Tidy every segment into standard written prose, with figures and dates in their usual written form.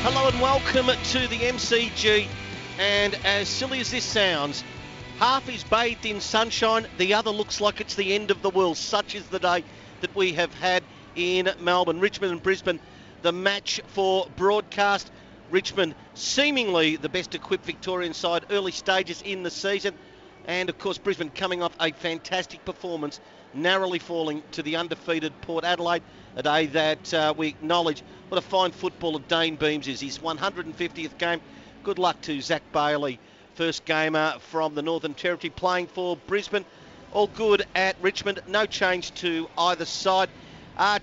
Hello and welcome to the MCG, and as silly as this sounds, half is bathed in sunshine, the other looks like it's the end of the world. Such is the day that we have had in Melbourne. Richmond and Brisbane, the match for broadcast. Richmond seemingly the best equipped Victorian side early stages in the season, and of course Brisbane coming off a fantastic performance, narrowly falling to the undefeated Port Adelaide, a day that we acknowledge what a fine footballer Dane Beams is. His 150th game. Good luck to Zach Bailey, first gamer from the Northern Territory playing for Brisbane. All good at Richmond, no change to either side.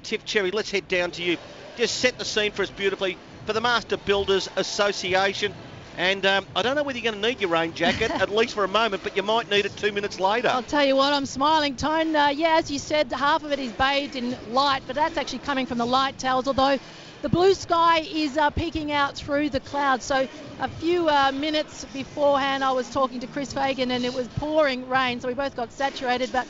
Tiff Cherry, let's head down to you. Just set the scene for us beautifully for the Master Builders Association. And I don't know whether you're going to need your rain jacket, at least for a moment, but you might need it 2 minutes later. I'll tell you what, I'm smiling, Tone. As you said, half of it is bathed in light, but that's actually coming from the light towers, although the blue sky is peeking out through the clouds. So a few minutes beforehand, I was talking to Chris Fagan, and it was pouring rain, so we both got saturated. But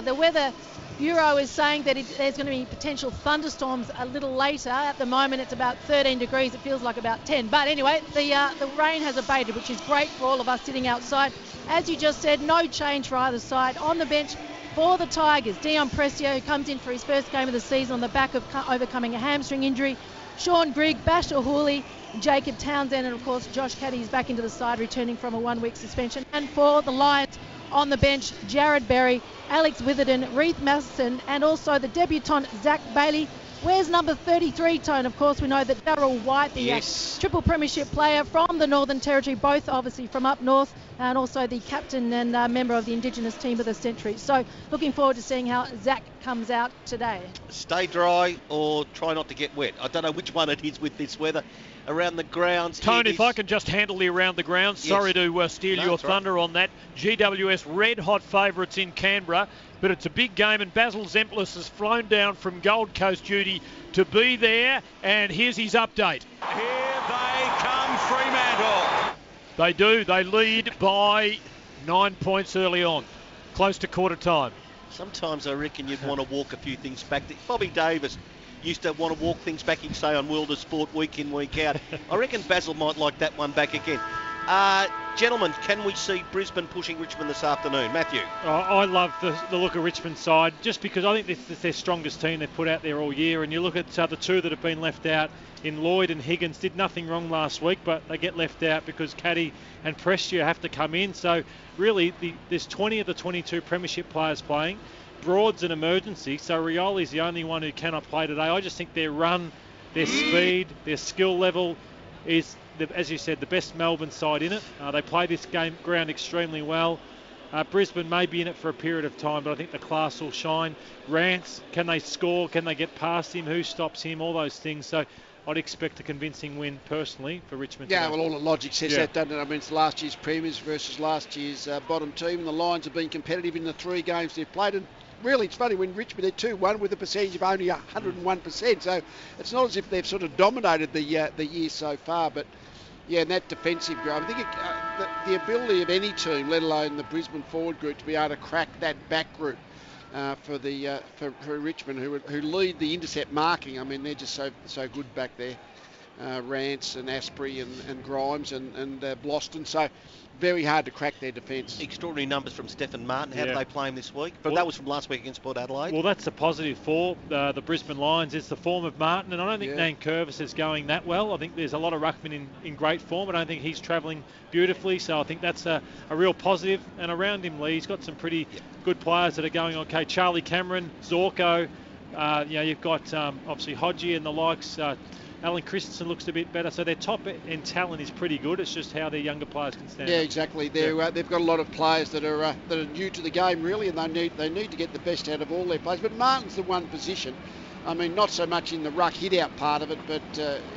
the Weather Bureau is saying that there's going to be potential thunderstorms a little later. At the moment, it's about 13 degrees. It feels like about 10. But anyway, the rain has abated, which is great for all of us sitting outside. As you just said, no change for either side. On the bench for the Tigers, Dion Presio, who comes in for his first game of the season on the back of overcoming a hamstring injury. Sean Grigg, Bashir Hooley, Jacob Townsend, and of course Josh Caddy is back into the side, returning from a 1 week suspension. And for the Lions, on the bench, Jared Berry, Alex Witherden, Reith Masterson, and also the debutant Zach Bailey. Where's number 33, Tone? Of course, we know that Darryl White, the triple premiership player from the Northern Territory, both obviously from up north, and also the captain and member of the Indigenous team of the century. So looking forward to seeing how Zach comes out today. Stay dry or try not to get wet. I don't know which one it is with this weather. Around the grounds. Tony, if I can just handle the around the grounds. Yes. Sorry to steal your thunder on that. GWS red-hot favourites in Canberra, but it's a big game, and Basil Zemplis has flown down from Gold Coast duty to be there, and here's his update. Here they come, Fremantle. They do. They lead by 9 points early on, close to quarter time. Sometimes I reckon you'd want to walk a few things back. Bobby Davis used to want to walk things back, he'd say, on World of Sport week in, week out. I reckon Basil might like that one back again. Gentlemen, can we see Brisbane pushing Richmond this afternoon? Matthew? I love the look of Richmond's side, just because I think it's their strongest team they've put out there all year. And you look at the two that have been left out in Lloyd and Higgins, did nothing wrong last week, but they get left out because Caddy and Prestia have to come in. So really, there's 20 of the 22 premiership players playing. Broad's an emergency, so Rioli's the only one who cannot play today. I just think their run, their speed, their skill level is, as you said, the best Melbourne side in it. They play this ground extremely well. Brisbane may be in it for a period of time, but I think the class will shine. Rance, can they score? Can they get past him? Who stops him? All those things. So I'd expect a convincing win, personally, for Richmond. Yeah, well, all the logic says that, doesn't it? I mean, it's last year's premiers versus last year's bottom team, and the Lions have been competitive in the 3 games they've played. And really, it's funny, when Richmond had 2-1 with a percentage of only 101%, so it's not as if they've sort of dominated the year so far. But yeah, and that defensive group, I think the ability of any team, let alone the Brisbane forward group, to be able to crack that back group for Richmond, who lead the intercept marking. I mean, they're just so good back there. Rance and Asprey and Grimes and Bloston. So very hard to crack their defence. Extraordinary numbers from Stephen Martin. How did they play him this week? But that was from last week against Port Adelaide. Well, that's a positive for the Brisbane Lions. It's the form of Martin, and I don't think Nankervis is going that well. I think there's a lot of ruckmen in great form. I don't think he's travelling beautifully, so I think that's a real positive. And around him, Lee, he's got some pretty good players that are going okay. Charlie Cameron, Zorko, you've got obviously Hodgie and the likes. Alan Christensen looks a bit better, so their top end talent is pretty good. It's just how their younger players can stand. Yeah, exactly. They've got a lot of players that are new to the game, really, and they need to get the best out of all their players. But Martin's the one position. I mean, not so much in the ruck hit-out part of it, but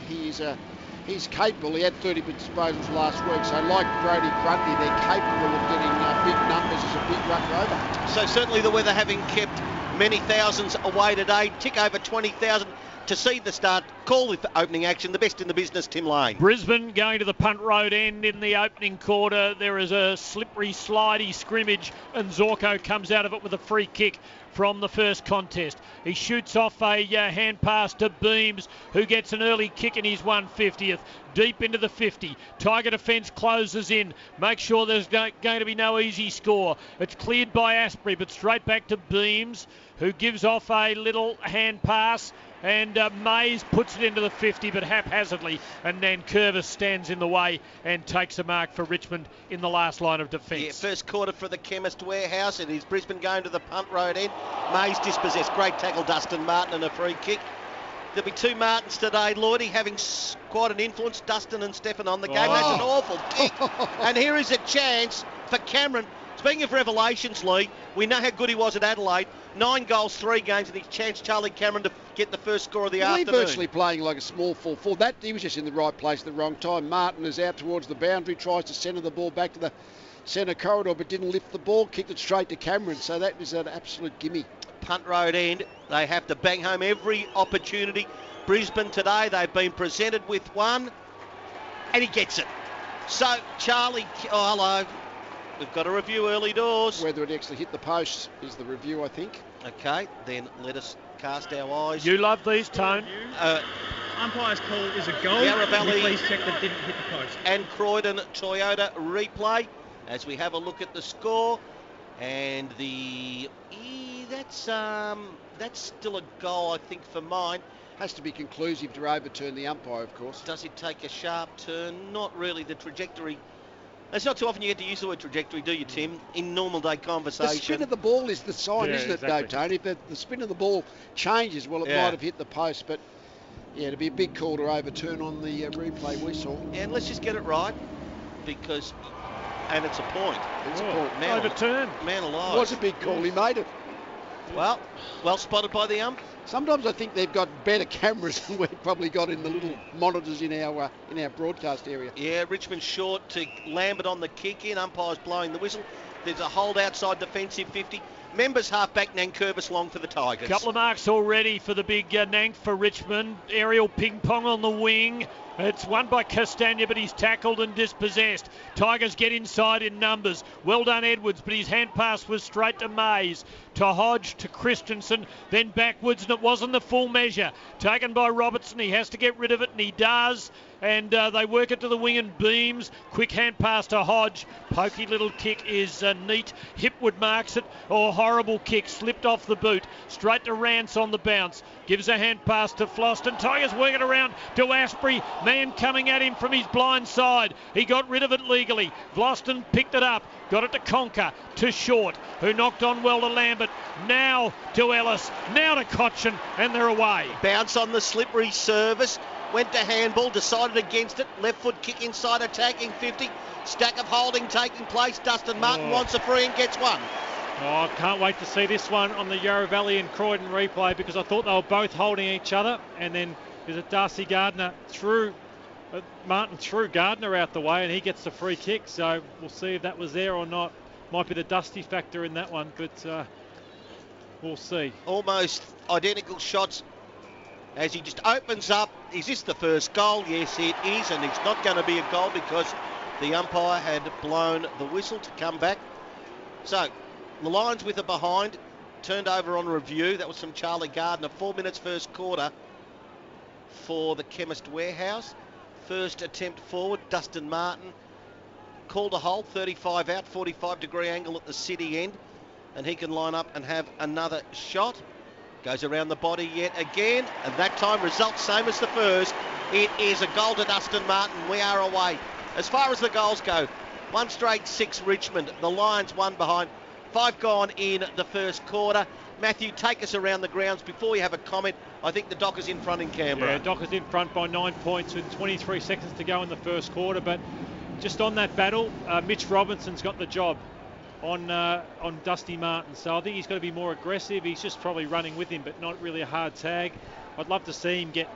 he's capable. He had 30 disposals last week, so like Brody Grundy, they're capable of getting big numbers as a big ruck rover. So certainly the weather having kept many thousands away today, tick over 20,000. to see the start, call the opening action, the best in the business, Tim Lane. Brisbane going to the punt road end in the opening quarter. There is a slippery, slidey scrimmage, and Zorko comes out of it with a free kick from the first contest. He shoots off a hand pass to Beams, who gets an early kick in his 150th. Deep into the 50. Tiger defence closes in. Make sure there's going to be no easy score. It's cleared by Asprey, but straight back to Beams, who gives off a little hand pass. And Mays puts it into the 50, but haphazardly. And then Curvis stands in the way and takes a mark for Richmond in the last line of defence. Yeah, first quarter for the Chemist Warehouse. It is Brisbane going to the punt road end. Mays dispossessed. Great tackle, Dustin Martin, and a free kick. There'll be two Martins today, Lloydie, having quite an influence. Dustin and Stefan on the game. That's an awful kick. And here is a chance for Cameron. Speaking of revelations, Lee, we know how good he was at Adelaide. 9 goals, 3 games, and he chanced Charlie Cameron to get the first score of the afternoon. He's virtually playing like a small full forward. That he was just in the right place at the wrong time. Martin is out towards the boundary, tries to centre the ball back to the centre corridor, but didn't lift the ball, kicked it straight to Cameron. So that was an absolute gimme. Punt road end. They have to bang home every opportunity. Brisbane today, they've been presented with one, and he gets it. So Charlie, hello. We've got a review early doors. Whether it actually hit the post is the review, I think. Okay, then let us cast our eyes. You love these, Tone. Umpire's call is a goal. Yarra Valley, please check that didn't hit the post. And Croydon Toyota replay as we have a look at the score. And that's still a goal, I think, for mine. Has to be conclusive to overturn the umpire, of course. Does it take a sharp turn? Not really. The trajectory. It's not too often you get to use the word trajectory, do you, Tim, in normal day conversation? The spin of the ball is the sign, isn't it, exactly. though, Tony? If the spin of the ball changes, well, it might have hit the post, but yeah, it'd be a big call to overturn on the replay we saw. Yeah, and let's just get it right, because, and it's a point. It's a point. Overturn. Man alive. It was a big call, he made it. Well spotted by the ump. Sometimes I think they've got better cameras than we've probably got in the little monitors in our broadcast area. Yeah, Richmond short to Lambert on the kick in. Umpire's blowing the whistle. There's a hold outside defensive 50. Members half-back, Nankervis long for the Tigers. Couple of marks already for the big Nank for Richmond. Aerial ping-pong on the wing. It's won by Castagna, but he's tackled and dispossessed. Tigers get inside in numbers. Well done, Edwards, but his hand pass was straight to Mays, to Hodge, to Christensen, then backwards, and it wasn't the full measure. Taken by Robertson. He has to get rid of it, and he does. And they work it to the wing and Beams. Quick hand pass to Hodge. Pokey little kick is neat. Hipwood marks it. Oh, horrible kick. Slipped off the boot. Straight to Rance on the bounce. Gives a hand pass to Floston. Tigers work it around to Asprey. Man coming at him from his blind side. He got rid of it legally. Floston picked it up. Got it to Conker. To Short, who knocked on well to Lambert. Now to Ellis. Now to Cochin. And they're away. Bounce on the slippery service. Went to handball, decided against it. Left foot kick inside, attacking 50. Stack of holding taking place. Dustin Martin wants a free and gets one. Oh, I can't wait to see this one on the Yarra Valley and Croydon replay, because I thought they were both holding each other. And then is it Darcy Gardner Martin threw Gardner out the way, and he gets the free kick. So we'll see if that was there or not. Might be the Dusty factor in that one, but we'll see. Almost identical shots. As he just opens up. Is this the first goal? Yes, it is, and it's not going to be a goal because the umpire had blown the whistle to come back. So, the Lions with a behind, turned over on review. That was from Charlie Gardner. 4 minutes first quarter for the Chemist Warehouse. First attempt forward, Dustin Martin. Called a hold, 35 out, 45-degree angle at the city end. And he can line up and have another shot. Goes around the body yet again, and that time results same as the first. It is a goal to Dustin Martin. We are away. As far as the goals go, 1 straight 6 Richmond. The Lions 1 behind. 5 gone in the first quarter. Matthew, take us around the grounds before we have a comment. I think the Dockers in front in Canberra. Yeah, Dockers in front by 9 points with 23 seconds to go in the first quarter. But just on that battle, Mitch Robinson's got the job on Dusty Martin, so I think he's got to be more aggressive. He's just probably running with him, but not really a hard tag. I'd love to see him get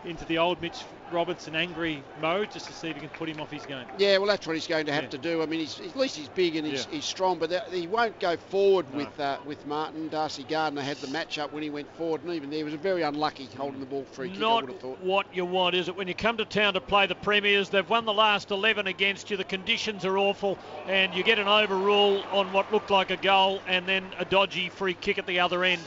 into the old Mitch Robertson angry mode just to see if he can put him off his game. Yeah, well, that's what he's going to have to do. I mean, at least he's big and he's strong, but he won't go forward with Martin. Darcy Gardner had the match-up when he went forward, and even there was a very unlucky holding the ball free kick, I would have thought. Not what you want, is it? When you come to town to play the Premiers, they've won the last 11 against you. The conditions are awful, and you get an overrule on what looked like a goal, and then a dodgy free kick at the other end,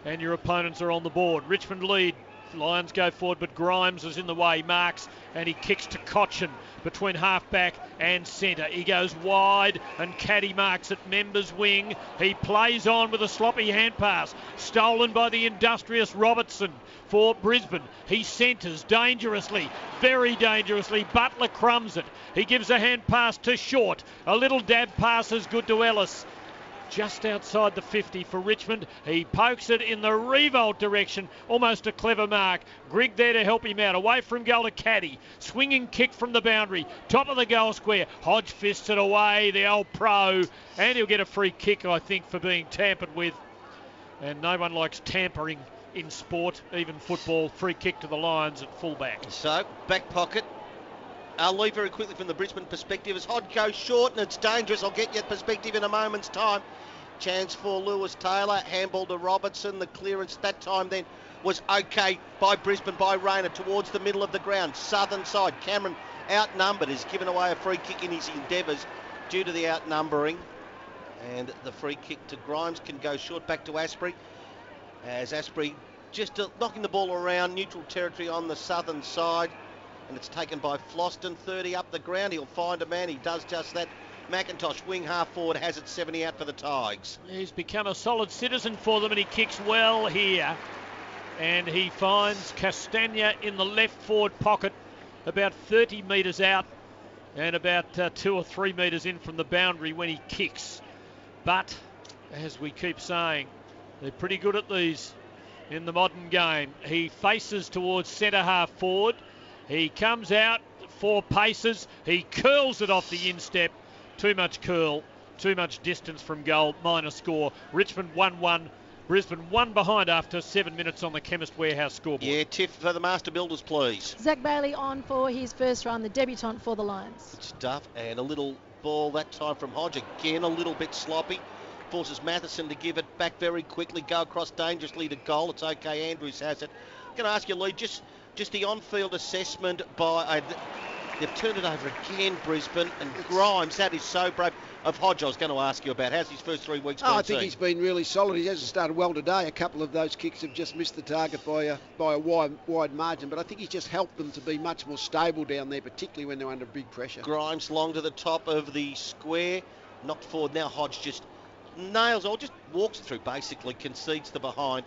and your opponents are on the board. Richmond lead. Lions go forward, but Grimes is in the way. Marks, and he kicks to Cochin between half-back and centre. He goes wide, and Caddy marks at Members' wing. He plays on with a sloppy hand pass, stolen by the industrious Robertson for Brisbane. He centres dangerously, very dangerously. Butler crumbs it. He gives a hand pass to Short. A little dab pass is good to Ellis. Just outside the 50 for Richmond. He pokes it in the revolt direction. Almost a clever mark. Grigg there to help him out. Away from goal to Caddy. Swinging kick from the boundary. Top of the goal square. Hodge fists it away. The old pro. And he'll get a free kick, I think, for being tampered with. And no one likes tampering in sport, even football. Free kick to the Lions at fullback. So, back pocket. I'll leave very quickly from the Brisbane perspective as Hodge goes short and it's dangerous. I'll get you perspective in a moment's time. Chance for Lewis Taylor. Handball to Robertson. The clearance that time then was okay by Brisbane, by Rayner towards the middle of the ground. Southern side. Cameron outnumbered. Has given away a free kick in his endeavours due to the outnumbering. And the free kick to Grimes can go short back to Asprey. As Asprey just knocking the ball around neutral territory on the southern side. And it's taken by Floston, 30 up the ground. He'll find a man. He does just that. McIntosh, wing half forward, has it 70 out for the Tigers. He's become a solid citizen for them, and he kicks well here. And he finds Castagna in the left forward pocket, about 30 metres out and about 2 or 3 metres in from the boundary when he kicks. But, as we keep saying, they're pretty good at these in the modern game. He faces towards centre half forward. He comes out 4 paces. He curls it off the instep. Too much curl, too much distance from goal. Minor score. Richmond 1-1. Brisbane 1 behind after 7 minutes on the Chemist Warehouse scoreboard. Yeah, Tiff for the Master Builders, please. Zach Bailey on for his first run, the debutant for the Lions. Good stuff. And a little ball that time from Hodge. Again, a little bit sloppy. Forces Matheson to give it back very quickly. Go across dangerously to goal. It's okay. Andrews has it. I'm going to ask you, Lee, just the on-field assessment by... they've turned it over again, Brisbane, and Grimes, that is so brave. Of Hodge, I was going to ask you about. How's his first 3 weeks been? I think he's been really solid. He hasn't started well today. A couple of those kicks have just missed the target by a wide margin, but I think he's just helped them to be much more stable down there, particularly when they're under big pressure. Grimes long to the top of the square, knocked forward. Now Hodge just nails or just walks through, basically, concedes the behind.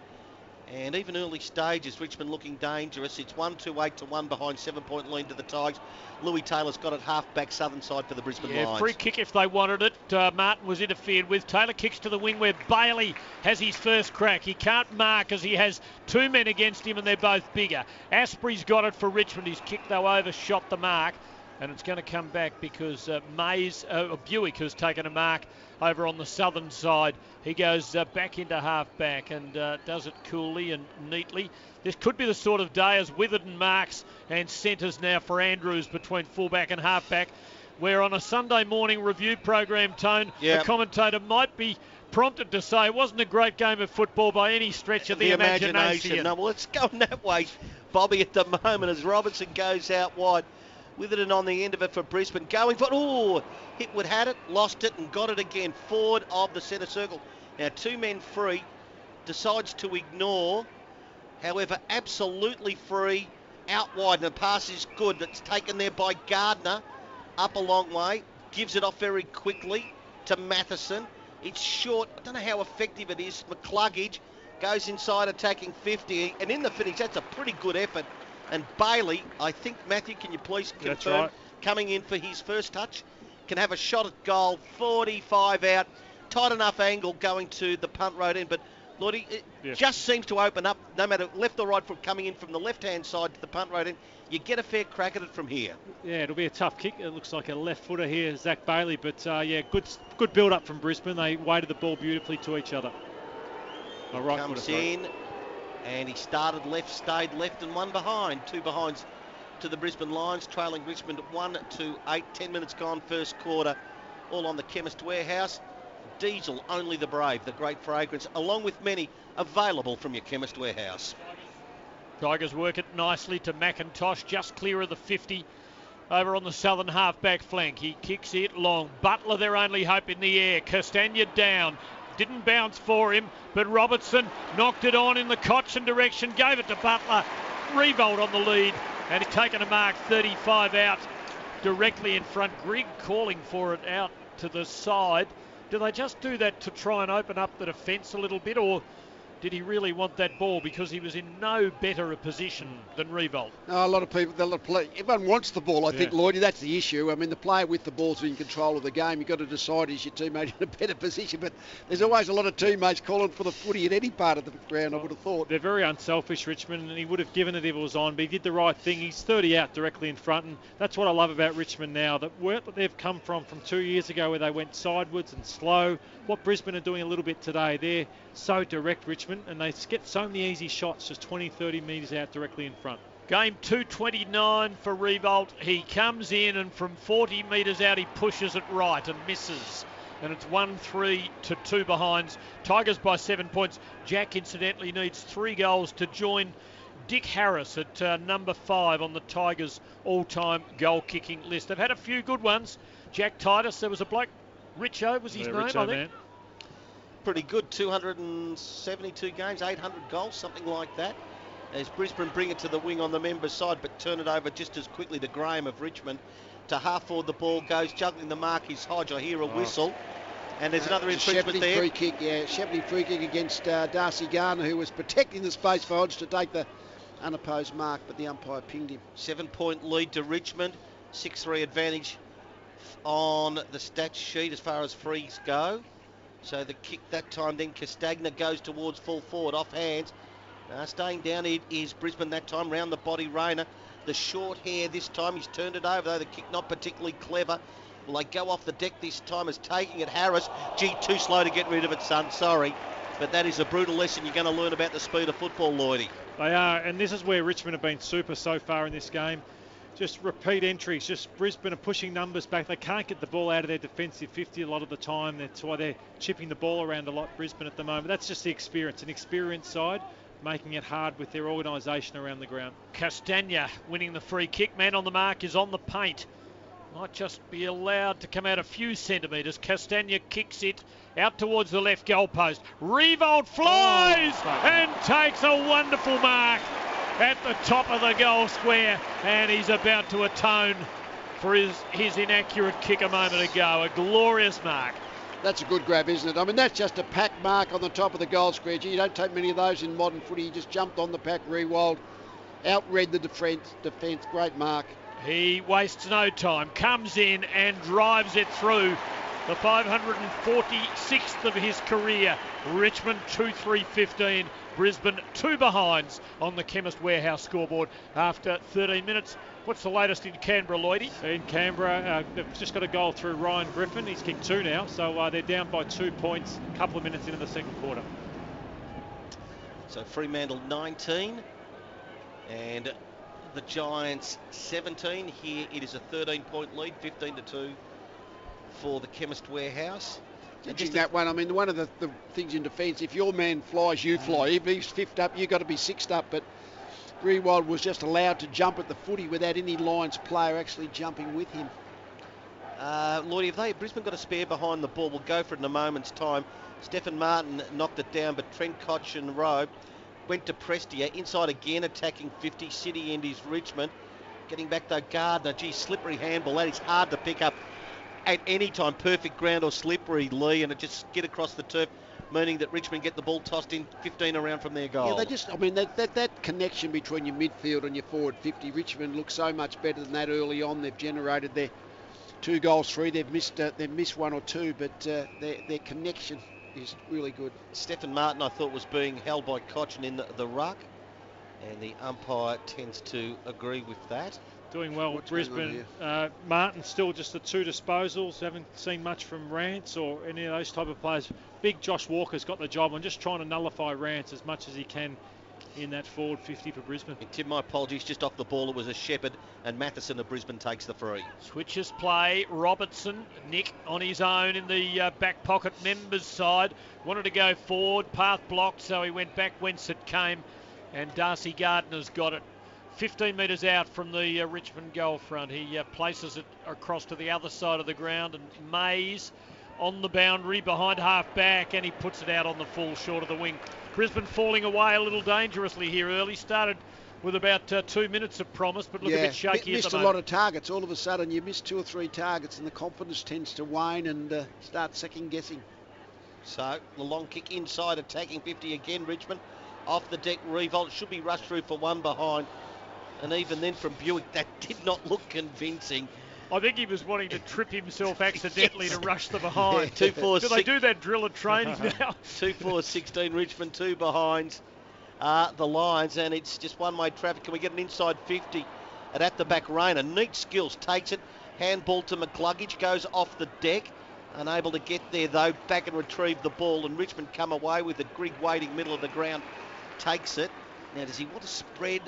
And even early stages, Richmond looking dangerous. It's 1-2-8 to 1 behind, 7-point lead to the Tigers. Louis Taylor's got it half-back southern side for the Brisbane Lions. Free kick if they wanted it. Martin was interfered with. Taylor kicks to the wing where Bailey has his first crack. He can't mark as he has 2 men against him and they're both bigger. Asprey's got it for Richmond. His kick, though, overshot the mark. And it's going to come back because Buick has taken a mark over on the southern side. He goes back into half-back and does it coolly and neatly. This could be the sort of day as Witherden marks and centres now for Andrews between fullback and half-back, where on a Sunday morning review program, Tone, a commentator might be prompted to say it wasn't a great game of football by any stretch of the imagination. No, well, it's going that way, Bobby, at the moment as Robertson goes out wide. Witherden on the end of it for Brisbane. Going for Hitwood had it, lost it and got it again. Forward of the centre circle. Now 2 men free. Decides to ignore. However, absolutely free. Out wide and the pass is good. It's taken there by Gardner. Up a long way. Gives it off very quickly to Matheson. It's short. I don't know how effective it is. McCluggage goes inside attacking 50. And in the finish, that's a pretty good effort. And Bailey, I think, Matthew, can you please confirm, that's right, coming in for his first touch, can have a shot at goal, 45 out, tight enough angle going to the punt road end. But, Lordy, it just seems to open up, no matter left or right foot coming in from the left-hand side to the punt road end. You get a fair crack at it from here. Yeah, it'll be a tough kick. It looks like a left footer here, Zach Bailey. But, good build-up from Brisbane. They weighted the ball beautifully to each other. Comes in. And he started left, stayed left, and one behind. 2 behinds to the Brisbane Lions, trailing Richmond 1-8. 10 minutes gone, first quarter. All on the Chemist Warehouse. Diesel, only the brave, the great fragrance, along with many available from your Chemist Warehouse. Tigers work it nicely to McIntosh, just clear of the 50. Over on the southern half-back flank. He kicks it long. Butler, their only hope in the air. Castagna down. Didn't bounce for him, but Robertson knocked it on in the Cochin direction, gave it to Butler. Revolt on the lead, and he's taken a mark 35 out directly in front. Grigg calling for it out to the side. Do they just do that to try and open up the defence a little bit, or did he really want that ball because he was in no better a position than Revolt? No, a lot of people, everyone wants the ball, I think, Lloydie. That's the issue. I mean, the player with the ball's in control of the game. You've got to decide, is your teammate in a better position? But there's always a lot of teammates calling for the footy at any part of the ground, I would have thought. They're very unselfish, Richmond, and he would have given it if it was on, but he did the right thing. He's 30 out directly in front, and that's what I love about Richmond now. The work that they've come from 2 years ago where they went sidewards and slow. What Brisbane are doing a little bit today, they're so direct, Richmond, and they get so many easy shots, just 20, 30 metres out directly in front. Game 229 for Revolt. He comes in and from 40 metres out he pushes it right and misses. And it's 1-3 to 2 behinds. Tigers by 7 points. Jack incidentally needs 3 goals to join Dick Harris at number 5 on the Tigers all-time goal-kicking list. They've had a few good ones. Jack Titus, there was a bloke, Richo was his name, Richo, I think. Man. Pretty good, 272 games, 800 goals, something like that. As Brisbane bring it to the wing on the members' side, but turn it over just as quickly to Graham of Richmond. To half forward the ball goes, juggling the mark is Hodge. I hear a whistle. And there's another infringement there. Free kick, Shepley free kick against Darcy Garner, who was protecting the space for Hodge to take the unopposed mark, but the umpire pinged him. 7-point lead to Richmond. 6-3 advantage on the stats sheet as far as frees go. So the kick that time, then Castagna goes towards full forward, off hands. Staying down it is Brisbane that time, round the body Rayner. The short hair this time, he's turned it over, though the kick not particularly clever. Will they go off the deck this time as taking it Harris? Gee, too slow to get rid of it, son, sorry. But that is a brutal lesson you're going to learn about the speed of football, Lloydie. They are, and this is where Richmond have been super so far in this game. Just repeat entries, just Brisbane are pushing numbers back. They can't get the ball out of their defensive 50 a lot of the time. That's why they're chipping the ball around a lot, Brisbane, at the moment. That's just the experience, an experienced side, making it hard with their organisation around the ground. Castagna winning the free kick. Man on the mark is on the paint. Might just be allowed to come out a few centimetres. Castagna kicks it out towards the left goal post. Revolt flies and takes a wonderful mark at the top of the goal square, and he's about to atone for his inaccurate kick a moment ago. A glorious mark. That's a good grab, isn't it? I mean, that's just a pack mark on the top of the goal square. Gee, you don't take many of those in modern footy. He just jumped on the pack, rewild, outread the defence. Great mark. He wastes no time, comes in and drives it through. The 546th of his career. Richmond 2-3-15. Brisbane 2 behinds on the Chemist Warehouse scoreboard after 13 minutes. What's the latest in Canberra, Lloydie? In Canberra, they've just got a goal through Ryan Griffin. He's kicked 2 now, so they're down by 2 points a couple of minutes into the second quarter. So Fremantle 19 and the Giants 17. Here it is a 13-point lead, 15-2 for the Chemist Warehouse. Just that one, I mean, one of the things in defence, if your man flies, you fly. If he's fifth up, you've got to be sixth up. But Greenwald was just allowed to jump at the footy without any Lions player actually jumping with him. Lloydie, if Brisbane got a spare behind the ball, we'll go for it in a moment's time. Stephen Martin knocked it down, but Trent Cochin Robe went to Prestia. Inside again, attacking 50. City end is Richmond. Getting back though, Gardner. Gee, slippery handball. That is hard to pick up at any time. Perfect ground or slippery, Lee, and it just skid across the turf, meaning that Richmond get the ball tossed in 15 around from their goal. Yeah, that connection between your midfield and your forward 50, Richmond looks so much better than that early on. They've generated their 2 goals, 3. They've missed 1 or 2, but their connection is really good. Stephen Martin, I thought, was being held by Cochin in the ruck, and the umpire tends to agree with that. Doing well with Brisbane. Martin still just the 2 disposals. Haven't seen much from Rance or any of those type of players. Big Josh Walker's got the job on just trying to nullify Rance as much as he can in that forward 50 for Brisbane. Tim, my apologies, just off the ball it was a Shepherd, and Matheson of Brisbane takes the free. Switches play, Robertson, Nick on his own in the back pocket members side, wanted to go forward, path blocked, so he went back whence it came, and Darcy Gardner's got it. 15 metres out from the Richmond goal front. He places it across to the other side of the ground, and Mays on the boundary behind half back, and he puts it out on the full short of the wing. Brisbane falling away a little dangerously here early. Started with about 2 minutes of promise, but look a bit shaky at the moment. Missed a lot of targets. All of a sudden you miss 2 or 3 targets and the confidence tends to wane and start second guessing. So the long kick inside, attacking 50 again, Richmond. Off the deck, Revolt should be rushed through for one behind. And even then from Buick, that did not look convincing. I think he was wanting to trip himself accidentally to rush the behind. Yeah, 2-4-6. Do they do that drill at training now? 2-4-16 Richmond, 2 behinds the Lions, and it's just one-way traffic. Can we get an inside 50? And at the back, Rayner, neat skills, takes it. Handball to McCluggage, goes off the deck. Unable to get there though, back and retrieve the ball, and Richmond come away with it. Grigg waiting middle of the ground, takes it. Now does he want to spread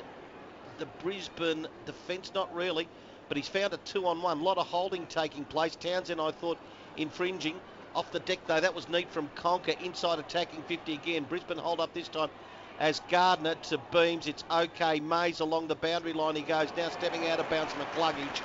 the Brisbane defence? Not really, but he's found a 2-on-1. A lot of holding taking place. Townsend, I thought, infringing. Off the deck, though, that was neat from Conker. Inside attacking 50 again. Brisbane hold up this time as Gardner to Beams. It's okay. Mays along the boundary line he goes. Now stepping out of bounds, McCluggage.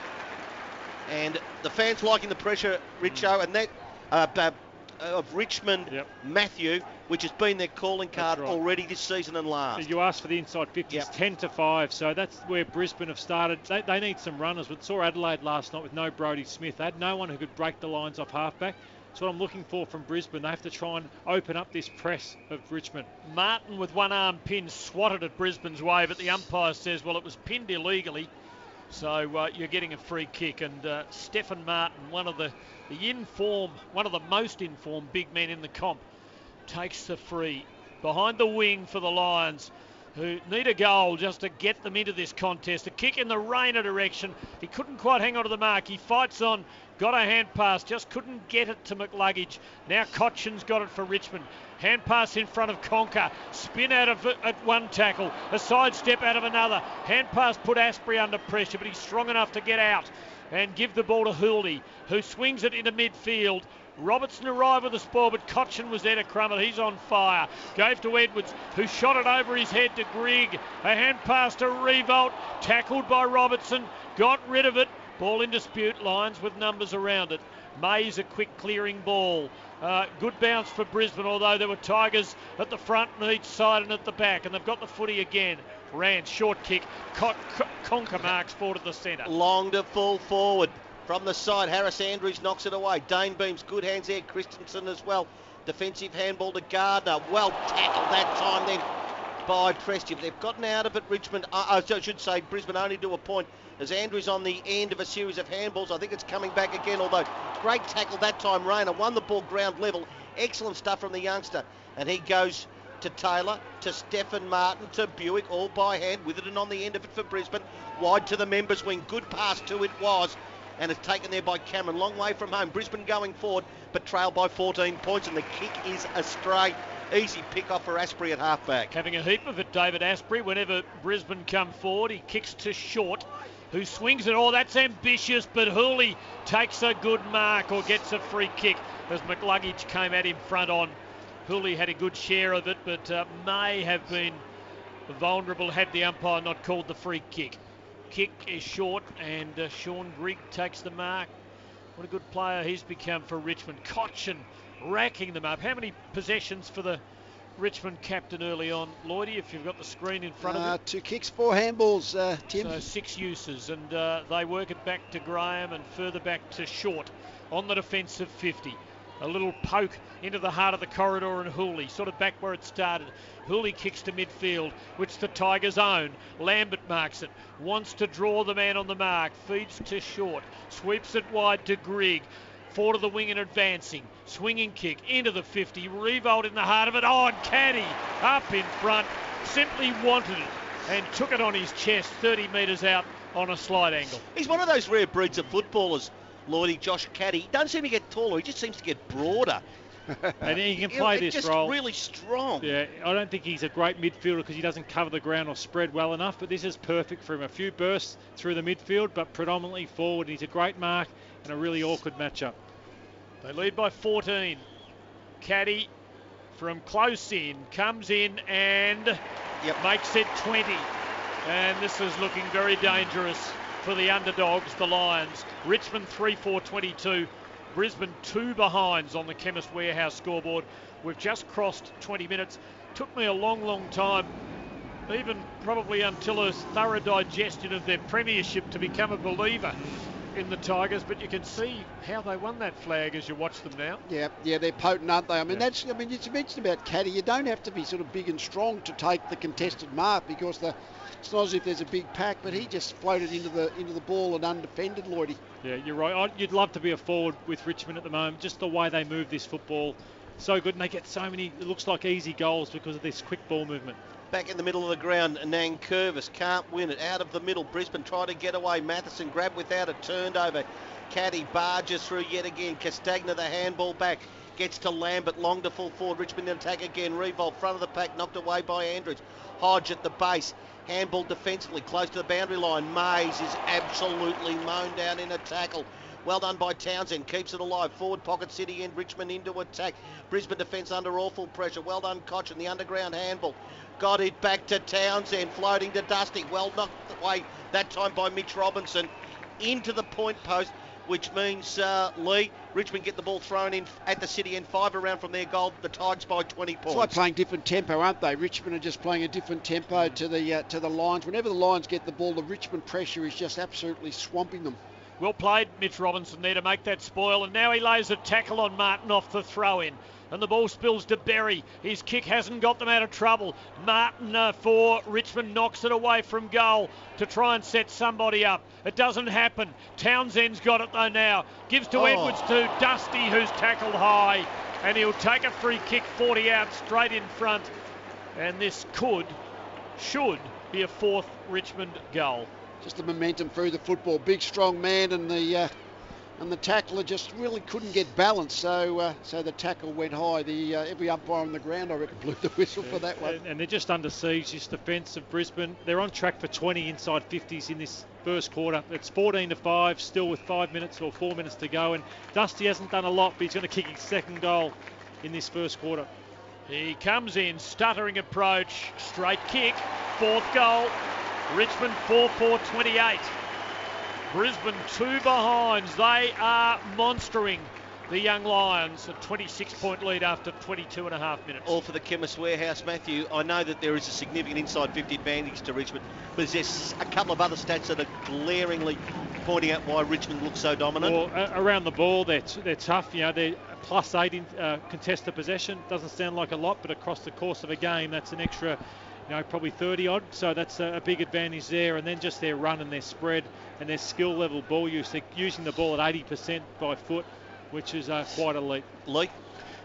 And the fans liking the pressure, Richo, and that of Richmond, Matthew, which has been their calling card already this season and last. You asked for the inside 50s, 10-5, so that's where Brisbane have started. They need some runners. We saw Adelaide last night with no Brodie Smith. They had no one who could break the lines off halfback. That's what I'm looking for from Brisbane. They have to try and open up this press of Richmond. Martin with one arm pinned, swatted at Brisbane's way, but the umpire says, well, it was pinned illegally. So you're getting a free kick, and Stephen Martin, one of the most informed big men in the comp, takes the free behind the wing for the Lions, who need a goal just to get them into this contest. A kick in the Rayner direction. He couldn't quite hang on to the mark. He fights on, got a hand pass, just couldn't get it to McCluggage. Now Cotchin's got it for Richmond. Hand pass in front of Conker. Spin out of at one tackle. A sidestep out of another. Hand pass put Asprey under pressure, but he's strong enough to get out and give the ball to Hooley, who swings it into midfield. Robertson arrived with the spoil, but Cotchin was there to crumb it. He's on fire. Gave to Edwards, who shot it over his head to Grigg. A hand pass to Revolt. Tackled by Robertson. Got rid of it. Ball in dispute. Lions with numbers around it. Mays a quick clearing ball. Good bounce for Brisbane, although there were Tigers at the front and each side and at the back, and they've got the footy again. Rance, short kick. Conker marks forward to the centre. Long to full forward. From the side, Harris Andrews knocks it away. Dane Beams, good hands there. Christensen as well. Defensive handball to Gardner. Well tackled that time then by Prestia. They've gotten out of it, Richmond. I should say Brisbane only to a point as Andrews on the end of a series of handballs. I think it's coming back again, although great tackle that time. Rayner won the ball ground level. Excellent stuff from the youngster. And he goes to Taylor, to Stephen Martin, to Buick, all by hand. Witherden on the end of it for Brisbane. Wide to the members' wing. Good pass too it was. And it's taken there by Cameron. Long way from home. Brisbane going forward, but trailed by 14 points. And the kick is astray. Easy pick off for Asprey at halfback. Having a heap of it, David Asprey. Whenever Brisbane come forward, he kicks to Short, who swings it. Oh, that's ambitious, but Hooley takes a good mark or gets a free kick as McCluggage came at him front on. Hooley had a good share of it, but may have been vulnerable had the umpire not called the free kick. Kick is short, and Sean Grigg takes the mark. What a good player he's become for Richmond. Cotchin racking them up. How many possessions for the Richmond captain early on, Lloydie, if you've got the screen in front of you? 2 kicks, 4 handballs, Tim. So 6 uses, and they work it back to Graham and further back to Short on the defensive 50. A little poke into the heart of the corridor, and Hooley, sort of back where it started. Hooley kicks to midfield, which the Tigers own. Lambert marks it, wants to draw the man on the mark, feeds to Short, sweeps it wide to Grigg. Forward of the wing and advancing. Swinging kick into the 50. Revolt in the heart of it. Oh, and Caddy up in front. Simply wanted it and took it on his chest 30 metres out on a slight angle. He's one of those rare breeds of footballers, Lloydie, Josh Caddy. He doesn't seem to get taller. He just seems to get broader. And he can play this just role. Really strong. Yeah, I don't think he's a great midfielder because he doesn't cover the ground or spread well enough, but this is perfect for him. A few bursts through the midfield, but predominantly forward. He's a great mark and a really awkward matchup. They lead by 14. Caddy from close in comes in and makes it 20. And this is looking very dangerous for the underdogs, the Lions. Richmond 3-4-22. Brisbane 2 behinds on the Chemist Warehouse scoreboard. We've just crossed 20 minutes. Took me a long time, even probably until a thorough digestion of their premiership, to become a believer in the Tigers, but you can see how they won that flag as you watch them now. Yeah, they're potent, aren't they? I mean, you mentioned about Caddy. You don't have to be sort of big and strong to take the contested mark because it's not as if there's a big pack, but he just floated into the ball and undefended, Lloydie. Yeah, you're right. You'd love to be a forward with Richmond at the moment. Just the way they move this football, so good, and they get so many, it looks like easy goals because of this quick ball movement. Back in the middle of the ground, Nankervis can't win it. Out of the middle, Brisbane try to get away. Matheson grabbed without a turned over. Caddy barges through yet again. Castagna the handball back. Gets to Lambert, long to full forward. Richmond in attack again. Revolt, front of the pack, knocked away by Andrews. Hodge at the base. Handball defensively, close to the boundary line. Mays is absolutely mown down in a tackle. Well done by Townsend, keeps it alive. Forward pocket, City end, Richmond into attack. Brisbane defence under awful pressure. Well done, Koch, in the underground handball. Got it back to Townsend, floating to Dusty. Well knocked away that time by Mitch Robinson. Into the point post, which means Lee, Richmond get the ball thrown in at the City end, 5 around from their goal. The Tigers by 20 points. It's like playing different tempo, aren't they? Richmond are just playing a different tempo to the Lions. Whenever the Lions get the ball, the Richmond pressure is just absolutely swamping them. Well played, Mitch Robinson there to make that spoil, and now he lays a tackle on Martin off the throw-in. And the ball spills to Berry. His kick hasn't got them out of trouble. Martin for Richmond knocks it away from goal to try and set somebody up. It doesn't happen. Townsend's got it though now. Gives to Edwards to Dusty, who's tackled high. And he'll take a free kick 40 out straight in front. And this should be a 4th Richmond goal. Just the momentum through the football. Big, strong man, and the tackler just really couldn't get balance, so the tackle went high. Every umpire on the ground, I reckon, blew the whistle for that one. And they're just under siege, this defence of Brisbane. They're on track for 20 inside 50s in this first quarter. It's 14-5, still with 5 minutes or 4 minutes to go, and Dusty hasn't done a lot, but he's going to kick his second goal in this first quarter. He comes in, stuttering approach, straight kick, 4th goal. Richmond 4-4-28. Brisbane 2 behinds. They are monstering the Young Lions. A 26-point lead after 22.5 minutes. All for the Chemist Warehouse, Matthew. I know that there is a significant inside 50 advantage to Richmond, but there's a couple of other stats that are glaringly pointing out why Richmond looks so dominant. Well, around the ball, they're tough. You know, they're +8 in contested possession. Doesn't sound like a lot, but across the course of a game, that's an extra, probably 30 odd. So that's a big advantage there. And then just their run and their spread and their skill level ball use. They're using the ball at 80% by foot, which is quite elite. Lee?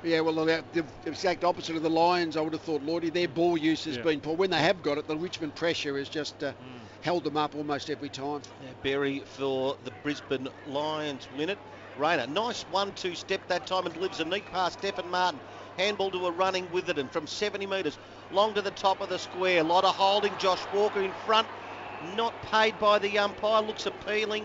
Yeah, well, the exact opposite of the Lions, I would have thought, Lloydie, their ball use has been poor. When they have got it, the Richmond pressure has just held them up almost every time. Yeah, Berry for the Brisbane Lions win it. Rayner, nice 1-2 step that time and delivers a neat pass. Stephen Martin, handball to a running Witherden from 70 metres, long to the top of the square. A lot of holding. Josh Walker in front, not paid by the umpire. Looks appealing,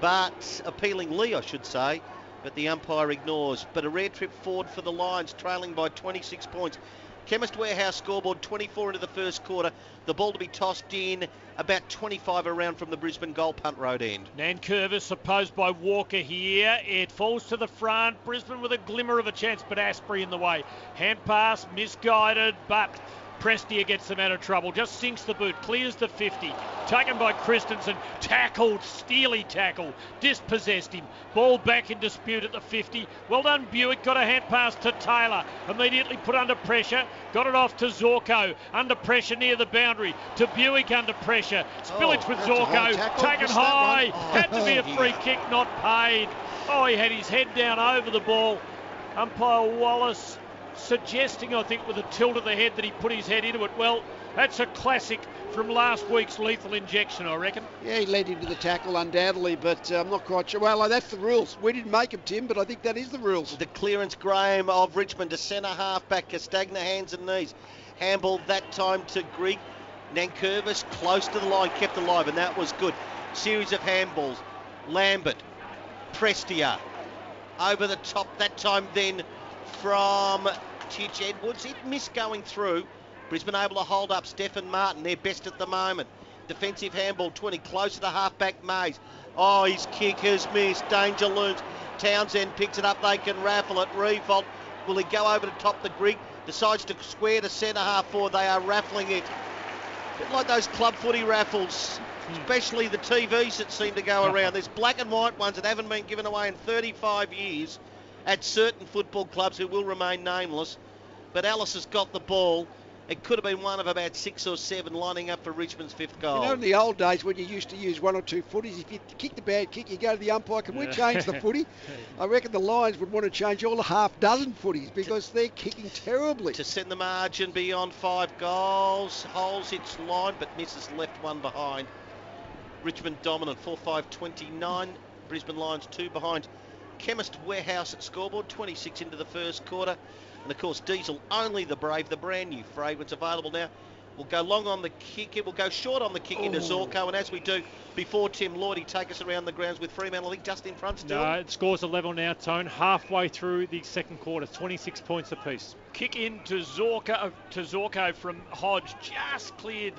but appealingly, I should say. But the umpire ignores. But a rare trip forward for the Lions, trailing by 26 points. Chemist Warehouse scoreboard, 24 into the first quarter. The ball to be tossed in about 25 around from the Brisbane goal punt road end. Nankervis opposed by Walker here. It falls to the front. Brisbane with a glimmer of a chance, but Asprey in the way. Hand pass, misguided, but Prestia gets them out of trouble. Just sinks the boot, clears the 50. Taken by Christensen, tackled, steely tackle, dispossessed him. Ball back in dispute at the 50. Well done, Buick. Got a hand pass to Taylor. Immediately put under pressure. Got it off to Zorko. Under pressure near the boundary. To Buick under pressure. Spillage with Zorko. Taken high. Had to be a free kick, not paid. Oh, he had his head down over the ball. Umpire Wallace suggesting, I think, with a tilt of the head that he put his head into it. Well, That's a classic from last week's Lethal Injection, I reckon. Yeah, he led into the tackle undoubtedly, but I'm not quite sure. Well, that's the rules. We didn't make them, Tim, but I think that is the rules. The clearance, Graham of Richmond to centre half back. Castagna, hands and knees. Handball that time to Grigg. Nankervis close to the line, kept alive, and that was good. Series of handballs. Lambert, Prestia, over the top that time then from Titch Edwards. It missed going through. Brisbane able to hold up. Stephen Martin, their best at the moment. Defensive handball, 20, closer to half-back Mays. Oh, his kick has missed. Danger looms. Townsend picks it up. They can raffle it. Revolt. Will he go over the top to Grigg? Decides to square to centre half forward. They are raffling it. A bit like those club footy raffles, especially the TVs that seem to go around. There's black and white ones that haven't been given away in 35 years at certain football clubs who will remain nameless. But Alice has got the ball. It could have been one of about 6 or 7 lining up for Richmond's 5th goal. You know, in the old days when you used to use 1 or 2 footies, if you kick the bad kick, you go to the umpire, can we change the footy? I reckon the Lions would want to change all the half-dozen footies because they're kicking terribly. To send the margin beyond 5 goals. Holes its line, but misses left one behind. Richmond dominant, 4-5-29. Brisbane Lions 2 behind. Chemist Warehouse at scoreboard, 26 into the first quarter. And of course, Diesel, only the brave, the brand new fragrance available now. We'll go long on the kick. It will go short on the kick into Zorko. And as we do, before Tim Lloyd, take us around the grounds with Fremantle, I think, just in front still. No, it scores a level now, Tone. Halfway through the second quarter, 26 points apiece. Kick in to Zorko from Hodge. Just cleared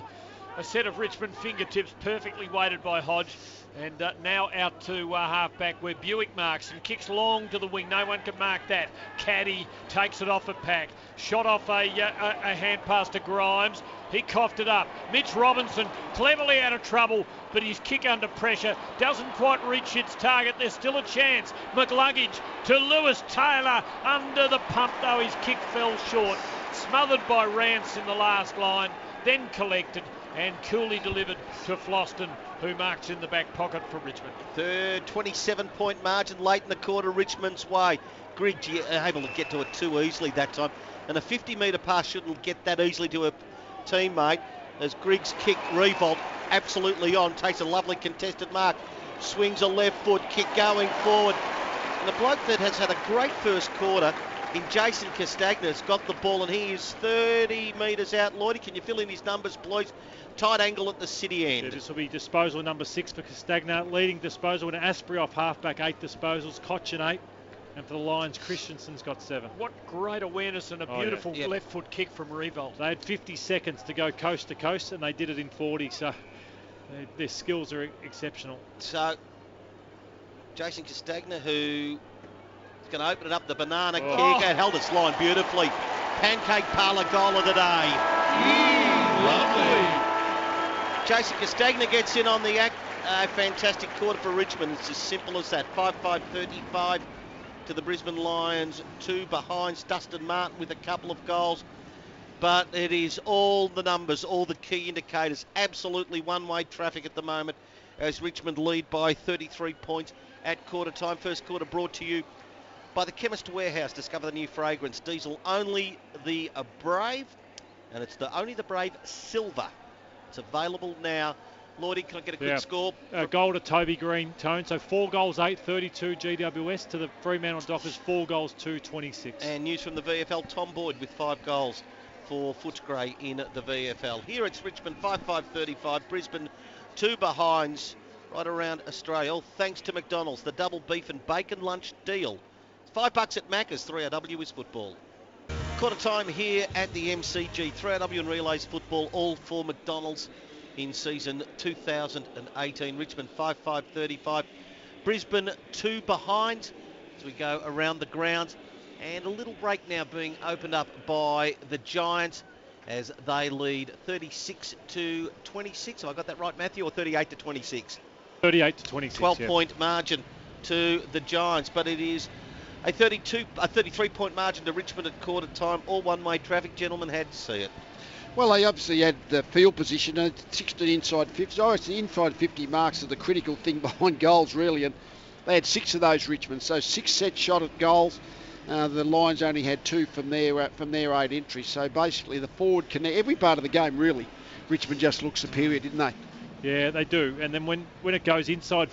a set of Richmond fingertips, perfectly weighted by Hodge. And now out to half-back where Buick marks and kicks long to the wing. No one can mark that. Caddy takes it off a pack. Shot off a hand pass to Grimes. He coughed it up. Mitch Robinson cleverly out of trouble, but his kick under pressure doesn't quite reach its target. There's still a chance. McLuggage to Lewis Taylor under the pump, though his kick fell short. Smothered by Rance in the last line, then collected and coolly delivered to Floston, who marks in the back pocket for Richmond. Third 27-point margin late in the quarter Richmond's way. Grigg able to get to it too easily that time. And a 50-metre pass shouldn't get that easily to a teammate. As Grigg's kick, Revolt, absolutely on. Takes a lovely contested mark. Swings a left foot, kick going forward. And the bloke that has had a great first quarter in Jason Castagna has got the ball, and he is 30 metres out. Lloydie, can you fill in his numbers, please? Tight angle at the city end. Yeah, this will be disposal number 6 for Castagna. Leading disposal with Asprey off halfback, 8 disposals. Cochin 8. And for the Lions, Christensen's got 7. What great awareness and a beautiful left foot kick from Revolt. They had 50 seconds to go coast to coast, and they did it in 40. So their skills are exceptional. So Jason Castagna, who is going to open it up, the banana kick, and held its line beautifully. Pancake parlour goal of the day. Lovely. Jason Castagna gets in on the act. Fantastic quarter for Richmond. It's as simple as that. 5-5-35 to the Brisbane Lions. 2 behind. Dustin Martin with a couple of goals. But it is all the numbers, all the key indicators. Absolutely one-way traffic at the moment as Richmond lead by 33 points at quarter time. First quarter brought to you by the Chemist Warehouse. Discover the new fragrance. Diesel, only the Brave. And it's only the Brave Silver. It's available now. Lloydie, can I get a quick score? Goal to Toby Green, Tone. So 4 goals, 8, 32 GWS to the Fremantle Dockers, 4 goals, 2, 26. And news from the VFL, Tom Boyd with 5 goals for Footscray in the VFL. Here it's Richmond, 5-5-35. Brisbane, 2 behinds right around Australia. All thanks to McDonald's, the double beef and bacon lunch deal. It's $5 at Macca's. 3RW is football. Quarter time here at the MCG. 3RW and Relays football, all for McDonald's in season 2018. Richmond 5-5-35. Brisbane 2 behind as we go around the grounds. And a little break now being opened up by the Giants as they lead 36-26. Have I got that right, Matthew, or 38-26? 38-26. 12-point margin to the Giants, but it is a 33-point margin to Richmond at quarter time. All one-way traffic, gentlemen, had to see it. Well, they obviously had the field position, 16 inside 50. So it's the inside 50 marks are the critical thing behind goals, really. And they had 6 of those, Richmond. So 6 set shot at goals. The Lions only had 2 from their 8 entries. So basically the forward connect, every part of the game really, Richmond just looked superior, didn't they? Yeah, they do. And then when it goes inside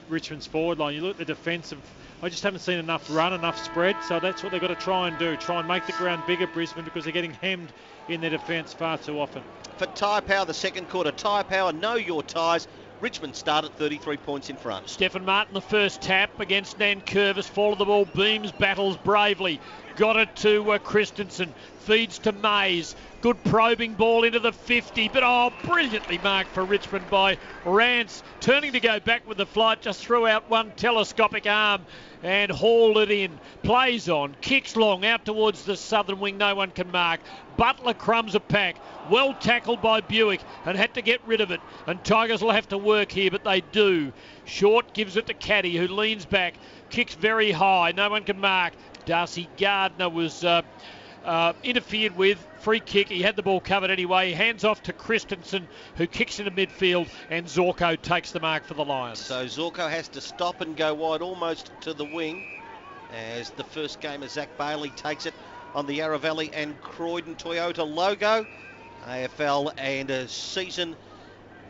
Richmond's forward line, you look at the defensive. I just haven't seen enough run, enough spread. So that's what they've got to try and do. Try and make the ground bigger, Brisbane, because they're getting hemmed in their defence far too often. For Tyre Power, the second quarter. Tyre Power, know your tyres. Richmond start at 33 points in front. Stephen Martin, the first tap against Nankervis. Fall of the ball, Beams battles bravely. Got it to Christensen. Feeds to Mays. Good probing ball into the 50. But brilliantly marked for Richmond by Rance. Turning to go back with the flight. Just threw out one telescopic arm and hauled it in. Plays on. Kicks long out towards the southern wing. No one can mark. Butler crumbs a pack. Well tackled by Buick and had to get rid of it. And Tigers will have to work here, but they do. Short gives it to Caddy, who leans back. Kicks very high. No one can mark. Darcy Gardner was interfered with. Free kick. He had the ball covered anyway. Hands off to Christensen, who kicks into midfield, and Zorko takes the mark for the Lions. So Zorko has to stop and go wide almost to the wing as the first game of Zach Bailey takes it on the Yarra Valley and Croydon Toyota logo. AFL and season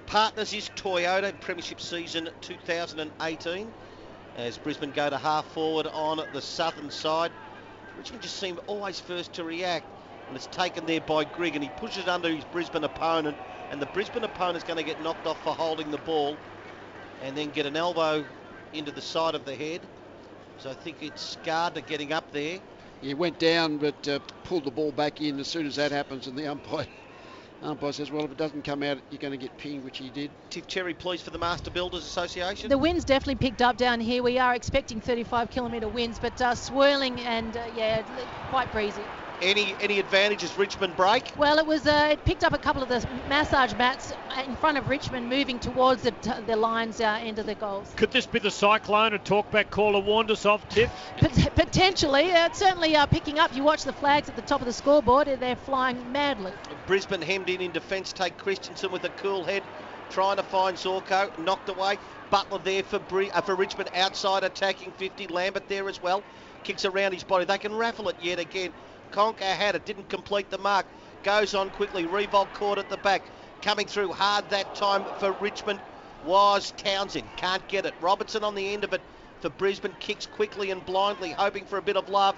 partners is Toyota, Premiership season 2018. As Brisbane go to half forward on the southern side. Richmond just seemed always first to react, and it's taken there by Grigg, and he pushes it under his Brisbane opponent, and the Brisbane opponent's going to get knocked off for holding the ball and then get an elbow into the side of the head. So I think it's Gardner getting up there. He went down but pulled the ball back in as soon as that happens, and the umpire says, well, if it doesn't come out, you're going to get pinged, which he did. Tiff Cherry, please, for the Master Builders Association. The wind's definitely picked up down here. We are expecting 35-kilometre winds, but swirling and, quite breezy. Any advantages Richmond break? Well, it picked up a couple of the massage mats in front of Richmond, moving towards the Lions end of the goals. Could this be the cyclone a talkback caller warned us of, Tiff? Potentially. It's certainly picking up. You watch the flags at the top of the scoreboard, they're flying madly. Brisbane hemmed in defence. Take Christensen with a cool head, trying to find Zorko, knocked away. Butler there for Richmond, outside attacking 50. Lambert there as well. Kicks around his body. They can raffle it yet again. Conker had it, didn't complete the mark. Goes on quickly. Revolt caught at the back. Coming through hard that time for Richmond was Townsend. Can't get it. Robertson on the end of it for Brisbane. Kicks quickly and blindly, hoping for a bit of love.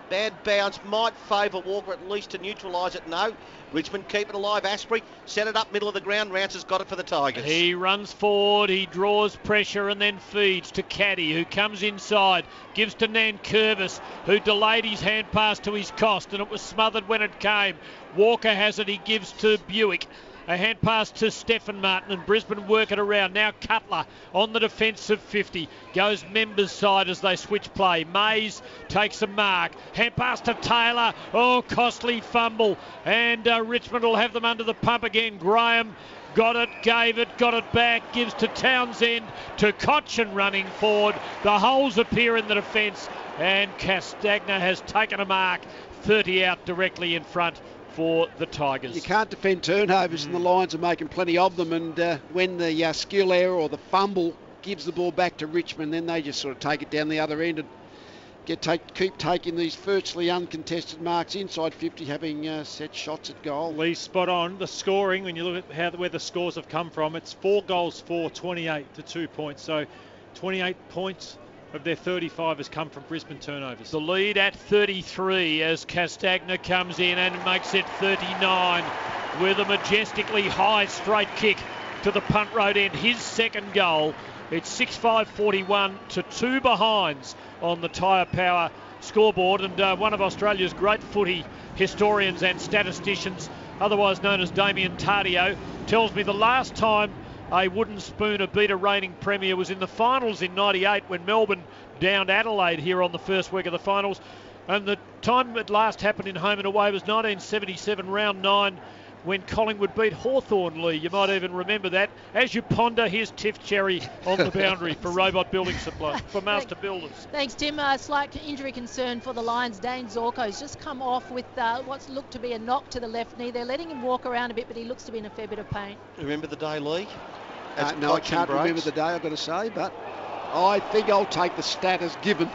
Bad bounce, might favour Walker at least to neutralise it. No. Richmond keep it alive. Asprey set it up middle of the ground. Rance has got it for the Tigers. He runs forward, he draws pressure and then feeds to Caddy, who comes inside, gives to Nankervis, who delayed his hand pass to his cost, and it was smothered when it came. Walker has it, he gives to Buick. A hand pass to Stephen Martin, and Brisbane work it around. Now Cutler on the defensive 50. Goes Members side as they switch play. Mays takes a mark. Hand pass to Taylor. Costly fumble. And Richmond will have them under the pump again. Graham got it, gave it, got it back. Gives to Townsend, to Cochin running forward. The holes appear in the defence. And Castagna has taken a mark. 30 out directly in front for the Tigers. You can't defend turnovers, and the Lions are making plenty of them, and when the skill error or the fumble gives the ball back to Richmond, then they just sort of take it down the other end and keep taking these virtually uncontested marks inside 50, having set shots at goal. Lee's spot on. The scoring, when you look at where the scores have come from, it's 4 goals for 28 to 2 points. So 28 points of their 35 has come from Brisbane turnovers. The lead at 33 as Castagna comes in and makes it 39 with a majestically high straight kick to the punt road end. His second goal. It's 6-5-41 to 2 behinds on the Tyre Power scoreboard, and one of Australia's great footy historians and statisticians, otherwise known as Damien Tardio, tells me the last time a wooden spooner beat a reigning premier was in the finals in 98 when Melbourne downed Adelaide here on the first week of the finals. And the time it last happened in home and away was 1977, round 9, when Collingwood beat Hawthorn, Lee. You might even remember that. As you ponder, here's Tiff Cherry on the boundary for Robot Building Supply, for Master Builders. Thanks, Tim. Slight injury concern for the Lions. Dane Zorko's just come off with what's looked to be a knock to the left knee. They're letting him walk around a bit, but he looks to be in a fair bit of pain. Remember the day, Lee? No, I can't remember the day, I've got to say, but I think I'll take the stat as given.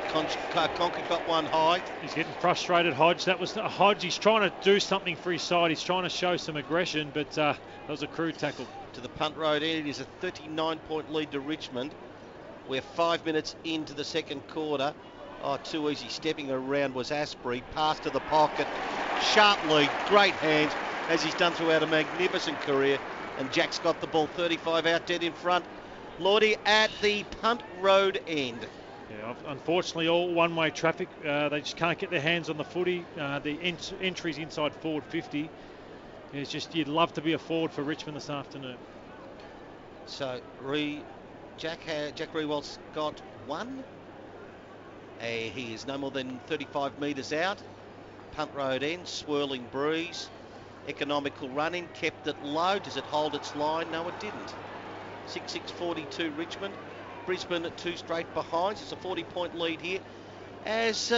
Conker got one high. He's getting frustrated, Hodge. That was Hodge. He's trying to do something for his side. He's trying to show some aggression, but that was a crude tackle. To the punt road end, it is a 39-point lead to Richmond. We're 5 minutes into the second quarter. Oh, too easy. Stepping around was Asprey. Pass to the pocket. Sharp lead. Great hands, as he's done throughout a magnificent career. And Jack's got the ball 35 out dead in front. Lordy at the punt road end. Yeah, unfortunately, all one-way traffic. They just can't get their hands on the footy. The entries inside forward 50. It's just, you'd love to be a forward for Richmond this afternoon. So Jack Rewalt's got one. He is no more than 35 metres out. Punt road end, swirling breeze. Economical running, kept it low. Does it hold its line? No, it didn't. 6-6-42 Richmond. Brisbane at 2 straight behinds. It's a 40-point lead here. As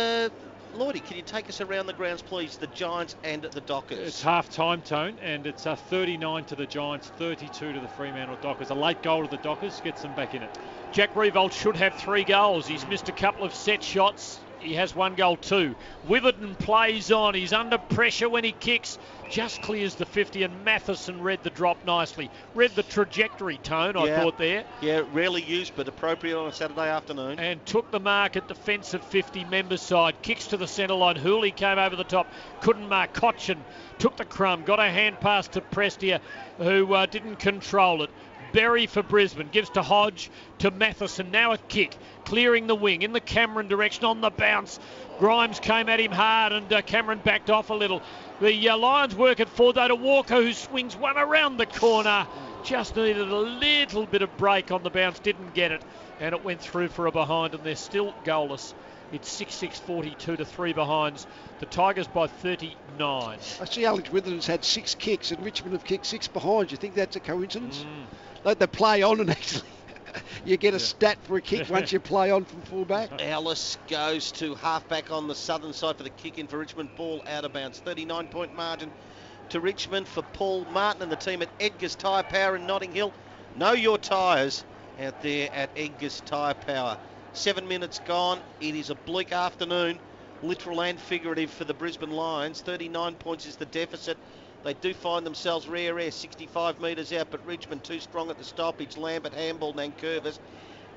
Lordy, can you take us around the grounds, please? The Giants and the Dockers. It's half-time, Tone, and it's 39 to the Giants, 32 to the Fremantle Dockers. A late goal to the Dockers gets them back in it. Jack Riewoldt should have 3 goals. He's missed a couple of set shots. He has 1 goal too. Witherden plays on. He's under pressure when he kicks. Just clears the 50, and Matheson read the drop nicely. Read the trajectory, Tone, I thought there. Yeah, rarely used, but appropriate on a Saturday afternoon. And took the mark at defensive 50 member side. Kicks to the centre line. Hooley came over the top. Couldn't mark. Cochin took the crumb. Got a hand pass to Prestia, who didn't control it. Berry for Brisbane, gives to Hodge, to Matheson, now a kick, clearing the wing, in the Cameron direction, on the bounce. Grimes came at him hard, and Cameron backed off a little. The Lions work it forward, though, to Walker, who swings one around the corner. Just needed a little bit of break on the bounce, didn't get it, and it went through for a behind, and they're still goalless. It's 6-6-42 to 3 behinds. The Tigers by 39. I see Alex Witherden's had 6 kicks, and Richmond have kicked 6 behinds. You think that's a coincidence? Like they play on, and actually you get a stat for a kick once you play on from fullback. Ellis goes to halfback on the southern side for the kick in for Richmond. Ball out of bounds. 39-point margin to Richmond for Paul Martin and the team at Edgar's Tyre Power in Notting Hill. Know your tyres out there at Edgar's Tyre Power. 7 minutes gone. It is a bleak afternoon, literal and figurative, for the Brisbane Lions. 39 points is the deficit. They do find themselves rear 65 metres out, but Richmond too strong at the stoppage. Lambert, handball, Nankervis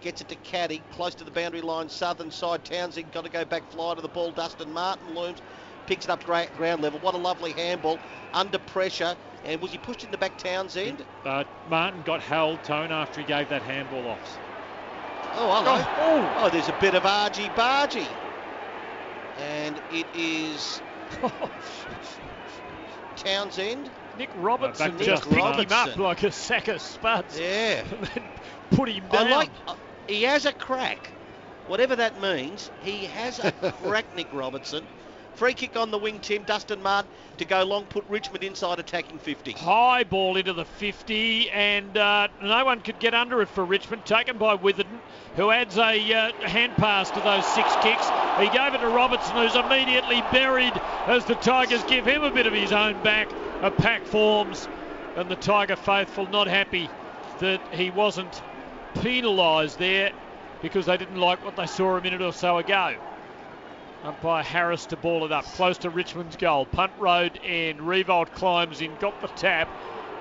gets it to Caddy, close to the boundary line, southern side. Townsend got to go back, fly to the ball. Dustin Martin looms, picks it up ground level. What a lovely handball, under pressure. And was he pushed in the back, Townsend? Martin got held, Tone, after he gave that handball off. Oh, hello. Oh, there's a bit of argy-bargy. And it is Townsend. Nick Robertson just picked him up like a sack of spuds. Yeah. And then put him down. He has a crack. Whatever that means, he has a crack, Nick Robertson. Free kick on the wing, Tim. Dustin Martin to go long, put Richmond inside attacking 50. High ball into the 50, and no one could get under it for Richmond. Taken by Witherden, who adds a hand pass to those 6 kicks. He gave it to Robertson, who's immediately buried as the Tigers give him a bit of his own back. A pack forms, and the Tiger faithful not happy that he wasn't penalised there because they didn't like what they saw a minute or so ago. Umpire Harris to ball it up, close to Richmond's goal. Punt road end. Riewoldt climbs in, got the tap,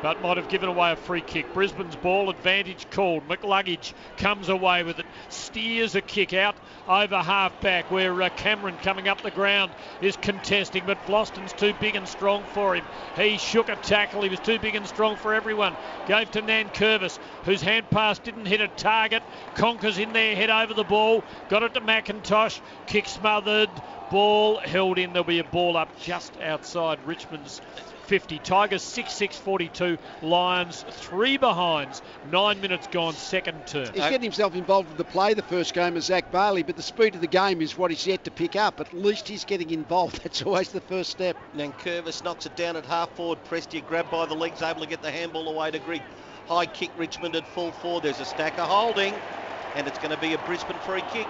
but might have given away a free kick. Brisbane's ball, advantage called. McLuggage comes away with it, steers a kick out over half-back where Cameron coming up the ground is contesting, but Floston's too big and strong for him. He shook a tackle, he was too big and strong for everyone. Gave to Nankervis, whose hand pass didn't hit a target. Conker's in there, head over the ball, got it to McIntosh, kick smothered, ball held in. There'll be a ball up just outside Richmond's 50. Tigers 6-6-42. Lions 3 behinds. 9 minutes gone, second term. He's getting himself involved with the play the first game of Zach Bailey, but the speed of the game is what he's yet to pick up. At least he's getting involved. That's always the first step. Nankervis knocks it down at half forward. Prestia grabbed by the legs, able to get the handball away to Grigg. High kick, Richmond at full forward. There's a stack of holding, and it's going to be a Brisbane free kick.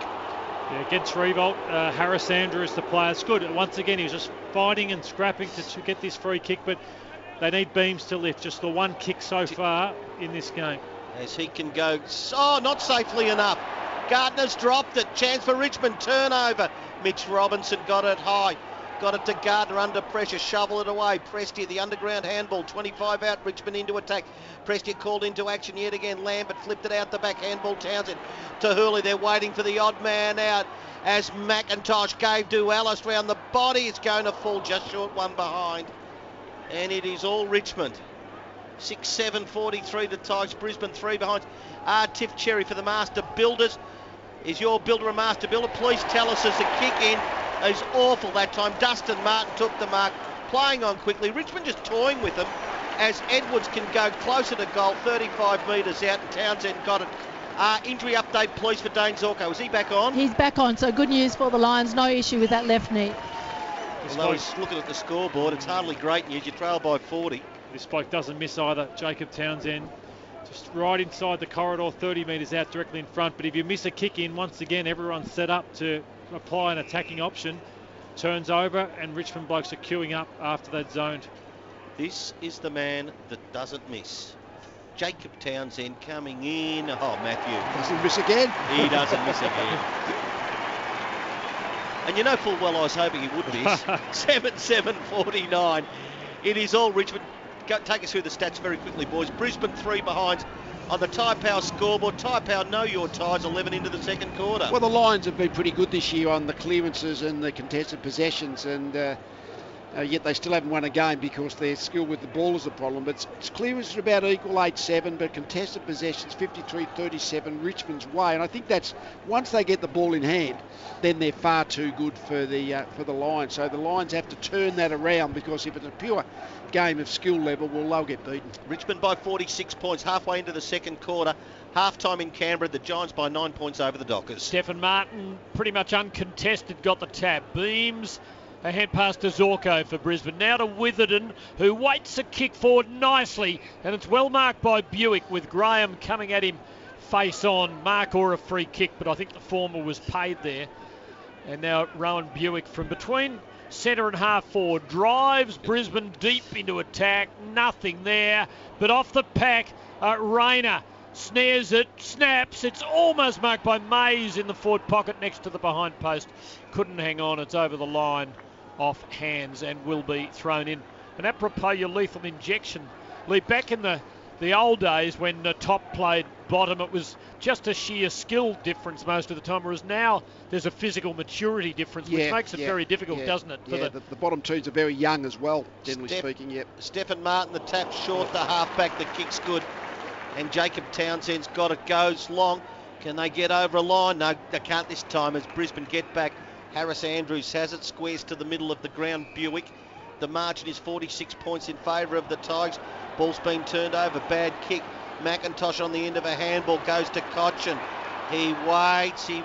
Yeah, against Riewoldt, Harris Andrew is the player. It's good. Once again, he was just fighting and scrapping to get this free kick, but they need beams to lift. Just the one kick so far in this game. As he can go, not safely enough. Gardner's dropped it. Chance for Richmond. Turnover. Mitch Robinson got it high. Got it to Gardner under pressure. Shovel it away. Prestia, the underground handball. 25 out. Richmond into attack. Prestia called into action yet again. Lambert flipped it out the back. Handball Townsend to Hurley. They're waiting for the odd man out as McIntosh gave to Ellis round the body. It's going to fall just short, one behind. And it is all Richmond. 6-7-43 to Tigers. Brisbane 3 behind. Tiff Cherry for the Master Builders. Is your builder a Master Builder? Please tell us as the kick in is awful that time. Dustin Martin took the mark, playing on quickly. Richmond just toying with them as Edwards can go closer to goal, 35 metres out, and Townsend got it. Injury update, please, for Dane Zorko. Is he back on? He's back on, so good news for the Lions. No issue with that left knee. Although he's looking at the scoreboard, it's hardly great news. You trail by 40. This bloke doesn't miss either. Jacob Townsend, just right inside the corridor, 30 metres out, directly in front. But if you miss a kick in, once again, everyone's set up to apply an attacking option. Turns over, and Richmond blokes are queuing up after that zoned. This is the man that doesn't miss. Jacob Townsend coming in. Oh, Matthew. Doesn't miss again. He doesn't miss again. And you know full well I was hoping he would miss. 7-7-49. It is all Richmond. Take us through the stats very quickly, boys. Brisbane 3 behind on the Tyre Power scoreboard. Tyre Power, know your ties, 11 into the second quarter. Well, the Lions have been pretty good this year on the clearances and the contested possessions, and yet they still haven't won a game because their skill with the ball is a problem. But it's clearances are about equal, 8-7, but contested possessions 53-37 Richmond's way. And I think that's, once they get the ball in hand, then they're far too good for the Lions. So the Lions have to turn that around, because if it's a pure game of skill level, well, they'll get beaten. Richmond by 46 points, halfway into the second quarter. Half-time in Canberra, the Giants by 9 points over the Dockers. Stephen Martin, pretty much uncontested, got the tap. Beams, a hand pass to Zorko for Brisbane. Now to Witherden, who waits a kick forward nicely, and it's well marked by Buick, with Graham coming at him face on. Mark or a free kick, but I think the former was paid there. And now Rowan Buick from between centre and half forward drives Brisbane deep into attack. Nothing there, but off the pack, Rayner snares it, snaps. It's almost marked by Mays in the forward pocket next to the behind post. Couldn't hang on. It's over the line, off hands, and will be thrown in. And apropos your lethal injection, Lee, back in the old days when top played bottom, it was just a sheer skill difference most of the time, whereas now there's a physical maturity difference, which makes it very difficult, doesn't it? The bottom twos are very young as well, generally speaking. Stephen Martin, the tap short, the halfback, the kick's good. And Jacob Townsend's got it, goes long. Can they get over a line? No, they can't this time as Brisbane get back. Harris Andrews has it, squares to the middle of the ground, Buick. The margin is 46 points in favour of the Tigers. Ball's been turned over, bad kick. McIntosh on the end of a handball, goes to Cochin. He waits, he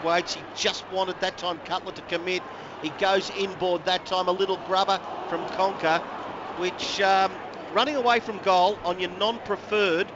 just wanted that time Cutler to commit. He goes inboard that time, a little grubber from Conker, which running away from goal on your non-preferred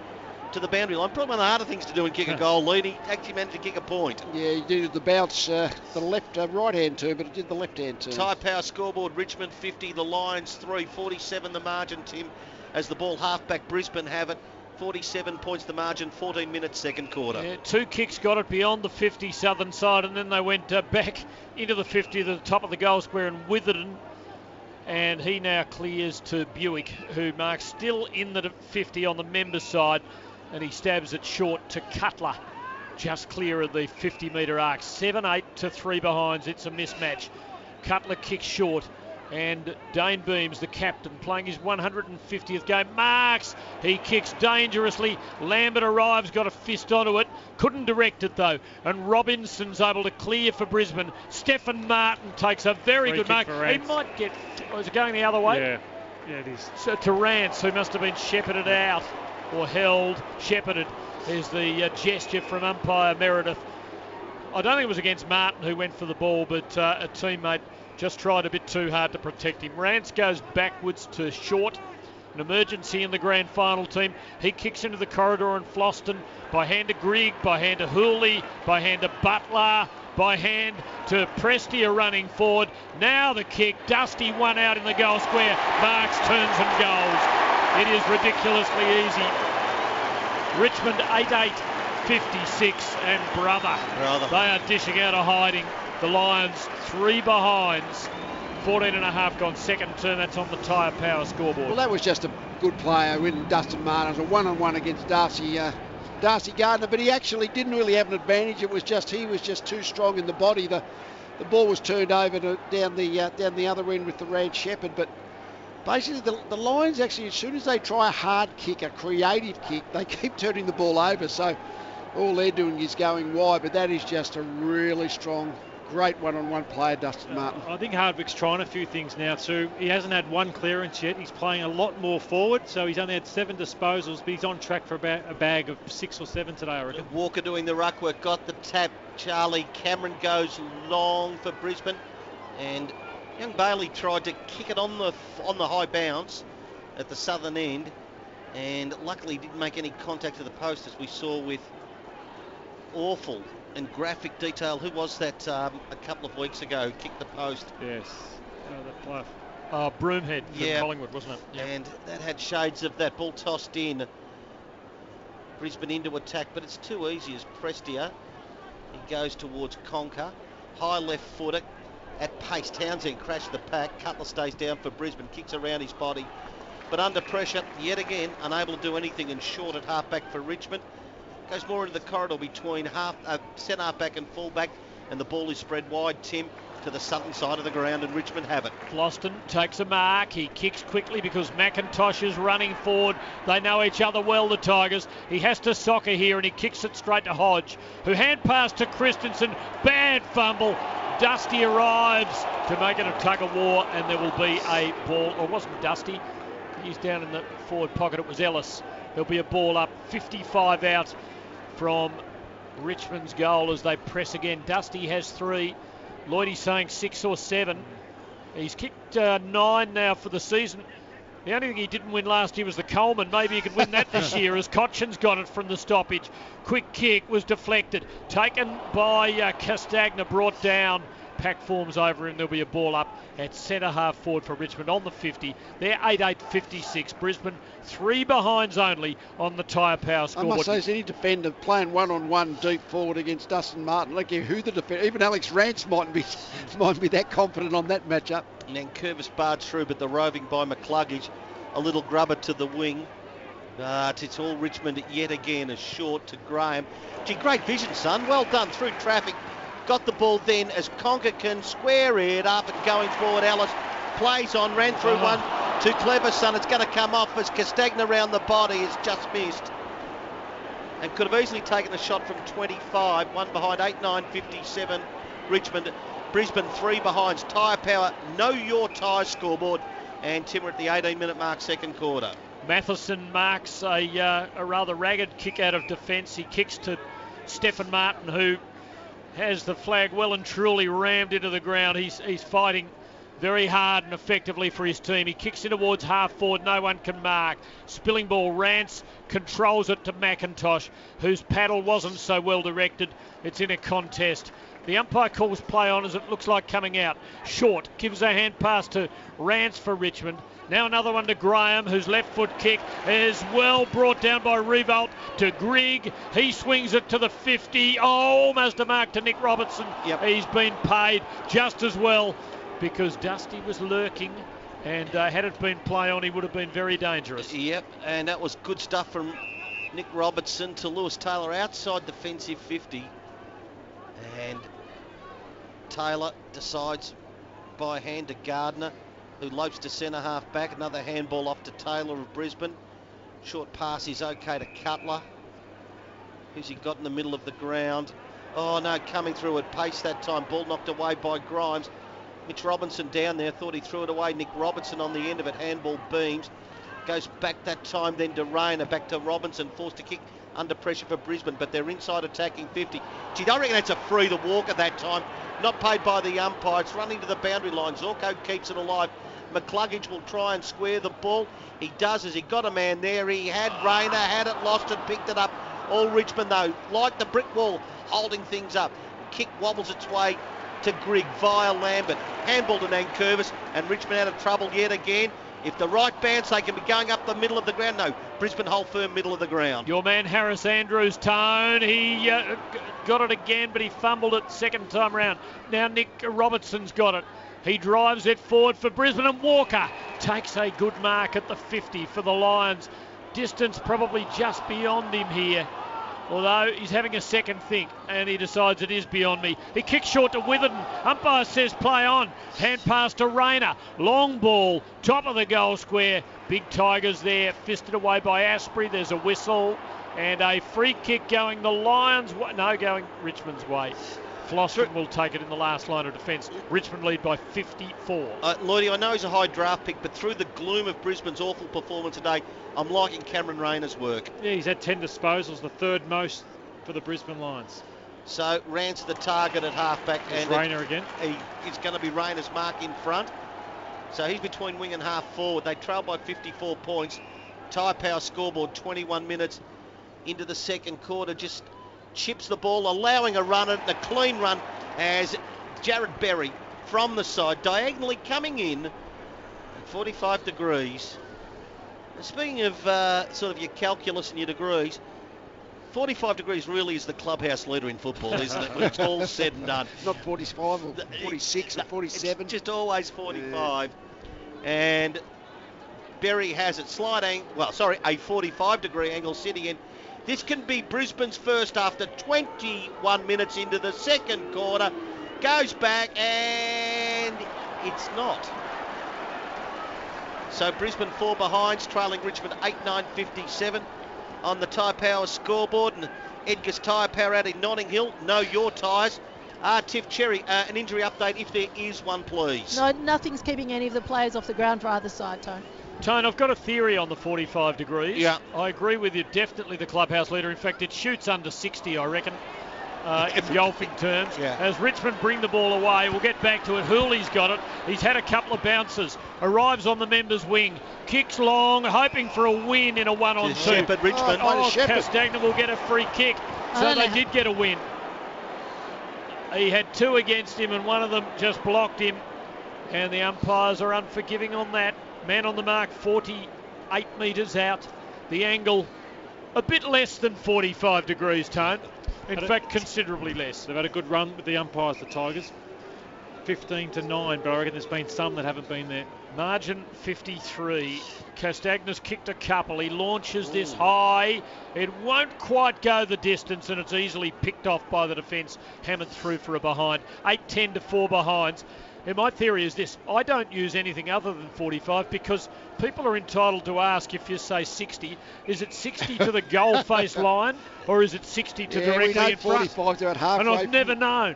to the boundary line. Probably one of the harder things to do and kick a goal lead. He actually managed to kick a point. Yeah, he did the bounce, the left, right-hand turn, but it did the left-hand turn. Tyre Power scoreboard, Richmond 50, the Lions 3, 47 the margin, Tim, as the ball halfback Brisbane have it. 47 points the margin, 14 minutes second quarter. Yeah, two kicks got it beyond the 50 southern side, and then they went back into the 50 to the top of the goal square, and Witherden, and he now clears to Buick, who marks still in the 50 on the members side, and he stabs it short to Cutler, just clear of the 50-metre arc. 7-8 to 3 behinds. It's a mismatch. Cutler kicks short, and Dane Beams, the captain, playing his 150th game, marks. He kicks dangerously. Lambert arrives, got a fist onto it. Couldn't direct it, though. And Robinson's able to clear for Brisbane. Stephen Martin takes a very good mark. He might get... is it going the other way? Yeah, it is. So to Rance, who must have been shepherded out, or held. Shepherded is the gesture from umpire Meredith. I don't think it was against Martin, who went for the ball, but a teammate just tried a bit too hard to protect him. Rance goes backwards to short. An emergency in the grand final team. He kicks into the corridor in Floston. By hand to Grigg, by hand to Hooley, by hand to Butler, by hand to Prestia running forward. Now the kick. Dusty one out in the goal square. Marks, turns and goals. It is ridiculously easy. Richmond 8-8 56 and brother. Brother. They are dishing out of hiding. The Lions 3 behinds. 14 and a half gone second turn. That's on the Tyre Power scoreboard. Well, that was just a good player in Dustin Martin. It was a one-on-one against Darcy Gardner, but he actually didn't really have an advantage. He was just too strong in the body. The ball was turned over down the other end with the Rad Shepherd, but basically the Lions actually, as soon as they try a hard kick, a creative kick, they keep turning the ball over. So all they're doing is going wide, but that is just a really strong, great one-on-one player, Dustin Martin. I think Hardwick's trying a few things now too. He hasn't had one clearance yet. He's playing a lot more forward, so he's only had 7 disposals, but he's on track for about a bag of 6 or 7 today, I reckon. Walker doing the ruck work, got the tap. Charlie Cameron goes long for Brisbane, and young Bailey tried to kick it on the high bounce at the southern end, and luckily didn't make any contact to the post, as we saw with awful and graphic detail. Who was that a couple of weeks ago? Kicked the post. Yes, that player. Broomhead from Yeah. Collingwood, wasn't it? Yep. And that had shades of that. Ball tossed in. Brisbane into attack, but it's too easy as Prestia. He goes towards Conker. High left footer at pace. Townsend crashed the pack. Cutler stays down for Brisbane. Kicks around his body. But under pressure, yet again, unable to do anything, and short at halfback for Richmond. Goes more into the corridor between centre halfback and fullback, and the ball is spread wide, Tim, to the southern side of the ground, and Richmond have it. Floston takes a mark. He kicks quickly because McIntosh is running forward. They know each other well, the Tigers. He has to soccer here, and he kicks it straight to Hodge, who hand pass to Christensen. Bad fumble. Dusty arrives to make it a tug of war, and there will be a ball. Or it wasn't Dusty. He's down in the forward pocket. It was Ellis. There'll be a ball up, 55 out from Richmond's goal as they press again. Dusty has 3. Lloydie's saying 6 or 7. He's kicked 9 now for the season. The only thing he didn't win last year was the Coleman. Maybe he could win that this year, as Cochin's got it from the stoppage. Quick kick was deflected. Taken by Castagna, brought down. Pack forms over him. There'll be a ball up at centre half forward for Richmond on the 50. They're 8-8-56. Brisbane 3 behinds only on the Tyre Power scoreboard. I must say, as any defender playing one-on-one deep forward against Dustin Martin, look who the defender, even Alex Rance mightn't be that confident on that matchup. And then Curvis barred through, but the roving by McCluggage, a little grubber to the wing. But it's all Richmond yet again, a short to Graham. Gee, great vision, son. Well done through traffic. Got the ball then as Conker can square it up and going forward. Ellis plays on, ran through one. Too clever, son. It's going to come off as Castagna around the body. It's just missed. And could have easily taken a shot from 25. One behind, 8-9-57. Richmond. Brisbane 3 behinds. Tyre Power, know your tyre scoreboard. And Timmer at the 18-minute mark, second quarter. Matheson marks a rather ragged kick out of defence. He kicks to Stephen Martin, who has the flag well and truly rammed into the ground. He's fighting very hard and effectively for his team. He kicks in towards half forward. No one can mark. Spilling ball. Rance controls it to McIntosh, whose paddle wasn't so well directed. It's in a contest. The umpire calls play on as it looks like coming out. Short gives a hand pass to Rance for Richmond. Now another one to Graham, whose left foot kick is well brought down by Revolt to Grigg. He swings it to the 50. Oh, almost a mark to Nick Robertson. Yep. He's been paid just as well because Dusty was lurking, and had it been play on, he would have been very dangerous. Yep, and that was good stuff from Nick Robertson to Lewis Taylor outside defensive 50. And Taylor decides by hand to Gardner, who lopes to centre half back. Another handball off to Taylor of Brisbane. Short pass is okay to Cutler. Who's he got in the middle of the ground? Oh no, coming through at pace that time. Ball knocked away by Grimes. Mitch Robinson down there, thought he threw it away. Nick Robertson on the end of it, handball beams. Goes back that time then to Rayner, back to Robinson, forced to kick under pressure for Brisbane, but they're inside attacking 50. Gee, I reckon that's a free to walk at that time. Not paid by the umpire. It's running to the boundary line. Zorko keeps it alive. McCluggage will try and square the ball. He does, as he got a man there. He had Rayner, had it, lost it, picked it up. All Richmond, though, like the brick wall, holding things up. Kick wobbles its way to Grigg via Lambert. Handball to Nankervis, and Richmond out of trouble yet again. If the right bounce, they can be going up the middle of the ground. No, Brisbane hold firm middle of the ground. Your man Harris Andrews, Tone, he got it again, but he fumbled it second time round. Now Nick Robertson's got it. He drives it forward for Brisbane, and Walker takes a good mark at the 50 for the Lions. Distance probably just beyond him here, although he's having a second think, and he decides it is beyond me. He kicks short to Witherden. Umpire says play on. Hand pass to Rayner. Long ball, top of the goal square. Big Tigers there, fisted away by Asprey. There's a whistle and a free kick going the Lions' way. No, going Richmond's way. Flossman will take it in the last line of defence. Richmond lead by 54. Lloydie, I know he's a high draft pick, but through the gloom of Brisbane's awful performance today, I'm liking Cameron Rayner's work. Yeah, he's had 10 disposals, the third most for the Brisbane Lions. So Rance the target at halfback, and Rayner again. It's going to be Rayner's mark in front. So he's between wing and half forward. They trail by 54 points. Tyre Power scoreboard 21 minutes into the second quarter. Just chips the ball, allowing a run, a clean run, as Jared Berry from the side, diagonally coming in at 45 degrees. Speaking of sort of your calculus and your degrees, 45 degrees really is the clubhouse leader in football, isn't it? When it's all said and done. Not 45 or 46 or 47. It's just always 45. Yeah. And Berry has it sliding, a 45 degree angle sitting in. This can be Brisbane's first after 21 minutes into the second quarter. Goes back, and it's not. So Brisbane 4 behinds, trailing Richmond 8-9-57 on the Tyre Power scoreboard. And Edgar's Tyre Power out in Notting Hill. Know your tyres. Tiff Cherry, an injury update if there is one, please. No, nothing's keeping any of the players off the ground for either side, Tone. Tone, I've got a theory on the 45 degrees. Yeah. I agree with you. Definitely the clubhouse leader. In fact, it shoots under 60, I reckon, in golfing terms. Yeah. As Richmond bring the ball away, we'll get back to it. Hooley's got it. He's had a couple of bounces. Arrives on the members' wing. Kicks long, hoping for a win in a 1-on-2. Shepherd, Richmond. Castagna will get a free kick. So they did get a win. He had 2 against him, and one of them just blocked him. And the umpires are unforgiving on that. Man on the mark, 48 metres out. The angle, a bit less than 45 degrees, Tone. In fact, considerably less. They've had a good run with the umpires, the Tigers. 15-9, but I reckon there's been some that haven't been there. Margin 53. Castagna's kicked a couple. He launches this high. It won't quite go the distance, and it's easily picked off by the defence. Hammered through for a behind. 8-10 to 4 behinds. And my theory is this: I don't use anything other than 45 because people are entitled to ask if you say 60, is it 60 to the goal face line or is it 60 to directly in front? 45 to about halfway. And I've never known.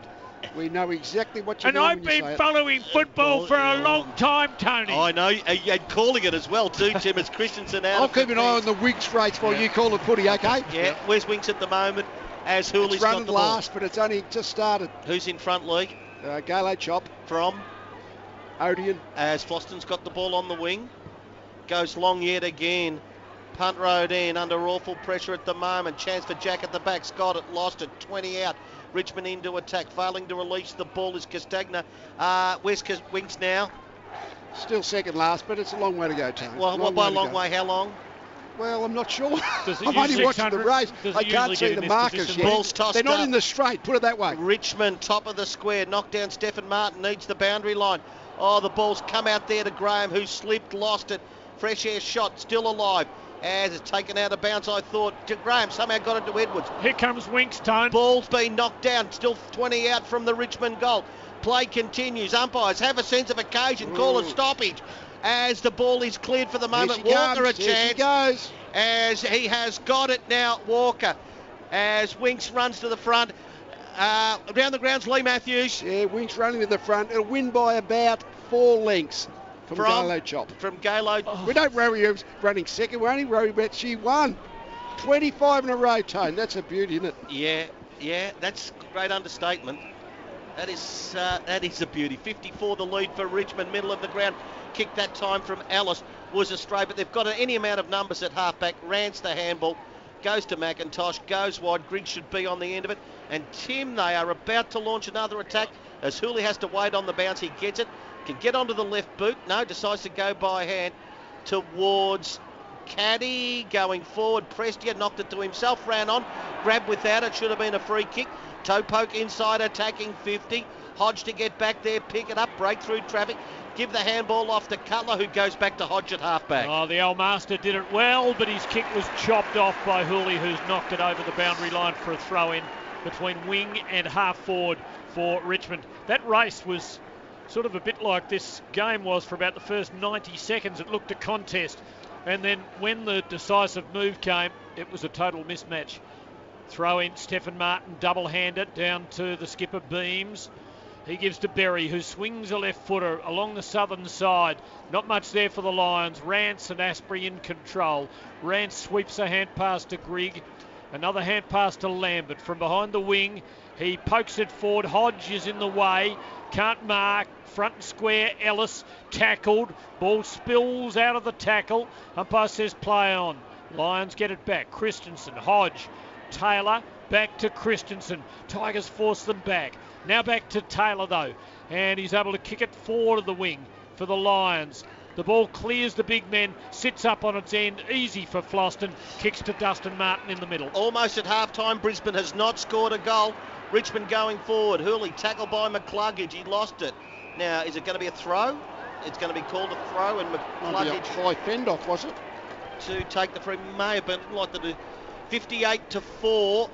We know exactly what you mean. And I've been following football for a long time, Tony. I know, and calling it as well too, Tim, as Christensen out. I'll keep an eye on the Winks rates while you call it footy, okay? Yeah, where's Winks at the moment? As Hooley's got the ball. It's running last, but it's only just started. Who's in front, Lee? Galo Chop. From? Odeon. As Floston's got the ball on the wing. Goes long yet again. Punt road in under awful pressure at the moment. Chance for Jack at the back. Scott it, lost it. 20 out. Richmond into attack. Failing to release the ball is Castagna. Where's Winks now? Still second last, but it's a long way to go, Tony. Well, by a long way, how long? Well, I'm not sure. I'm only watching the race. I can't see the markers yet. Ball's tossed They're not up. in the straight, put it that way. Richmond, top of the square. Knocked down Stephen Martin. Needs the boundary line. Oh, the ball's come out there to Graham, who slipped, lost it. Fresh air shot, still alive. As it's taken out of bounds, I thought. Graham somehow got it to Edwards. Here comes Winks, Tone. Ball's been knocked down. Still 20 out from the Richmond goal. Play continues. Umpires have a sense of occasion. Call a stoppage. As the ball is cleared for the moment. Walker a chance. Here she goes. As he has got it now, Walker. As Winks runs to the front. Around the grounds, Lee Matthews. Yeah, Winks running to the front. It'll win by about 4 lengths from Galo Chop. From Galo. We don't worry who's running second. We only worry about she won. 25 in a row, Tone. That's a beauty, isn't it? Yeah, that's a great understatement. That is a beauty. 54 the lead for Richmond, middle of the ground. Kick that time from Ellis was a stray, but they've got any amount of numbers at halfback. Rance the handball. Goes to McIntosh, goes wide. Griggs should be on the end of it. And Tim, they are about to launch another attack as Hooley has to wait on the bounce. He gets it, can get onto the left boot. No, decides to go by hand. towards Caddy, going forward. Prestia knocked it to himself, ran on, grabbed without it, should have been a free kick. Toe poke inside, attacking 50. Hodge to get back there, pick it up, break through traffic, give the handball off to Cutler, who goes back to Hodge at halfback. Oh, the old master did it well, but his kick was chopped off by Hooley, who's knocked it over the boundary line for a throw-in between wing and half forward for Richmond. That race was sort of a bit like this game was for about the first 90 seconds. It looked a contest. And then when the decisive move came, it was a total mismatch. Throw in, Stephen Martin double-handed down to the skipper Beams. He gives to Berry, who swings a left footer along the southern side. Not much there for the Lions. Rance and Asprey in control. Rance sweeps a hand pass to Grigg. Another hand pass to Lambert from behind the wing. He pokes it forward. Hodge is in the way. Can't mark. Front and square. Ellis tackled. Ball spills out of the tackle. Umpire says play on. Lions get it back. Christensen, Hodge, Taylor, back to Christensen. Tigers force them back. Now back to Taylor though. And he's able to kick it forward of the wing for the Lions. The ball clears the big men, sits up on its end, easy for Floston, kicks to Dustin Martin in the middle. Almost at half-time, Brisbane has not scored a goal. Richmond going forward. Hurley tackled by McCluggage. He lost it. Now, is it going to be a throw? It's going to be called a throw, and McCluggage... High fend-off, was it? To take the free. May have been like the 58-4.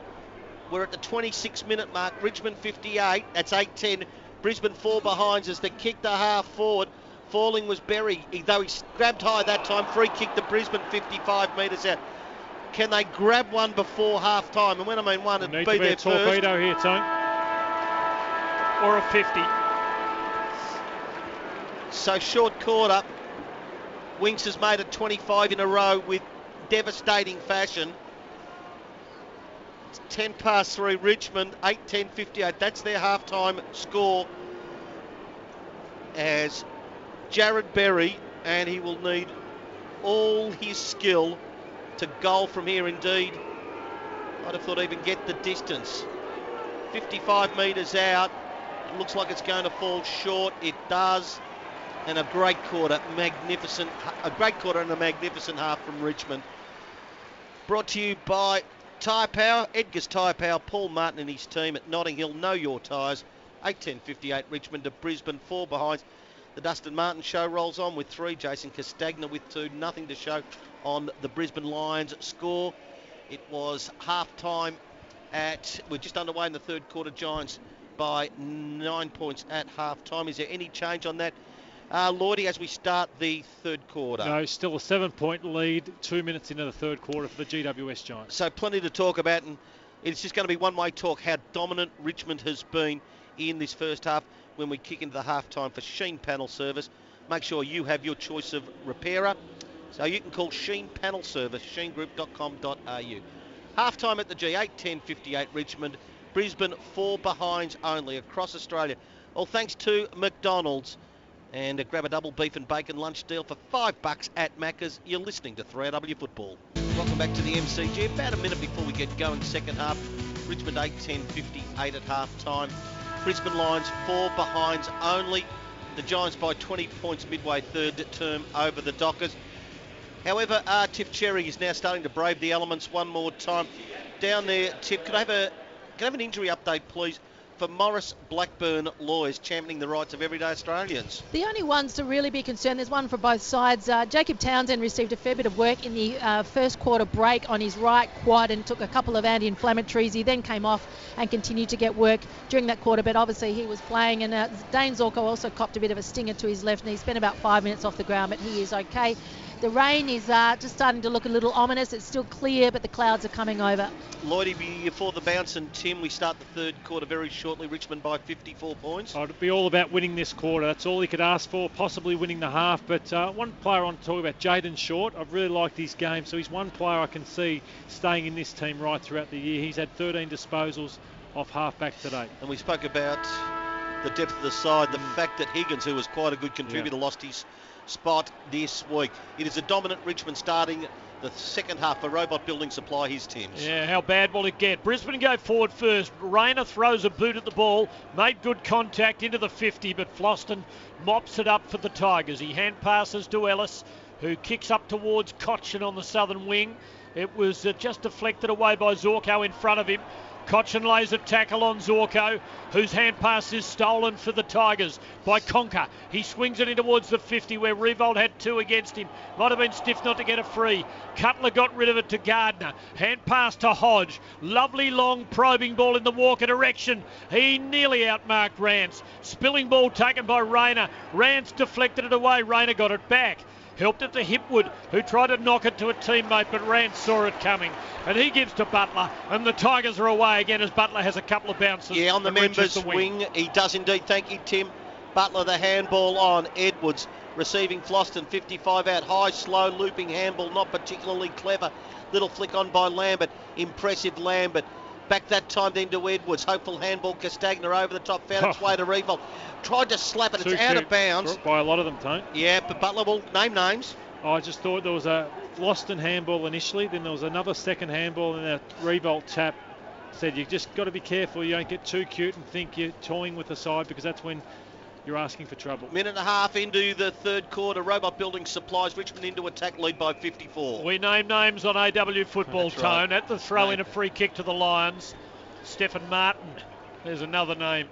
We're at the 26-minute mark. Richmond 58. That's 8-10. Brisbane 4 behinds as they kick the half forward. Falling was Berry, though he grabbed high that time. Free kick to Brisbane 55 metres out. Can they grab one before half time? And when I mean one, it'd be their first. Torpedo here, Tone. Or a 50. So short quarter. Winks has made it 25 in a row with devastating fashion. It's 10 past 3, Richmond, 8-10, 58. That's their half-time score as Jared Berry, and he will need all his skill to goal from here indeed. I'd have thought even get the distance. 55 metres out. It looks like it's going to fall short. It does. And a great quarter, a great quarter and a magnificent half from Richmond. Brought to you by Tyre Power, Edgar's Tyre Power, Paul Martin and his team at Notting Hill. Know your tyres. 8-10-58 Richmond to Brisbane, 4 behind. The Dustin Martin show rolls on with 3. Jason Castagna with 2. Nothing to show on the Brisbane Lions score. It was half-time we're just underway in the third quarter. Giants by 9 points at half-time. Is there any change on that, Lloydie, as we start the third quarter? No, still a 7-point lead, 2 minutes into the third quarter for the GWS Giants. So plenty to talk about, and it's just going to be one-way talk how dominant Richmond has been in this first half when we kick into the half-time for Sheen Panel Service. Make sure you have your choice of repairer. So you can call Sheen Panel Service, sheengroup.com.au. Half-time at the G, 8-10-58 Richmond. Brisbane 4 behinds only across Australia. All thanks to McDonald's. And grab a double beef and bacon lunch deal for $5 at Macca's. You're listening to 3AW Football. Welcome back to the MCG. About a minute before we get going, second half. Richmond 8-10-58 at half-time. Brisbane Lions 4 behinds only. The Giants by 20 points midway third term over the Dockers. However, Tiff Cherry is now starting to brave the elements one more time. Down there, Tiff, can I have an injury update, please, for Morris Blackburn lawyers championing the rights of everyday Australians? The only ones to really be concerned, there's one for both sides. Jacob Townsend received a fair bit of work in the first quarter break on his right quad and took a couple of anti-inflammatories. He then came off and continued to get work during that quarter, but obviously he was playing. And Dane Zorko also copped a bit of a stinger to his left knee. He spent about 5 minutes off the ground, but he is okay. The rain is just starting to look a little ominous. It's still clear, but the clouds are coming over. Lloydie, before the bounce, and Tim, we start the third quarter very shortly. Richmond by 54 points. It'd be all about winning this quarter. That's all he could ask for, possibly winning the half. But one player I want to talk about, Jaden Short. I've really liked his game. So he's one player I can see staying in this team right throughout the year. He's had 13 disposals off half-back today. And we spoke about the depth of the side, the fact that Higgins, who was quite a good contributor, lost his spot this week. It is a dominant Richmond starting the second half for Robot Building Supply, his teams. Yeah, how bad will it get? Brisbane go forward first. Rayner throws a boot at the ball, made good contact into the 50, but Floston mops it up for the Tigers. He hand passes to Ellis, who kicks up towards Cochin on the southern wing. It was just deflected away by Zorko in front of him. Cochin lays a tackle on Zorko, whose hand pass is stolen for the Tigers by Conker. He swings it in towards the 50 where Revolt had 2 against him. Might have been stiff not to get a free. Cutler got rid of it to Gardner. Hand pass to Hodge. Lovely long probing ball in the Walker direction. He nearly outmarked Rance. Spilling ball taken by Rayner. Rance deflected it away. Rayner got it back. Helped it to Hipwood, who tried to knock it to a teammate, but Rance saw it coming. And he gives to Butler, and the Tigers are away again as Butler has a couple of bounces. Yeah, on the members' wing. He does indeed. Thank you, Tim. Butler, the handball on Edwards, receiving Floston, 55 out, high, slow, looping handball, not particularly clever. Little flick on by Lambert. Impressive Lambert. Back that time then to Edwards. Hopeful handball. Castagna over the top. Found its way to Revolt. Tried to slap it. It's out of bounds. By a lot of them, Tone. Yeah, but Butler will name names. I just thought there was a Floston handball initially. Then there was another second handball, and a Revolt tap said you just got to be careful. You don't get too cute and think you're toying with the side, because that's when you're asking for trouble. Minute and a half into the third quarter. Robot Building Supplies Richmond into attack, lead by 54. We name names on AW football, That's Tone. right. At the throw in a free kick to the Lions. Stephen Martin, there's another name,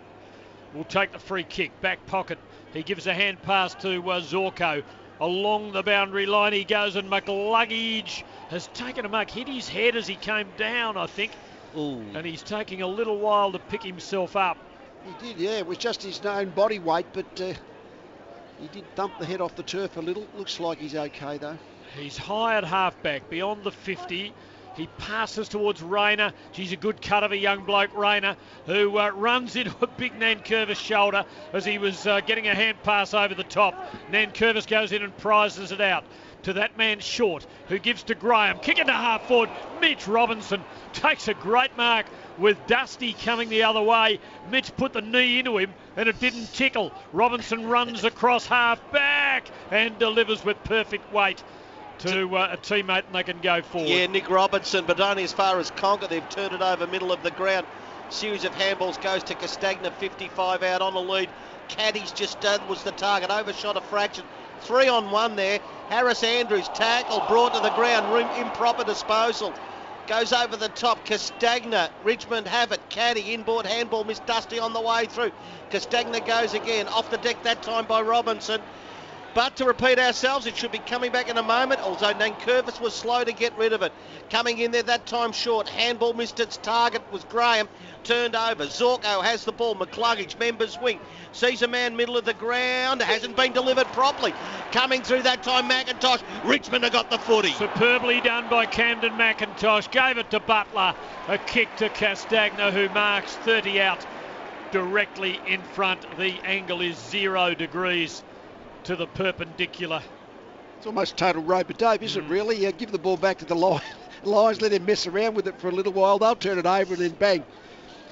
will take the free kick. Back pocket. He gives a hand pass to Zorko. Along the boundary line he goes, and McLuggage has taken a mark. Hit his head as he came down, I think. Ooh. And he's taking a little while to pick himself up. He did, yeah. It was just his own body weight, but he did thump the head off the turf a little. Looks like he's okay, though. He's high at halfback, beyond the 50. He passes towards Rayner. She's a good cut of a young bloke, Rayner, who runs into a big Nankervis shoulder as he was getting a hand pass over the top. Nankervis goes in and prizes it out to that man Short, who gives to Graham. Kick into half forward. Mitch Robinson takes a great mark with Dusty coming the other way. Mitch put the knee into him and it didn't tickle. Robinson runs across half back and delivers with perfect weight to a teammate, and they can go forward. Yeah, Nick Robinson, but only as far as Conker. They've turned it over middle of the ground. Series of handballs goes to Castagna, 55 out on the lead. Caddy's just was the target, overshot a fraction. 3-on-1 there. Harris Andrews tackle, brought to the ground, improper disposal. Goes over the top. Castagna, Richmond have it. Caddy, inboard handball, missed Dusty on the way through. Castagna goes again, off the deck that time by Robinson. But to repeat ourselves, it should be coming back in a moment, although Nankervis was slow to get rid of it. Coming in there that time short. Handball missed its target, was Graham. Turned over. Zorko has the ball. McCluggage, members wing. Sees a man middle of the ground. Hasn't been delivered properly. Coming through that time, McIntosh. Richmond have got the footy. Superbly done by Camden McIntosh. Gave it to Butler. A kick to Castagna, who marks 30 out directly in front. The angle is 0 degrees to the perpendicular. It's almost total rope, Dave, isn't it, really? Give the ball back to the Lions, let them mess around with it for a little while. They'll turn it over and then bang,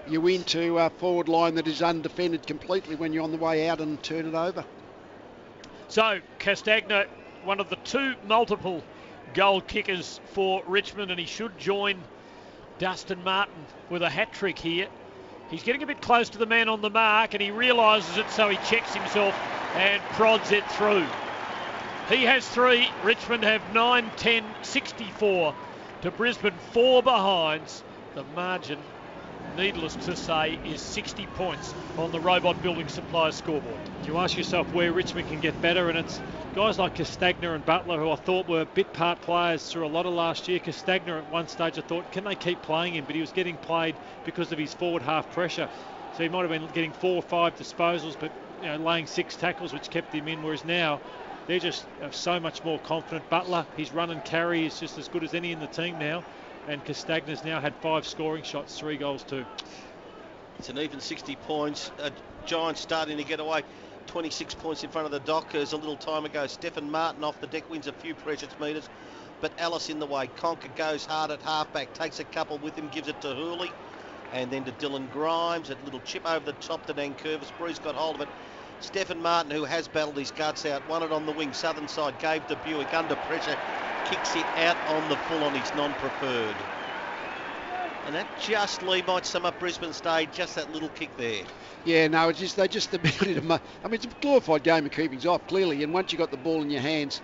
you into a forward line that is undefended completely when you're on the way out and turn it over. So Castagna, one of the 2 multiple goal kickers for Richmond, and he should join Dustin Martin with a hat trick here. He's getting a bit close to the man on the mark, and he realises it, so he checks himself and prods it through. He has 3. Richmond have 9, 10, 64 to Brisbane, 4 behinds. The margin, needless to say, is 60 points on the Robot Building Supplies scoreboard. You ask yourself where Richmond can get better, and it's guys like Castagna and Butler, who I thought were bit part players through a lot of last year. Castagna at one stage I thought, can they keep playing him? But he was getting played because of his forward half pressure. So he might have been getting 4 or 5 disposals, but laying 6 tackles, which kept him in, whereas now they're just so much more confident. Butler, his run and carry is just as good as any in the team now, and Castagna's now had 5 scoring shots, 3 goals too. It's an even 60 points. Giants starting to get away. 26 points in front of the Dockers a little time ago. Stephen Martin off the deck wins a few precious metres, but Alice in the way. Conker goes hard at halfback, takes a couple with him, gives it to Hooley, and then to Dylan Grimes. A little chip over the top to Nankervis. Bruce got hold of it. Stephen Martin, who has battled his guts out, won it on the wing, southern side, gave to Buick under pressure, kicks it out on the full on his non-preferred. And that just, Lee, might sum up Brisbane's day, just that little kick there. Yeah, no, it's just they just the ability to. I mean, it's a glorified game of keepings off, clearly. And once you got the ball in your hands,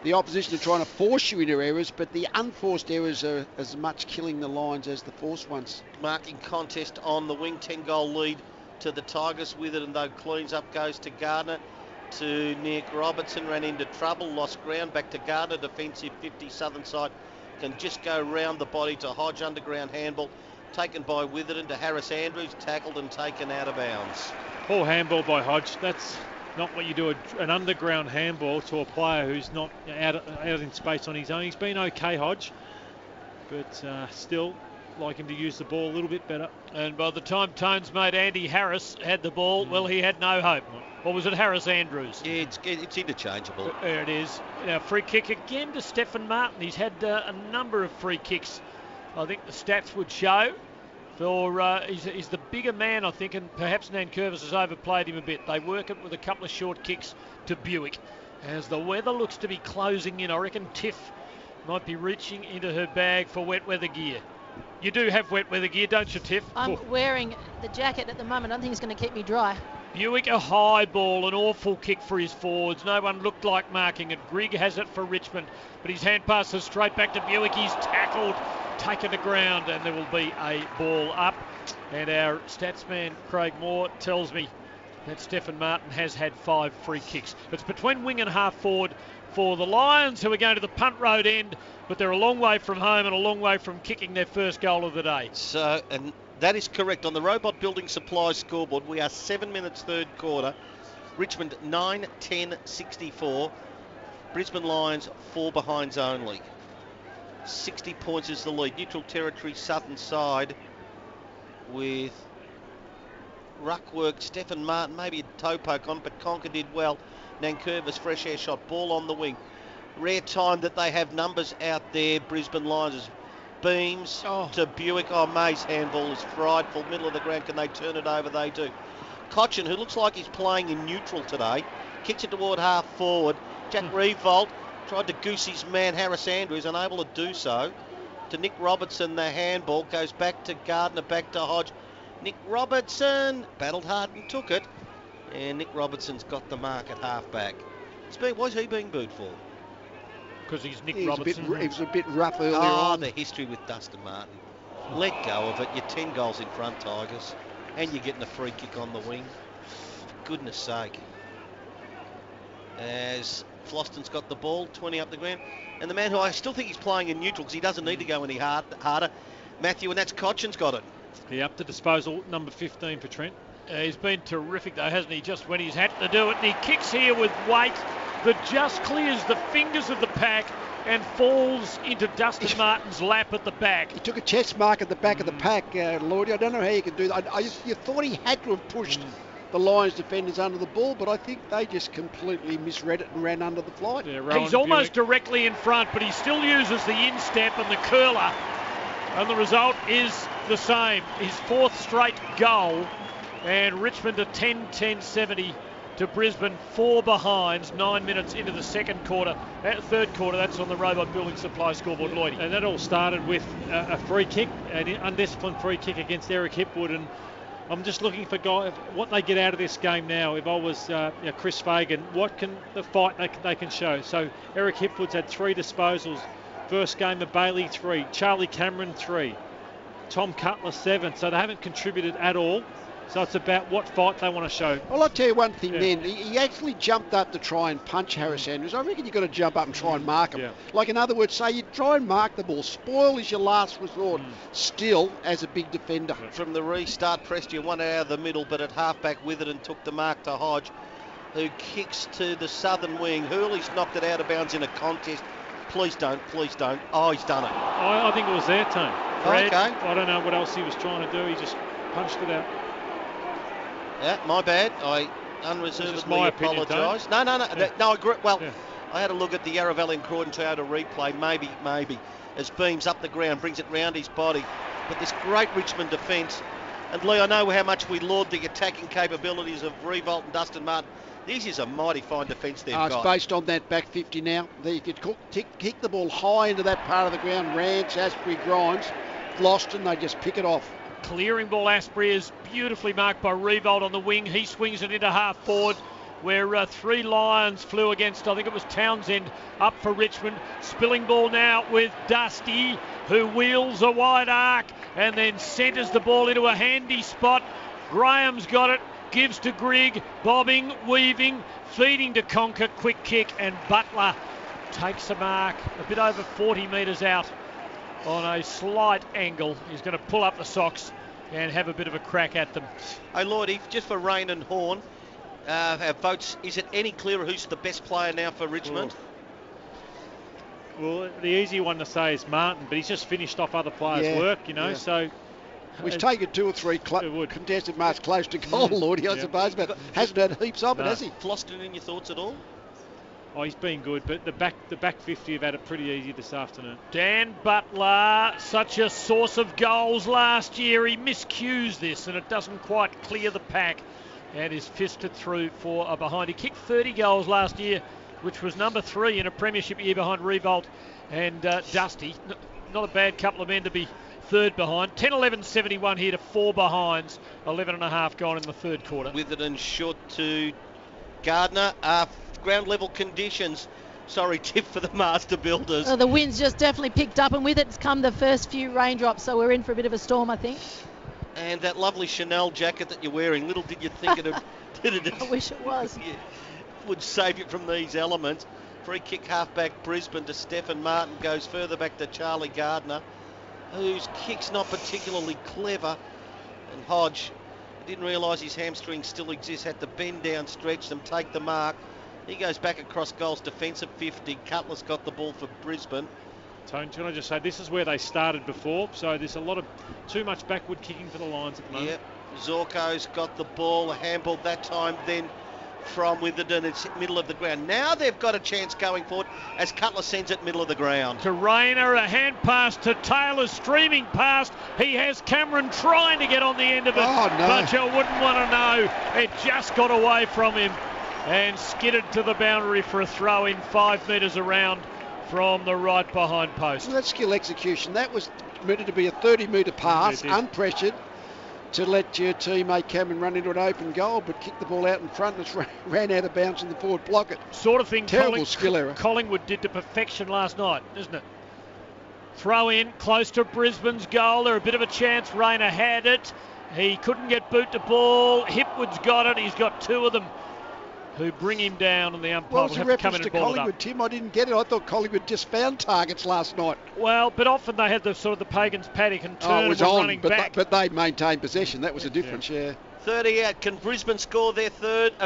the opposition are trying to force you into errors, but the unforced errors are as much killing the Lions as the forced ones. Marking contest on the wing, 10-goal lead to the Tigers. With it, and though cleans up goes to Gardner. To Nick Robertson, ran into trouble, lost ground, back to Gardner, defensive 50, southern side, can just go round the body to Hodge, underground handball, taken by Witherden to Harris Andrews, tackled and taken out of bounds. Poor handball by Hodge. That's not what you do, an underground handball to a player who's not out in space on his own. He's been okay, Hodge, but still like him to use the ball a little bit better. And by the time Tone's mate Andy Harris had the ball, well, he had no hope. Or was it Harris Andrews? Yeah, it's interchangeable. There it is. Now, free kick again to Stephen Martin. He's had a number of free kicks. I think the stats would show. He's the bigger man, I think, and perhaps Nankervis has overplayed him a bit. They work it with a couple of short kicks to Buick. As the weather looks to be closing in, I reckon Tiff might be reaching into her bag for wet weather gear. You do have wet weather gear, don't you, Tiff? I'm wearing the jacket at the moment. I don't think it's going to keep me dry. Buick a high ball, an awful kick for his forwards. No one looked like marking it. Grigg has it for Richmond, but his hand passes straight back to Buick. He's tackled, taken to ground, and there will be a ball up. And our stats man, Craig Moore, tells me that Stephen Martin has had 5 free kicks. It's between wing and half forward for the Lions, who are going to the punt road end, but they're a long way from home and a long way from kicking their first goal of the day. And that is correct. On the Robot Building Supplies scoreboard, we are 7 minutes third quarter. Richmond 9-10-64. Brisbane Lions 4 behinds only. 60 points is the lead. Neutral territory, southern side, with ruck work. Stephen Martin, maybe a toe poke on, but Conker did well. Nankervis, fresh air shot, ball on the wing. Rare time that they have numbers out there, Brisbane Lions. Beams to Buick. May's handball is frightful. Middle of the ground. Can they turn it over? They do. Cochin, who looks like he's playing in neutral today, kicks it toward half forward. Jack Revolt tried to goose his man Harris Andrews, unable to do so. To Nick Robertson, the handball goes back to Gardner, back to Hodge. Nick Robertson battled hard and took it. And Nick Robertson's got the mark at half-back. What's he being booed for? Because he's Nick Robertson. He was a bit rough earlier on. The history with Dustin Martin. Let go of it. You're 10 goals in front, Tigers. And you're getting a free kick on the wing. For goodness sake. As Floston's got the ball, 20 up the ground. And the man who I still think he's playing in neutral because he doesn't need to go any harder, Matthew, and that's Cochin's got it. He up to disposal, number 15 for Trent. He's been terrific though, hasn't he? Just when he's had to do it. And he kicks here with weight that just clears the fingers of the pack and falls into Dustin Martin's lap at the back. He took a chest mark at the back of the pack, Lordy. I don't know how you can do that. You thought he had to have pushed the Lions defenders under the ball, but I think they just completely misread it and ran under the flight. Yeah, he's almost directly in front, but he still uses the instep and the curler, and the result is the same. His 4th straight goal, and Richmond are 10-10-70 to Brisbane, 4 behinds, 9 minutes into the third quarter. That's on the Robot Building Supply scoreboard, Lloydie. And that all started with a free kick, an undisciplined free kick against Eric Hipwood, and I'm just looking for what they get out of this game now. If I was Chris Fagan, what can the fight they can show? So Eric Hipwood's had 3 disposals. First game of Bailey 3, Charlie Cameron 3, Tom Cutler 7. So they haven't contributed at all. So it's about what fight they want to show. Well, I'll tell you one thing then. He actually jumped up to try and punch Harris Andrews. I reckon you've got to jump up and try and mark him. Yeah. Like, in other words, say you try and mark the ball. Spoil is your last resort, still, as a big defender. From the restart, Prestia won it out of the middle, but at half-back with it and took the mark to Hodge, who kicks to the southern wing. Hurley's knocked it out of bounds in a contest. Please don't. Oh, he's done it. I think it was their turn. Okay. I don't know what else he was trying to do. He just punched it out. Yeah, my bad. I unreservedly apologise. No. Yeah. No, I agree. Well, I had a look at the Yarra Valley and Croydon Toyota replay. Maybe. As Beams up the ground, brings it round his body. But this great Richmond defence. And Lee, I know how much we laud the attacking capabilities of Revolt and Dustin Martin. This is a mighty fine defence they've got. It's based on that back 50 now. They could kick the ball high into that part of the ground. Rance, Asprey, Grimes, Floston, they just pick it off. Clearing ball, Asprey is beautifully marked by Revolt on the wing. He swings it into half forward. where 3 Lions flew against, I think it was Townsend, up for Richmond. Spilling ball now with Dusty, who wheels a wide arc and then centres the ball into a handy spot. Graham's got it, gives to Grigg, bobbing, weaving, feeding to Conker, quick kick, and Butler takes a mark a bit over 40 metres out on a slight angle. He's going to pull up the socks and have a bit of a crack at them. Hey, Lordy, just for Rain and Horn, our votes, is it any clearer who's the best player now for Richmond? Well, the easy one to say is Martin, but he's just finished off other players' work, so... He's taken 2 or 3 contested marks close to goal, Lordy, I suppose, but hasn't had heaps of it, has he? Floston, in your thoughts at all? Oh, he's been good, but the back 50 have had it pretty easy this afternoon. Dan Butler, such a source of goals last year. He miscues this, and it doesn't quite clear the pack, and is fisted through for a behind. He kicked 30 goals last year, which was number 3 in a premiership year behind Revolt and Dusty. Not a bad couple of men to be third behind. 10-11-71 here to 4 behinds. 11.5 gone in the third quarter. Witherden short to Gardner. Ground level conditions. Sorry, tip for the Master Builders. The wind's just definitely picked up, and with it's come the first few raindrops, so we're in for a bit of a storm, I think. And that lovely Chanel jacket that you're wearing, little did you think I wish it was. Yeah, would save you from these elements. Free kick halfback Brisbane to Stephen Martin, goes further back to Charlie Gardner, whose kick's not particularly clever. And Hodge didn't realise his hamstring still exists, had to bend down, stretch them, take the mark. He goes back across goals, defensive 50. Cutler's got the ball for Brisbane. Tone, can I just say, this is where they started before, so there's a lot of too much backward kicking for the Lions at the moment. Yep, Zorko's got the ball, a handball that time then from Witherden. It's middle of the ground. Now they've got a chance going forward as Cutler sends it middle of the ground. To Rayner, a hand pass to Taylor, streaming past. He has Cameron trying to get on the end of it, but you wouldn't want to know. It just got away from him and skidded to the boundary for a throw in 5 metres around from the right behind post. Well, that's skill execution. That was meant to be a 30-metre pass, unpressured, to let your teammate Cameron run into an open goal, but kicked the ball out in front and it ran out of bounds in the forward pocket. Sort of thing terrible skill error. Collingwood did to perfection last night, isn't it? Throw in, close to Brisbane's goal. They're a bit of a chance. Rayner had it. He couldn't get boot to ball. Hipwood's got it. He's got 2 of them who bring him down, and the umpire will have to come in and ball it up. Collingwood, Tim, I didn't get it. I thought Collingwood just found targets last night. Well, but often they had the sort of the Pagans paddock and turn and were running back. But they maintained possession. That was the difference, 30 out. Can Brisbane score their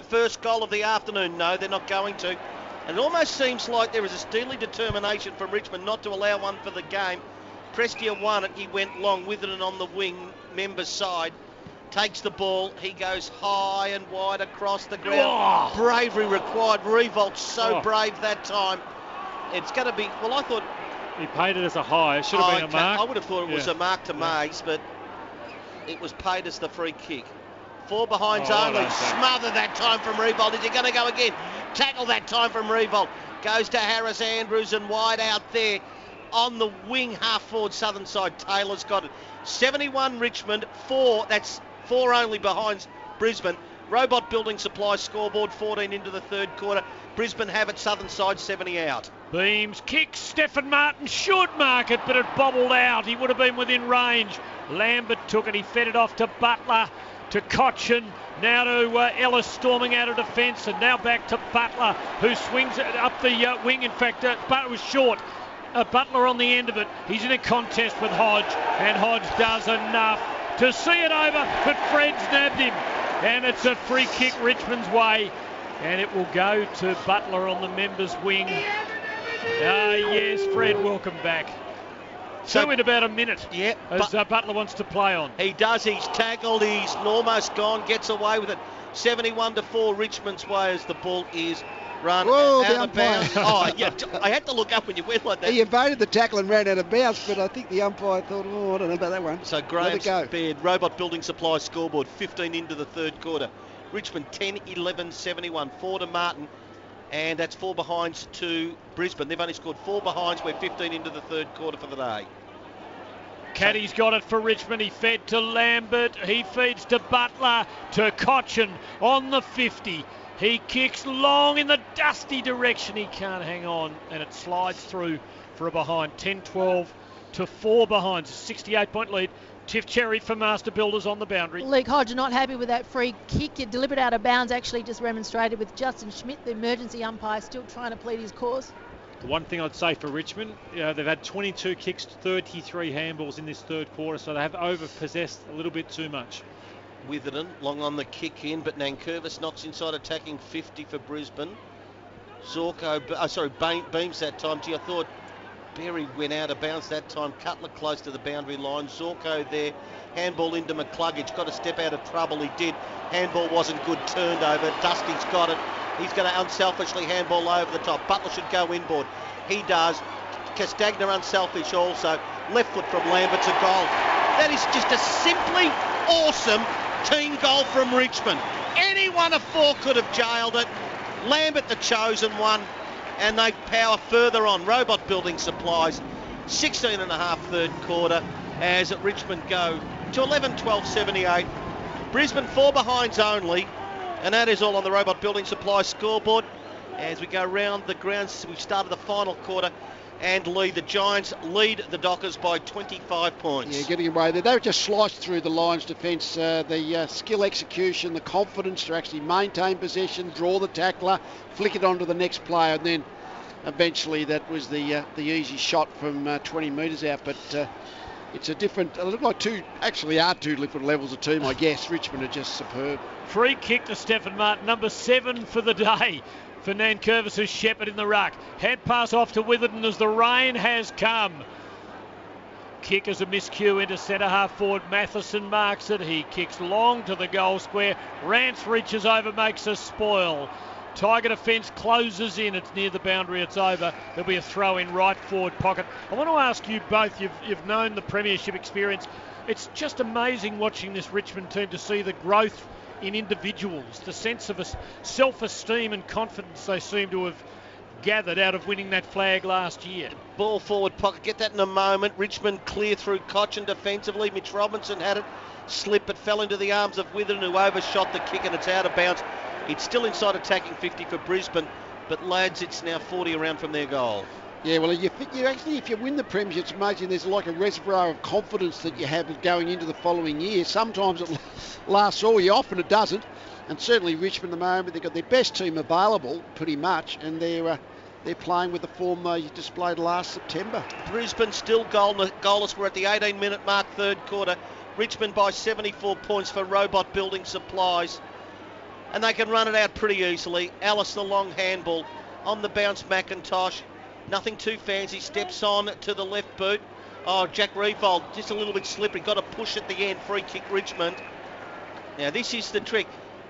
first goal of the afternoon? No, they're not going to. And it almost seems like there is a steely determination from Richmond not to allow one for the game. Prestia won it. He went long with it and on the wing, member's side. Takes the ball, he goes high and wide across the ground. Bravery required. Revolt so brave that time. It's going to be, well, I thought... He paid it as a high. It should have been a mark. I would have thought it was a mark to Mays, but it was paid as the free kick. 4 behinds only. Smother that time from Revolt. Is he going to go again? Tackle that time from Revolt. Goes to Harris Andrews and wide out there. On the wing, half forward, southern side. Taylor's got it. 71 Richmond, 4. That's 4 only behind Brisbane. Robot Building Supply scoreboard, 14 into the third quarter. Brisbane have it, southern side, 70 out. Beams kicks. Stephen Martin should mark it, but it bobbled out. He would have been within range. Lambert took it. He fed it off to Butler, to Cochin. Now to Ellis storming out of defence, and now back to Butler, who swings it up the wing. In fact, Butler was short. Butler on the end of it. He's in a contest with Hodge, and Hodge does enough to see it over, but Fred's nabbed him, and it's a free kick Richmond's way, and it will go to Butler on the members' wing. Yes, Fred, welcome back. So in about a minute, as Butler wants to play on. He does. He's tackled. He's almost gone. Gets away with it. 71-4 Richmond's way as the ball is run out of bounds. I had to look up when you went like that. He evaded the tackle and ran out of bounds, but I think the umpire thought, I don't know about that one. So Graham's spared. Robot Building Supply scoreboard, 15 into the third quarter. Richmond 10-11-71, 4 to Martin, and that's 4 behinds to Brisbane. They've only scored 4 behinds. We're 15 into the third quarter for the day. Caddy's got it for Richmond. He fed to Lambert. He feeds to Butler, to Cochin on the 50. He kicks long in the dusty direction. He can't hang on, and it slides through for a behind. 10-12 to 4 behind. 68-point lead. Tiff Cherry for Master Builders on the boundary. Luke Hodge not happy with that free kick. It delivered out of bounds, actually just remonstrated with Justin Schmidt, the emergency umpire, still trying to plead his cause. The one thing I'd say for Richmond, they've had 22 kicks, 33 handballs in this third quarter, so they have over-possessed a little bit too much. Witherden long on the kick in, but Nankervis knocks inside attacking 50 for Brisbane. Beams that time. Gee, I thought Berry went out of bounds that time. Cutler close to the boundary line. Zorko there. Handball into McCluggage. Got to step out of trouble. He did. Handball wasn't good. Turned over. Dusty's got it. He's going to unselfishly handball over the top. Butler should go inboard. He does. Castagna unselfish also. Left foot from Lambert's a goal. That is just a simply awesome team goal from Richmond. Any one of four could have jailed it. Lambert the chosen one, and they power further on. Robot Building Supplies, 16 and a half third quarter as Richmond go to 11-12-78. Brisbane 4 behinds only, and that is all on the Robot Building Supplies scoreboard as we go round the grounds. We've started the final quarter and lead. The Giants lead the Dockers by 25 points. Yeah, getting away there. They were just sliced through the Lions defence. The skill execution, the confidence to actually maintain possession, draw the tackler, flick it onto the next player, and then eventually that was the easy shot from 20 metres out. But it's a different, it looked like two different levels of team, I guess. Richmond are just superb. Free kick to Stephen Martin, number 7 for the day. For Nankervis, who's shepherd in the ruck. Head pass off to Witherden as the rain has come. Kick as a miscue into centre half forward. Matheson marks it. He kicks long to the goal square. Rance reaches over, makes a spoil. Tiger defence closes in. It's near the boundary. It's over. There'll be a throw in right forward pocket. I want to ask you both. You've known the premiership experience. It's just amazing watching this Richmond team to see the growth in individuals, the sense of a self-esteem and confidence they seem to have gathered out of winning that flag last year. Ball forward pocket, get that in a moment. Richmond clear through Cochin defensively. Mitch Robinson had it, slip, but fell into the arms of Witherden, who overshot the kick, and it's out of bounds. It's still inside attacking 50 for Brisbane, but lads, it's now 40 around from their goal. Yeah, well, you actually, if you win the premiership, it's amazing. There's like a reservoir of confidence that you have going into the following year. Sometimes it lasts all year, often it doesn't. And certainly Richmond at the moment, they've got their best team available, pretty much, and they're playing with the form they displayed last September. Brisbane still goalless. We're at the 18-minute mark, third quarter. Richmond by 74 points for Robot Building Supplies, and they can run it out pretty easily. Ellis the long handball on the bounce. McIntosh. Nothing too fancy, steps on to the left boot. Oh, Jack Refold, just a little bit slippery. Got a push at the end, free kick Richmond. Now this is the trick.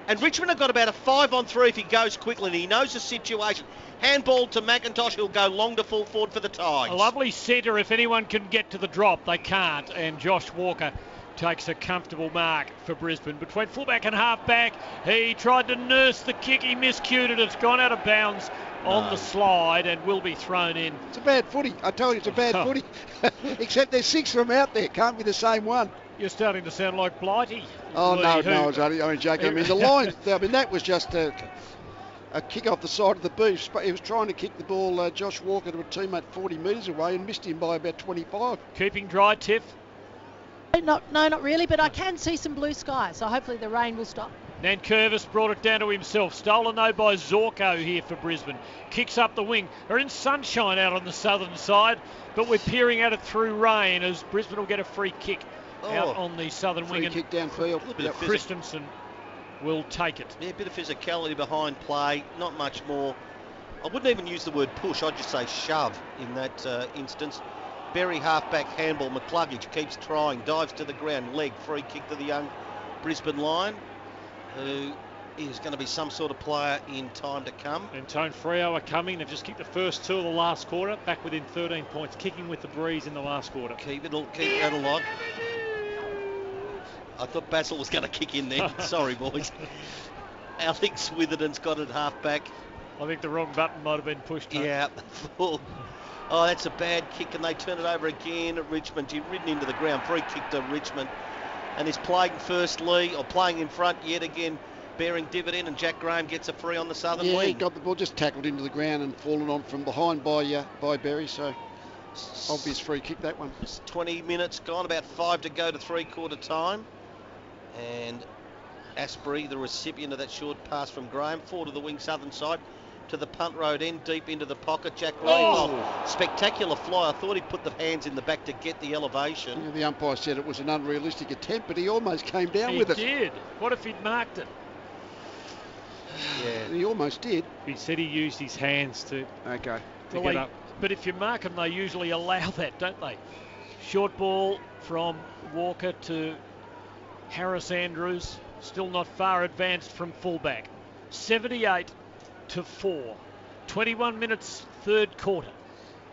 And Richmond have got about a 5-on-3 if he goes quickly, and he knows the situation. Handball to McIntosh, who'll go long to full forward for the Tigers. A lovely centre if anyone can get to the drop. They can't, and Josh Walker takes a comfortable mark for Brisbane. Between fullback and halfback, he tried to nurse the kick. He miscued it. It's gone out of bounds on the slide and will be thrown in. It's a bad footy. I told you it's a bad footy. Except there's 6 of them out there. Can't be the same one. You're starting to sound like Blighty. Oh, no, I was only joking. I mean, the line, that was just a kick off the side of the booth. He was trying to kick the ball, Josh Walker, to a teammate 40 metres away and missed him by about 25. Keeping dry, Tiff? No, not really, but I can see some blue skies, so hopefully the rain will stop. Nankervis brought it down to himself. Stolen though by Zorko here for Brisbane. Kicks up the wing. They're in sunshine out on the southern side, but we're peering at it through rain as Brisbane will get a free kick out on the southern wing. Free kick downfield. Christensen will take it. Yeah, a bit of physicality behind play, not much more. I wouldn't even use the word push, I'd just say shove in that instance. Berry halfback handball. McCluggage keeps trying, dives to the ground, leg, free kick to the young Brisbane Lion, who is going to be some sort of player in time to come. And Tone Freo are coming. They've just kicked the first 2 of the last quarter, back within 13 points, kicking with the breeze in the last quarter. Keep that alive. I thought Basil was going to kick in there. Sorry, boys. Alex Witherden's got it halfback. I think the wrong button might have been pushed. Yeah. Oh, that's a bad kick, and they turn it over again at Richmond. He's ridden into the ground. Free kick to Richmond. And he's playing in front yet again. bearing dividend, and Jack Graham gets a free on the southern Yeah, wing. he got the ball just tackled into the ground and fallen on from behind by Berry, so obvious free kick, that one. It's 20 minutes gone, about 5 to go to three-quarter time. And Asprey, the recipient of that short pass from Graham, forward to the wing southern side, to the punt road end, deep into the pocket. Jack Graham, spectacular fly. I thought he'd put the hands in the back to get the elevation. Yeah, the umpire said it was an unrealistic attempt, but he almost came down with it. He did. What if he'd marked it? Yeah, He almost did. He said he used his hands to Okay. get up. But if you mark them, they usually allow that, don't they? Short ball from Walker to Harris Andrews, still not far advanced from fullback. 78 to 4. 21 minutes, third quarter.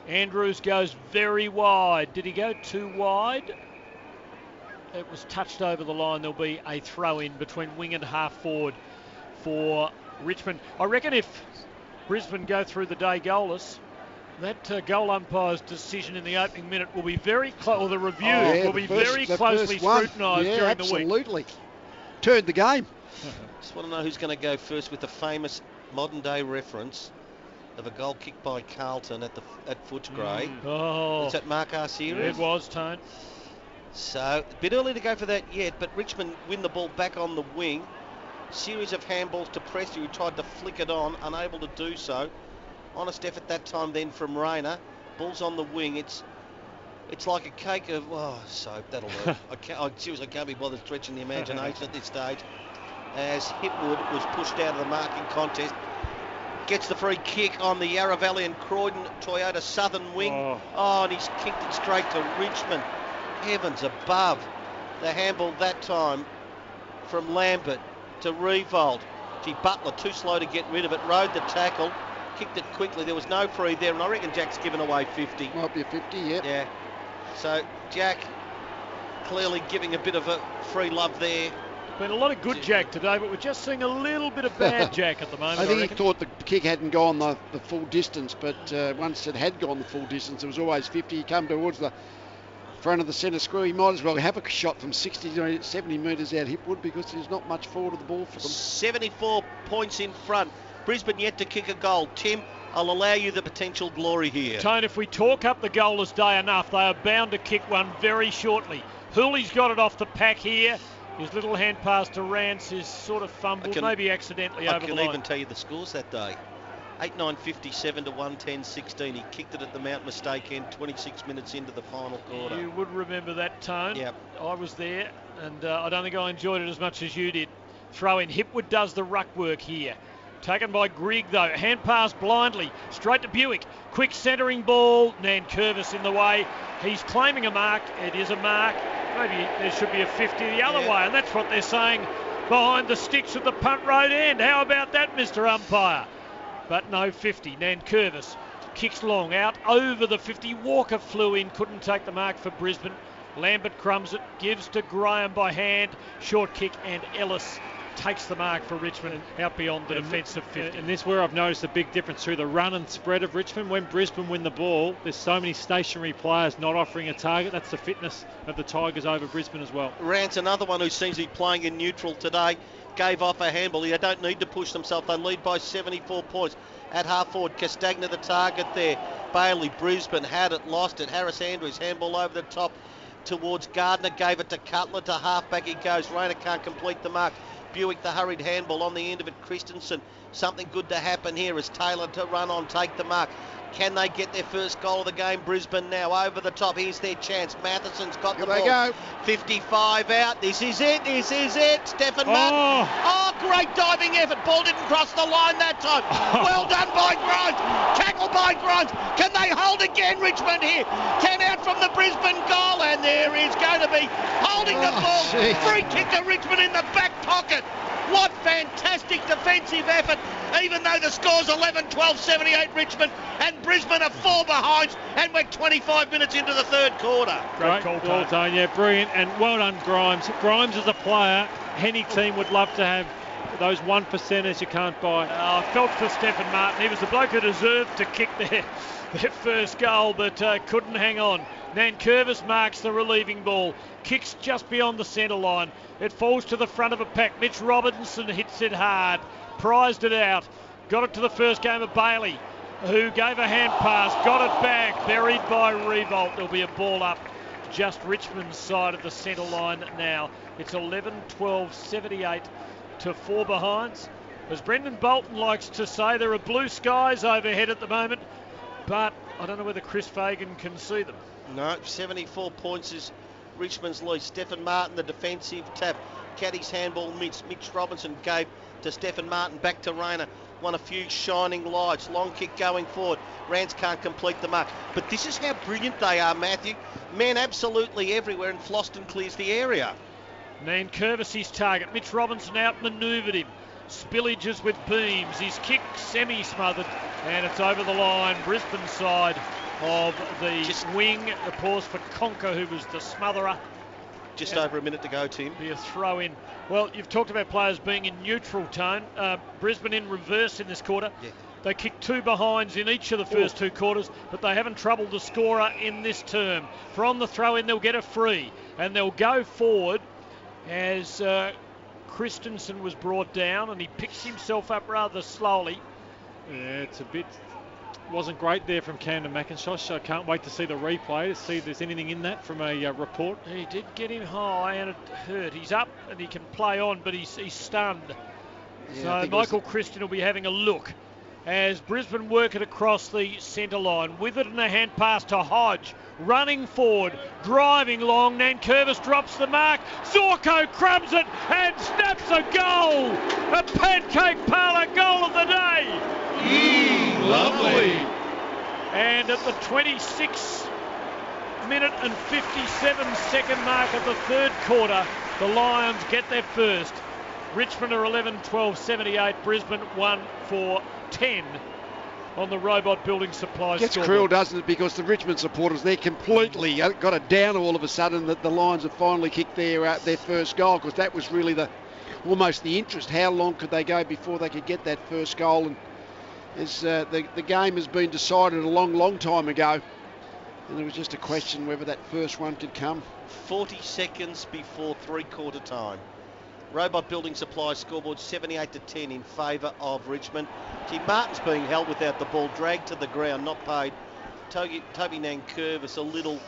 Andrews goes very wide. Did he go too wide? It was touched over the line. There'll be a throw in between wing and half forward for Richmond. I reckon if Brisbane go through the day goalless, that goal umpire's decision in the opening minute will be very close, or the review will be very closely scrutinised during the week. Absolutely. Turned the game. just want to know who's going to go first with the famous modern-day reference of a goal kicked by Carlton at Footscray. Oh, Was that Mark Arceus? it was, Tone. So, a bit early to go for that yet, but Richmond win the ball back on the wing. Series of handballs to Presti, who tried to flick it on, unable to do so. Honest effort that time then from Rayner. Ball's on the wing. It's like a cake of, soap, that'll work. Seriously, I can't be bothered stretching the imagination at this stage. As Hipwood was pushed out of the marking contest. Gets the free kick on the Yarra Valley and Croydon Toyota Southern wing. And he's kicked it straight to Richmond. Heavens above. The handball that time from Lambert to Revolt. Gee, Butler too slow to get rid of it. Rode the tackle. Kicked it quickly. There was no free there, and I reckon Jack's given away 50. Might be a 50, yep. Yeah. So Jack clearly giving a bit of a free love there. Been a lot of good Jack today, but we're just seeing a little bit of bad Jack at the moment. I think he thought the kick hadn't gone the full distance, but once it had gone the full distance, it was always 50. He come towards the front of the centre screw. He might as well have a shot from 60 to 70 metres out Hipwood, because there's not much forward of the ball for them. 74 points in front. Brisbane yet to kick a goal. Tim, I'll allow you the potential glory here. Tone, if we talk up the goalless day enough, they are bound to kick one very shortly. Hooley's got it off the pack here. His little hand pass to Rance is sort of fumbled, maybe accidentally over the line. I can even tell you the scores that day. 8-9-57 to 110-16. He kicked it at the Mount Mistake end 26 minutes into the final quarter. You would remember that, Tone. Yep. I was there, and I don't think I enjoyed it as much as you did. Throw in. Hipwood does the ruck work here. Taken by Grigg, though. Hand pass blindly. Straight to Buick. Quick centering ball. Nankervis in the way. He's claiming a mark. It is a mark. Maybe there should be a 50 the other way, and that's what they're saying behind the sticks at the punt road end. How about that, Mr. Umpire? But no 50. Nankervis kicks long out over the 50. Walker flew in, couldn't take the mark for Brisbane. Lambert crumbs it, gives to Graham by hand. Short kick, and Ellis takes the mark for Richmond out beyond the defensive 50. And this is where I've noticed a big difference through the run and spread of Richmond. When Brisbane win the ball, there's so many stationary players not offering a target. That's the fitness of the Tigers over Brisbane as well. Rance, another one who seems to be playing in neutral today, gave off a handball. They don't need to push themselves. They lead by 74 points. At half forward, Castagna the target there. Bailey, Brisbane had it, lost it. Harris Andrews, handball over the top towards Gardner, gave it to Cutler. To halfback he goes. Rayner can't complete the mark. Buick the hurried handball on the end of it. Christensen, something good to happen here as Taylor to run on, take the mark. Can they get their first goal of the game? Brisbane now over the top. Here's their chance. Matheson's got the ball. Go. 55 out. This is it. Stephen Martin. Oh, great diving effort. Ball didn't cross the line that time. Well done by Grimes. Tackle by Grimes. Can they hold again, Richmond here? 10 out from the Brisbane goal. And there is going to be holding the ball. Free kick to Richmond in the back pocket. What fantastic defensive effort, even though the score's 11-12, 78 Richmond, and Brisbane are 4 behind, and we're 25 minutes into the third quarter. Great call, Tone. Yeah, brilliant, and well done, Grimes. Grimes as a player, any team would love to have those 1%ers you can't buy. I felt for Stephen Martin. He was the bloke who deserved to kick their first goal, but couldn't hang on. Nankervis marks the relieving ball. Kicks just beyond the centre line. It falls to the front of a pack. Mitch Robinson hits it hard. Prized it out. Got it to the first game of Bailey, who gave a hand pass. Got it back. Buried by Revolt. There'll be a ball up just Richmond's side of the centre line now. It's 11-12-78 to 4 behinds. As Brendan Bolton likes to say, there are blue skies overhead at the moment, but I don't know whether Chris Fagan can see them. No, 74 points is Richmond's lead. Stephen Martin, the defensive tap. Caddy's handball missed. Mitch Robinson gave to Stephen Martin. Back to Rayner. Won a few shining lights. Long kick going forward. Rance can't complete the mark. But this is how brilliant they are, Matthew. Men absolutely everywhere, and Floston clears the area. Nankervis his target. Mitch Robinson out-manoeuvred him. Spillages with beams. His kick semi-smothered, and it's over the line. Brisbane side of the wing. A pause for Conker, who was the smotherer. Just over a minute to go, Tim. Be a throw in. Well, you've talked about players being in neutral tone. Brisbane in reverse in this quarter. Yeah. They kicked 2 behinds in each of the first 2 quarters, but they haven't troubled the scorer in this term. From the throw in, they'll get a free, and they'll go forward as Christensen was brought down, and he picks himself up rather slowly. Yeah, it's a bit... wasn't great there from Camden McIntosh. I can't wait to see the replay to see if there's anything in that from a report. He did get him high and it hurt. He's up and he can play on, but he's stunned. Yeah, so Michael Christian will be having a look as Brisbane work it across the centre line. With it and a hand pass to Hodge. Running forward, driving long. Nankervis drops the mark. Zorko crumbs it and snaps a goal. A pancake parlour goal of the day. Lovely. And at the 26-minute and 57-second mark of the third quarter, the Lions get their first. Richmond are 11-12-78. Brisbane 1-4-10 on the Robot Building Supplies. Gets cruel, doesn't it? Because the Richmond supporters, they're completely got it down all of a sudden that the Lions have finally kicked their first goal, because that was really almost the interest. How long could they go before they could get that first goal? And the game has been decided a long time ago, and it was just a question whether that first one could come. 40 seconds before three-quarter time. Robot Building Supplies scoreboard 78-10 in favour of Richmond. Martin's being held without the ball, dragged to the ground, not paid. Toby Nankervis, a little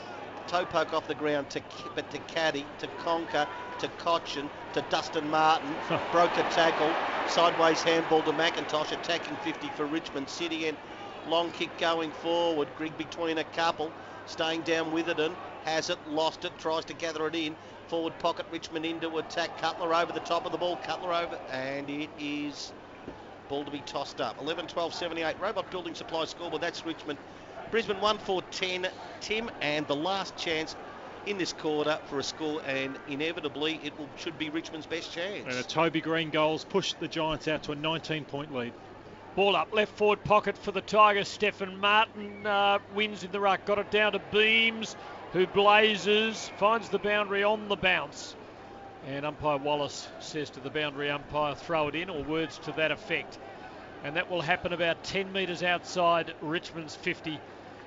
toe poke off the ground, but to Caddy, to Conker, to Cochin, to Dustin Martin. Broke a tackle, sideways handball to McIntosh, attacking 50 for Richmond City. And long kick going forward, Grigg between a couple, staying down Witherden, has it, lost it, tries to gather it in. Forward pocket, Richmond into attack. Cutler over the top of the ball. Cutler over, and it is ball to be tossed up. 11-12-78. Robot Building Supply scoreboard. That's Richmond. Brisbane 1-4-10. Tim, and the last chance in this quarter for a score, and inevitably it should be Richmond's best chance. And a Toby Green goals pushed the Giants out to a 19-point lead. Ball up, left forward pocket for the Tigers. Stephen Martin wins in the ruck. Got it down to Beams, who blazes, finds the boundary on the bounce. And umpire Wallace says to the boundary umpire, throw it in, or words to that effect. And that will happen about 10 metres outside Richmond's 50.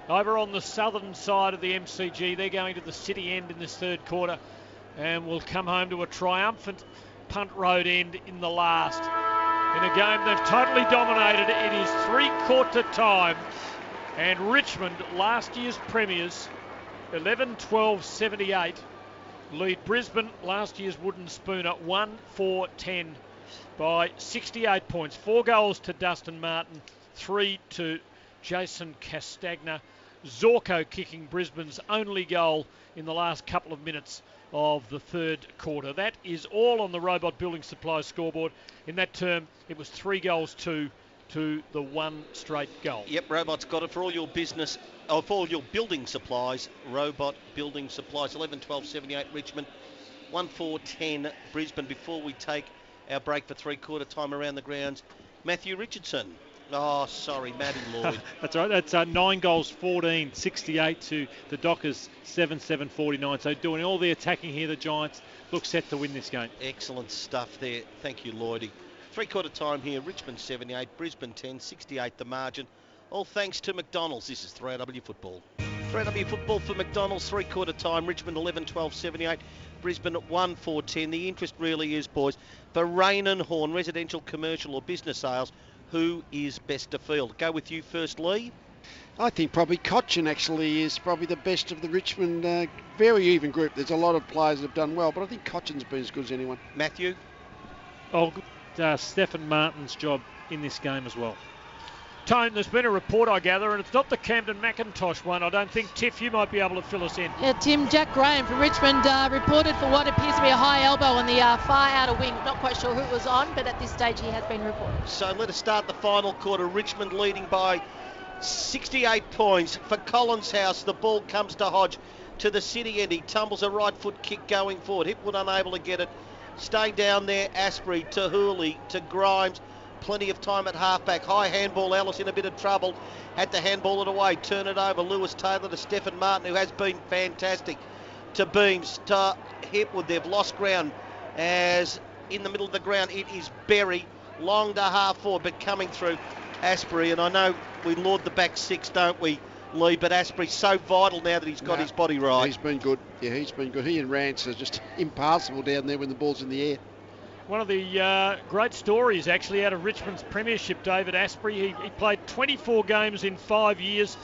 Over on the southern side of the MCG, they're going to the city end in this third quarter, and will come home to a triumphant punt road end in the last. In a game they've totally dominated. It is three-quarter time, and Richmond, last year's premiers, 11-12-78, lead Brisbane, last year's wooden spooner, 1-4-10 by 68 points. 4 goals to Dustin Martin, 3 to Jason Castagna. Zorko kicking Brisbane's only goal in the last couple of minutes of the third quarter. That is all on the Robot Building Supplies scoreboard. In that term, it was 3 goals to the 1 straight goal. Yep, Robot's got it for all your business, for all your building supplies. Robot Building Supplies, 11-12-78 Richmond, 1-4-10 Brisbane. Before we take our break for three-quarter time around the grounds, Matthew Richardson. Oh, sorry, Matty Lloyd. That's all right. That's 9 goals, 14, 68 to the Dockers, 7-7, 49. So doing all the attacking here, the Giants look set to win this game. Excellent stuff there. Thank you, Lloydie. Three-quarter time here, Richmond 78, Brisbane 10, 68 the margin. All thanks to McDonald's. This is 3AW Football. 3AW Football for McDonald's, three-quarter time, Richmond 11, 12, 78, Brisbane 1, 4, 10. The interest really is, boys, for Rain and Horn, residential, commercial or business sales, who is best to field? Go with you first, Lee. I think probably Cochin actually is probably the best of the Richmond, very even group. There's a lot of players that have done well, but I think Cochin's been as good as anyone. Matthew? Oh, Stephen Martin's job in this game as well. Tone, there's been a report, I gather, and it's not the Camden McIntosh one. I don't think, Tiff, you might be able to fill us in. Yeah, Tim, Jack Graham from Richmond reported for what appears to be a high elbow on the far outer wing. Not quite sure who it was on, but at this stage he has been reported. So let us start the final quarter. Richmond leading by 68 points. For Collins House, the ball comes to Hodge to the city end. He tumbles a right foot kick going forward. Hipwood unable to get it. Stay down there, Asprey to Hooley to Grimes. Plenty of time at halfback. High handball, Ellis in a bit of trouble. Had to handball it away. Turn it over. Lewis Taylor to Stephen Martin, who has been fantastic. To Beams, to Hipwood. They've lost ground as in the middle of the ground. It is Berry. Long to half forward, but coming through Asprey. And I know we laud the back six, don't we, Lee? But Asprey's so vital now that he's got his body right. He's been good. Yeah, he's been good. He and Rance are just impassable down there when the ball's in the air. One of the great stories actually out of Richmond's premiership, David Asprey. He played 24 games in 5 years,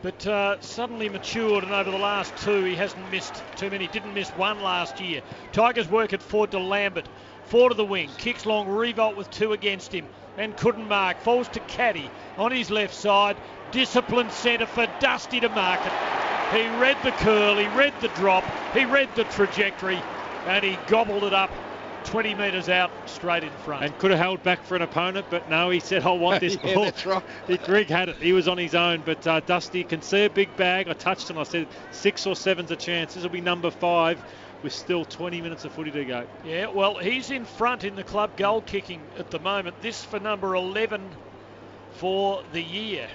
but suddenly matured, and over the last two he hasn't missed too many. Didn't miss one last year. Tigers work it forward to Lambert. Forward to the wing. Kicks long, Revolt with two against him and couldn't mark. Falls to Caddy on his left side. Disciplined centre for Dusty to mark it. He read the curl, he read the drop, he read the trajectory, and he gobbled it up 20 metres out, straight in front. And could have held back for an opponent, but no, he said, I want this yeah, ball. That's right. Greg had it. He was on his own, but Dusty can see a big bag. I touched him. I said 6 or 7's a chance. This will be number 5 with still 20 minutes of footy to go. Yeah, well, he's in front in the club goal kicking at the moment. This for number 11 for the year.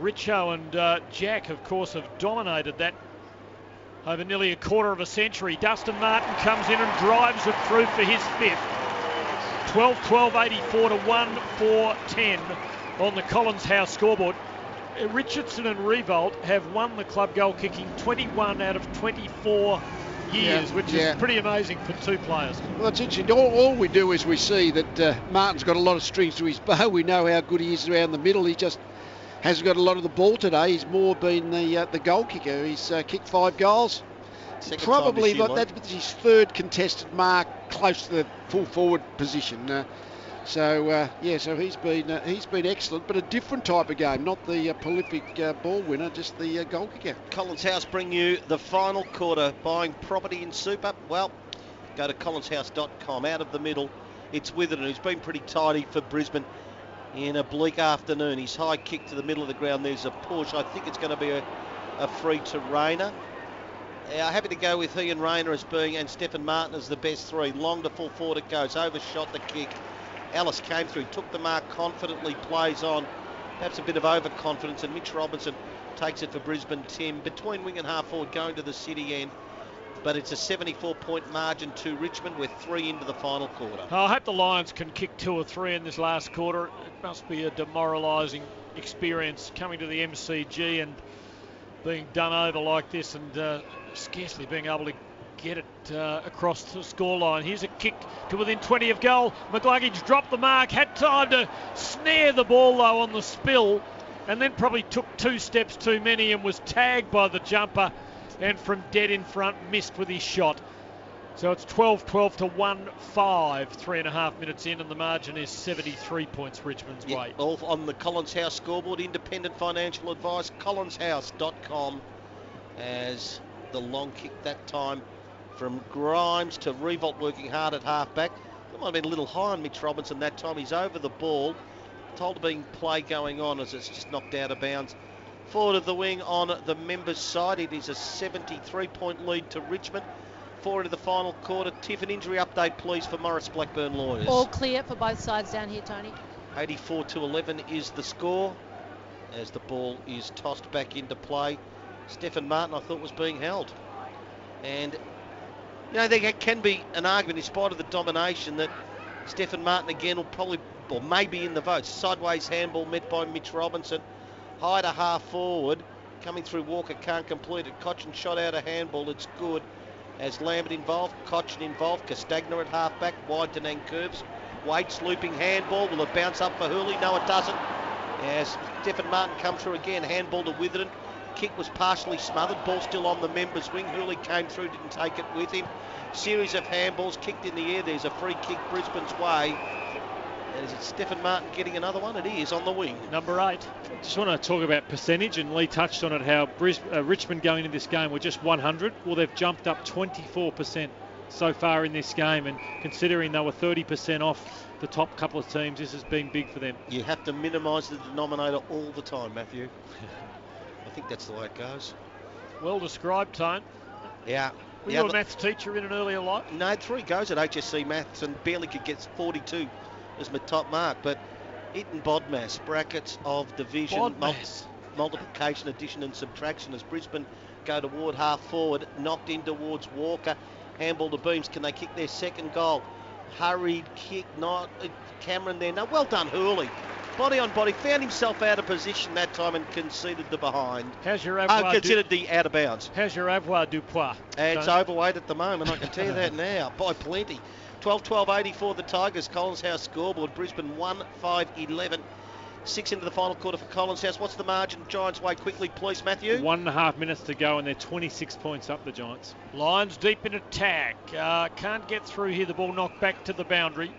Richo and Jack, of course, have dominated that over nearly a quarter of a century. Dustin Martin comes in and drives it through for his 5th. 12-12-84 to 1-4-10 on the Collins House scoreboard. Richardson and Revolt have won the club goal kicking 21 out of 24 years, which is pretty amazing for two players. Well, it's interesting. All we do is we see that Martin's got a lot of strings to his bow. We know how good he is around the middle. He just hasn't got a lot of the ball today. He's more been the goal kicker. He's kicked 5 goals. Probably that's his 3rd contested mark close to the full forward position. So he's been excellent, but a different type of game, not the prolific ball winner, just the goal kicker. Collins House bring you the final quarter. Buying property in super? Well, go to collinshouse.com. Out of the middle, it's Witherden, who's been pretty tidy for Brisbane in a bleak afternoon. His high kick to the middle of the ground. There's a push. I think it's going to be a free to Rayner. Happy to go with he and Rayner as being, and Stephen Martin as the best 3. Long to full forward it goes. Overshot the kick. Ellis came through, took the mark confidently, plays on. Perhaps a bit of overconfidence, and Mitch Robinson takes it for Brisbane. Tim between wing and half forward going to the city end. But it's a 74-point margin to Richmond with 3 into the final quarter. I hope the Lions can kick 2 or 3 in this last quarter. It must be a demoralising experience coming to the MCG and being done over like this and scarcely being able to get it across the scoreline. Here's a kick to within 20 of goal. McGluggage dropped the mark, had time to snare the ball though on the spill, and then probably took 2 steps too many and was tagged by the jumper, and from dead in front missed with his shot. So it's 12-12 to 1-5, 3.5 minutes in, and the margin is 73 points Richmond's way. All on the Collins House scoreboard. Independent financial advice, collinshouse.com, as the long kick that time from Grimes to Revolt working hard at halfback. That might have been a little high on Mitch Robinson that time. He's over the ball. Told to be play going on as it's just knocked out of bounds. Forward of the wing on the members' side. It is a 73-point lead to Richmond. Forward to the final quarter. Tiff, an injury update, please, for Morris Blackburn Lawyers. All clear for both sides down here, Tony. 84-11 is the score as the ball is tossed back into play. Stephen Martin, I thought, was being held. And, you know, there can be an argument in spite of the domination that Stephen Martin again will probably, or maybe in the votes. Sideways handball met by Mitch Robinson. High to half forward. Coming through Walker, can't complete it. Cochin shot out a handball. It's good. As Lambert involved, Cochin involved. Castagna at half back. Wide to Nang curves. Waits looping handball. Will it bounce up for Hurley? No, it doesn't. As Stephen Martin come through again. Handball to Witherden. Kick was partially smothered. Ball still on the members' wing. Hurley came through, didn't take it with him. Series of handballs kicked in the air. There's a free kick Brisbane's way. And is it Stephen Martin getting another one? It is on the wing. Number 8. Just want to talk about percentage, and Lee touched on it, how Richmond going into this game were just 100. Well, they've jumped up 24% so far in this game, and considering they were 30% off the top couple of teams, this has been big for them. You have to minimise the denominator all the time, Matthew. I think that's the way it goes. Well described, Tone. Yeah. Were you a maths teacher in an earlier life? No, 3 goes at HSC Maths and barely could get 42 as my top mark. But Eton Bodmas, brackets of division, multiplication, addition and subtraction as Brisbane go toward half forward, knocked in towards Walker. Handball to Beams. Can they kick their second goal? Hurried kick, not Cameron there. No, well done, Hurley. Body on body, found himself out of position that time and conceded the behind. How's your avoir considered the out of bounds. How's your avoir du poids? It's overweight at the moment, I can tell you that now, by plenty. 12-12-84 the Tigers, Collins House scoreboard. Brisbane 1-5-11. 6 into the final quarter for Collins House. What's the margin? Giants way quickly, please, Matthew. 1.5 minutes to go, and they're 26 points up, the Giants. Lions deep in attack. Can't get through here. The ball knocked back to the boundary.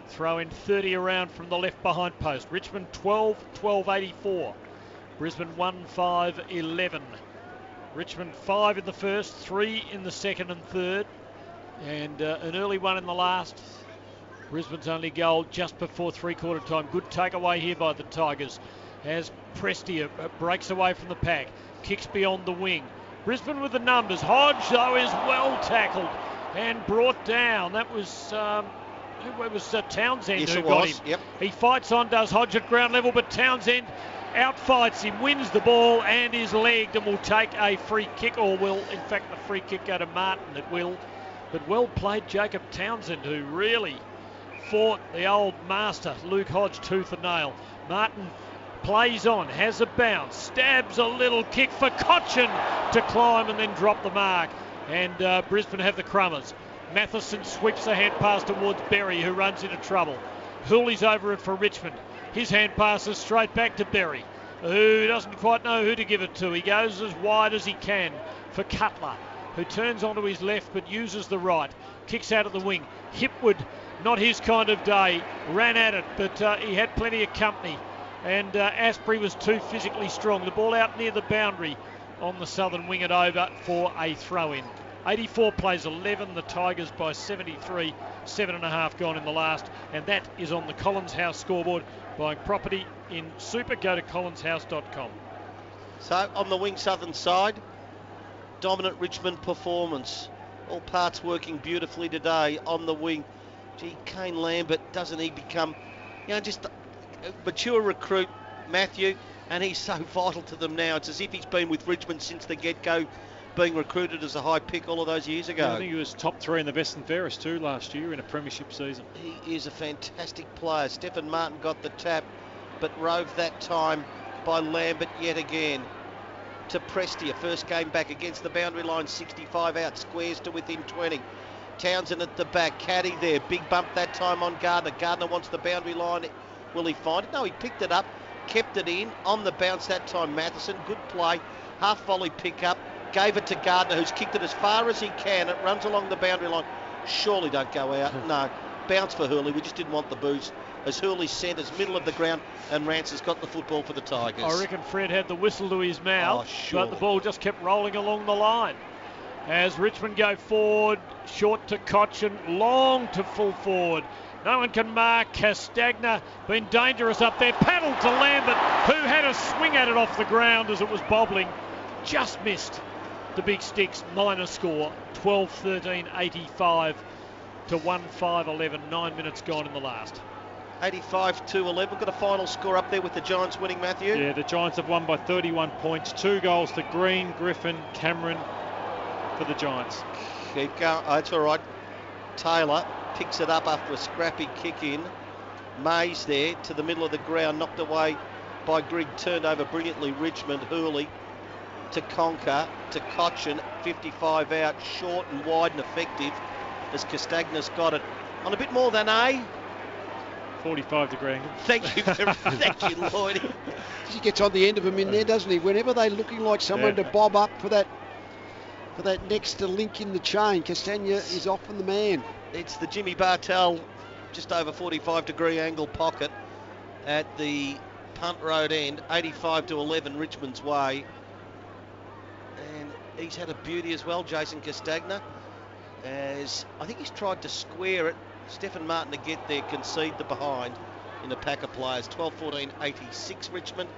Throw in 30 around from the left behind post. Richmond 12-12-84. Brisbane 1-5-11. Richmond 5 in the first, 3 in the second and third, and an early one in the last. Brisbane's only goal just before three-quarter time. Good takeaway here by the Tigers as Prestia breaks away from the pack. Kicks beyond the wing. Brisbane with the numbers. Hodge, though, is well tackled and brought down. That was... it was Townsend who got him. Yep. He fights on, does Hodge at ground level, but Townsend outfights him, wins the ball and is legged and will take a free kick, or will, in fact, the free kick go to Martin. It will. But well played Jacob Townsend, who really fought the old master, Luke Hodge, tooth and nail. Martin plays on, has a bounce, stabs a little kick for Cochin to climb and then drop the mark. And Brisbane have the crummers. Matheson sweeps the hand pass towards Berry, who runs into trouble. Hooley's over it for Richmond. His hand passes straight back to Berry, who doesn't quite know who to give it to. He goes as wide as he can for Cutler, who turns onto his left but uses the right. Kicks out of the wing. Hipwood, not his kind of day, ran at it, but he had plenty of company. And Asprey was too physically strong. The ball out near the boundary on the southern wing and over for a throw-in. 84 plays 11, the Tigers by 73, 7.5 gone in the last, and that is on the Collins House scoreboard. Buying property in Super, go to collinshouse.com. So on the wing southern side, dominant Richmond performance. All parts working beautifully today on the wing. Gee, Kane Lambert, doesn't he become, just a mature recruit, Matthew, and he's so vital to them now. It's as if he's been with Richmond since the get-go, being recruited as a high pick all of those years ago. Yeah, I think he was top 3 in the best and fairest too last year in a premiership season. He is a fantastic player. Stephen Martin got the tap, but roved that time by Lambert yet again. To Prestia, first game back against the boundary line, 65 out, squares to within 20. Townsend at the back, Caddy there, big bump that time on Gardner. Gardner wants the boundary line. Will he find it? No, he picked it up, kept it in, on the bounce that time. Matheson, good play, half volley pick up. Gave it to Gardner, who's kicked it as far as he can. It runs along the boundary line. Surely don't go out. No. Bounce for Hurley. We just didn't want the boost. As Hurley centres, middle of the ground, and Rance has got the football for the Tigers. I reckon Fred had the whistle to his mouth, but the ball just kept rolling along the line. As Richmond go forward, short to Cochin, long to full forward. No one can mark. Castagna been dangerous up there. Paddled to Lambert, who had a swing at it off the ground as it was bobbling. Just missed the big sticks. Minor score 12-13-85 to 1-5-11. 9 minutes gone in the last. 85-11. We've got a final score up there with the Giants winning, Matthew. Yeah, the Giants have won by 31 points. 2 goals to Green, Griffin, Cameron for the Giants. Keep going. Oh, that's all right. Taylor picks it up after a scrappy kick in. Mays there to the middle of the ground, knocked away by Grigg, turned over brilliantly. Richmond, Hooley to Conker, to Cochin, 55 out, short and wide and effective as Castagna's got it on a bit more than a 45-degree angle. Thank you, thank you, Lloyd. He gets on the end of them in there, doesn't he? Whenever they're looking like someone to bob up for that next link in the chain, Castagna is often the man. It's the Jimmy Bartell just over 45-degree angle pocket at the punt road end, 85-11 Richmond's way. And he's had a beauty as well, Jason Castagna, as I think he's tried to square it. Stephen Martin to get there, concede the behind in the pack of players. 12-14, 86 Richmond.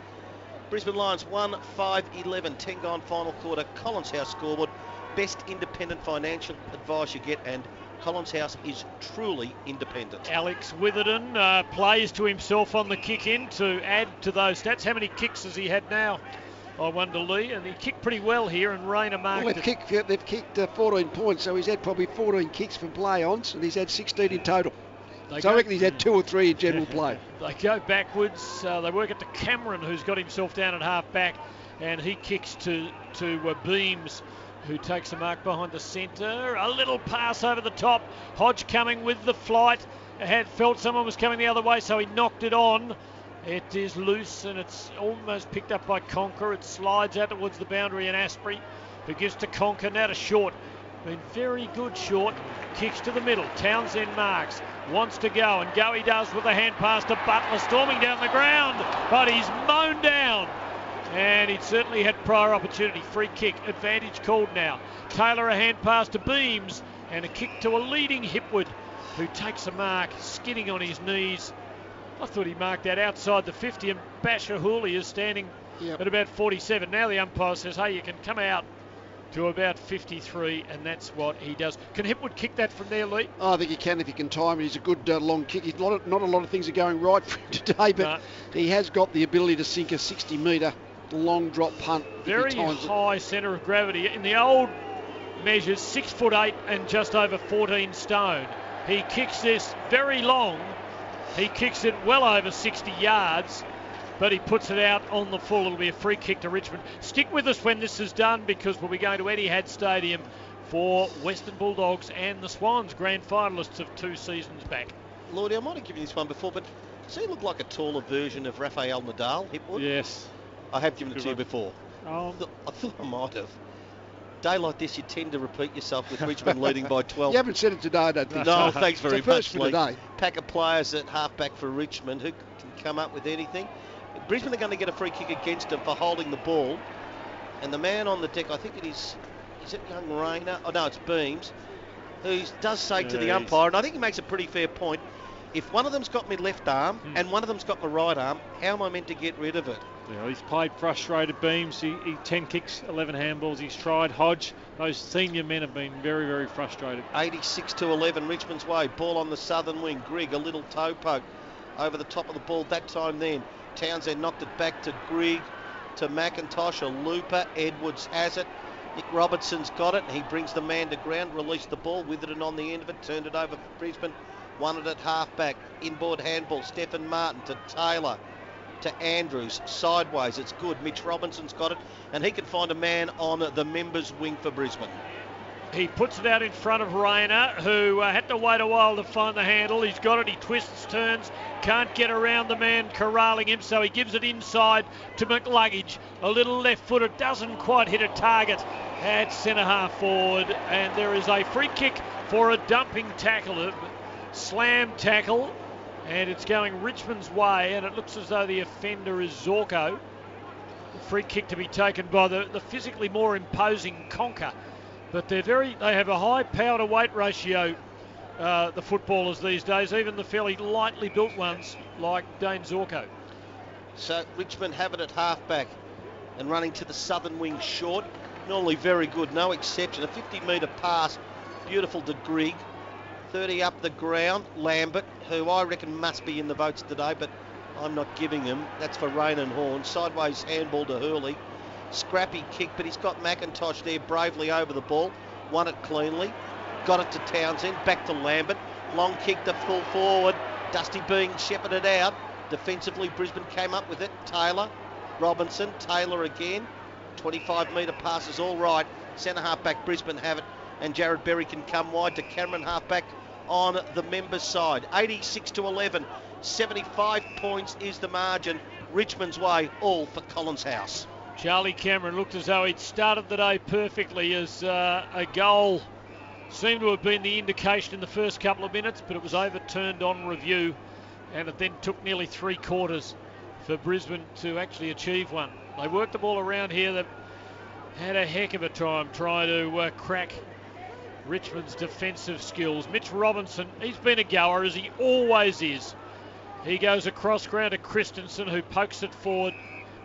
Brisbane Lions 1-5-11, 10 gone final quarter. Collins House scoreboard. Best independent financial advice you get, and Collins House is truly independent. Alex Witherden plays to himself on the kick in to add to those stats. How many kicks has he had now? I wonder, Lee, and he kicked pretty well here, and Rayner marked they've kicked 14 points, so he's had probably 14 kicks from play-ons, and he's had 16 in total. So I reckon he's had 2 or 3 in general play. They go backwards. They work it to Cameron, who's got himself down at half-back, and he kicks to Beams, who takes the mark behind the centre. A little pass over the top. Hodge coming with the flight. Had felt someone was coming the other way, so he knocked it on. It is loose and it's almost picked up by Conker. It slides out towards the boundary and Asprey, who gives to Conker, now to Short. Been very good Short. Kicks to the middle. Townsend marks. Wants to go, and go he does with a hand pass to Butler, storming down the ground, but he's mown down. And he'd certainly had prior opportunity. Free kick. Advantage called now. Taylor a hand pass to Beams, and a kick to a leading Hipwood, who takes a mark, skidding on his knees. I thought he marked that outside the 50, and Basher Hooley is standing at about 47. Now the umpire says, hey, you can come out to about 53, and that's what he does. Can Hipwood kick that from there, Lee? Oh, I think he can if he can time it. He's a good long kick. Not a lot of things are going right for him today, but he has got the ability to sink a 60-metre long drop punt. Very high centre of gravity. In the old measures, 6'8" and just over 14 stone. He kicks this very long. He kicks it well over 60 yards, but he puts it out on the full. It'll be a free kick to Richmond. Stick with us when this is done, because we'll be going to Etihad Stadium for Western Bulldogs and the Swans, grand finalists of 2 seasons back. Lordy, I might have given you this one before, but does he look like a taller version of Rafael Nadal, Hipwood? Yes. I have given it to you before. Oh. I thought I might have. Day like this, you tend to repeat yourself with Richmond leading by 12. You haven't said it today, I don't think. No, thanks very much, Lee. Today. Pack of players at halfback for Richmond. Who can come up with anything? Brisbane are going to get a free kick against them for holding the ball. And the man on the deck, I think it is it young Rayner? Oh, no, it's Beams, who does say to the umpire, and I think he makes a pretty fair point, if one of them's got my left arm and one of them's got my right arm, how am I meant to get rid of it? Yeah, he's played frustrated, Beams. He 10 kicks, 11 handballs. He's tried. Hodge, those senior men have been very, very frustrated. 86-11, Richmond's way. Ball on the southern wing. Grigg, a little toe poke over the top of the ball. That time then, Townsend knocked it back to Grigg, to McIntosh, a looper. Edwards has it. Nick Robertson's got it, and he brings the man to ground, released the ball, Witherden on the end of it, turned it over for Brisbane. Won it at halfback. Inboard handball. Stephen Martin to Taylor. To Andrews, sideways, it's good. Mitch Robinson's got it, and he can find a man on the members' wing for Brisbane. He puts it out in front of Rayner, who had to wait a while to find the handle. He's got it, he twists, turns, can't get around the man corralling him, so he gives it inside to McLuggage. A little left-footer, doesn't quite hit a target at centre-half forward, and there is a free kick for a dumping tackle, a slam tackle. And it's going Richmond's way, and it looks as though the offender is Zorko. Free kick to be taken by the physically more imposing Conker. But they have a high power to weight ratio, the footballers these days, even the fairly lightly built ones like Dane Zorko. So Richmond have it at halfback and running to the southern wing Short. Normally very good, no exception. A 50-metre pass, beautiful to Grigg. 30 up the ground, Lambert, who I reckon must be in the votes today, but I'm not giving him. That's for Rain and Horn. Sideways handball to Hurley. Scrappy kick, but he's got McIntosh there bravely over the ball. Won it cleanly. Got it to Townsend. Back to Lambert. Long kick to full forward. Dusty being shepherded out. Defensively, Brisbane came up with it. Taylor, Robinson, Taylor again. 25-metre passes all right. Centre half-back Brisbane have it. And Jared Berry can come wide to Cameron half-back on the members' side. 86-11. 75 points is the margin. Richmond's way, all for Collins House. Charlie Cameron looked as though he'd started the day perfectly, as a goal seemed to have been the indication in the first couple of minutes, but it was overturned on review, and it then took nearly 3 quarters for Brisbane to actually achieve one. They worked the ball around here. They had a heck of a time trying to crack Richmond's defensive skills. Mitch Robinson, he's been a goer, as he always is. He goes across ground to Christensen, who pokes it forward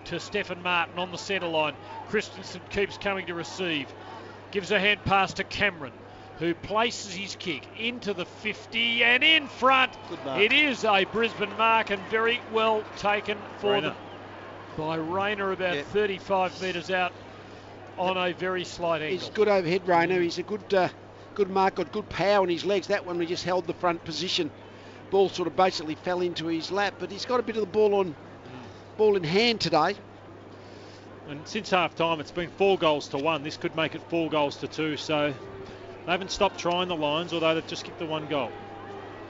to Stephen Martin on the centre line. Christensen keeps coming to receive. Gives a hand pass to Cameron, who places his kick into the 50 and in front. It is a Brisbane mark, and very well taken for them by Rayner, about 35 metres out on a very slight angle. He's good overhead, Rayner. He's a good mark, got good power in his legs. That one, we just held the front position. Ball sort of basically fell into his lap, but he's got a bit of the ball in hand today. And since half-time, it's been 4-1. This could make it 4-2, so they haven't stopped trying the lines, although they've just kicked the 1 goal.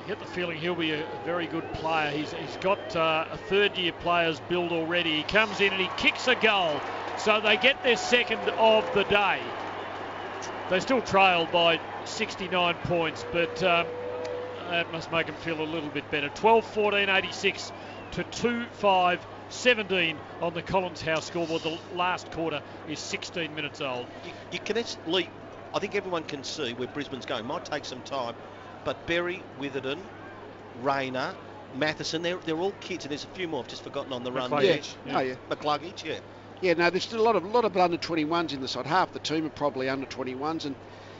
I get the feeling he'll be a very good player. He's got a third-year player's build already. He comes in and he kicks a goal, so they get their second of the day. They still trail by 69 points, but that must make them feel a little bit better. 12-14, 86 to 2-5-17 on the Collins House scoreboard. The last quarter is 16 minutes old. You can actually, I think everyone can see where Brisbane's going. Might take some time, but Berry, Witherden, Rayner, Matheson, they're all kids, and there's a few more I've just forgotten on the run. McCluggage, yeah. Yeah, no, there's still a lot of under 21s in the side. Half the team are probably under 21s,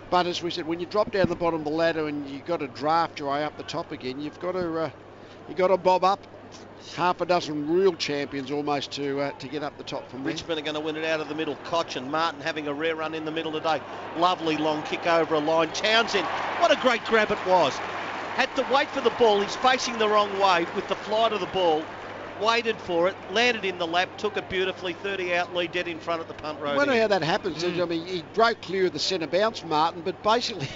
but as we said, when you drop down the bottom of the ladder and you've got to draft your way up the top again, you've got to bob up half a dozen real champions almost to get up the top from there. Richmond are going to win it out of the middle. Koch and Martin having a rare run in the middle today. Lovely long kick over a line. Townsend, what a great grab it was. Had to wait for the ball. He's facing the wrong way with the flight of the ball. Waited for it, landed in the lap, took it beautifully, 30 out lead, dead in front at the punt road. I wonder how that happens. I mean, he broke clear of the centre bounce, Martin, but basically,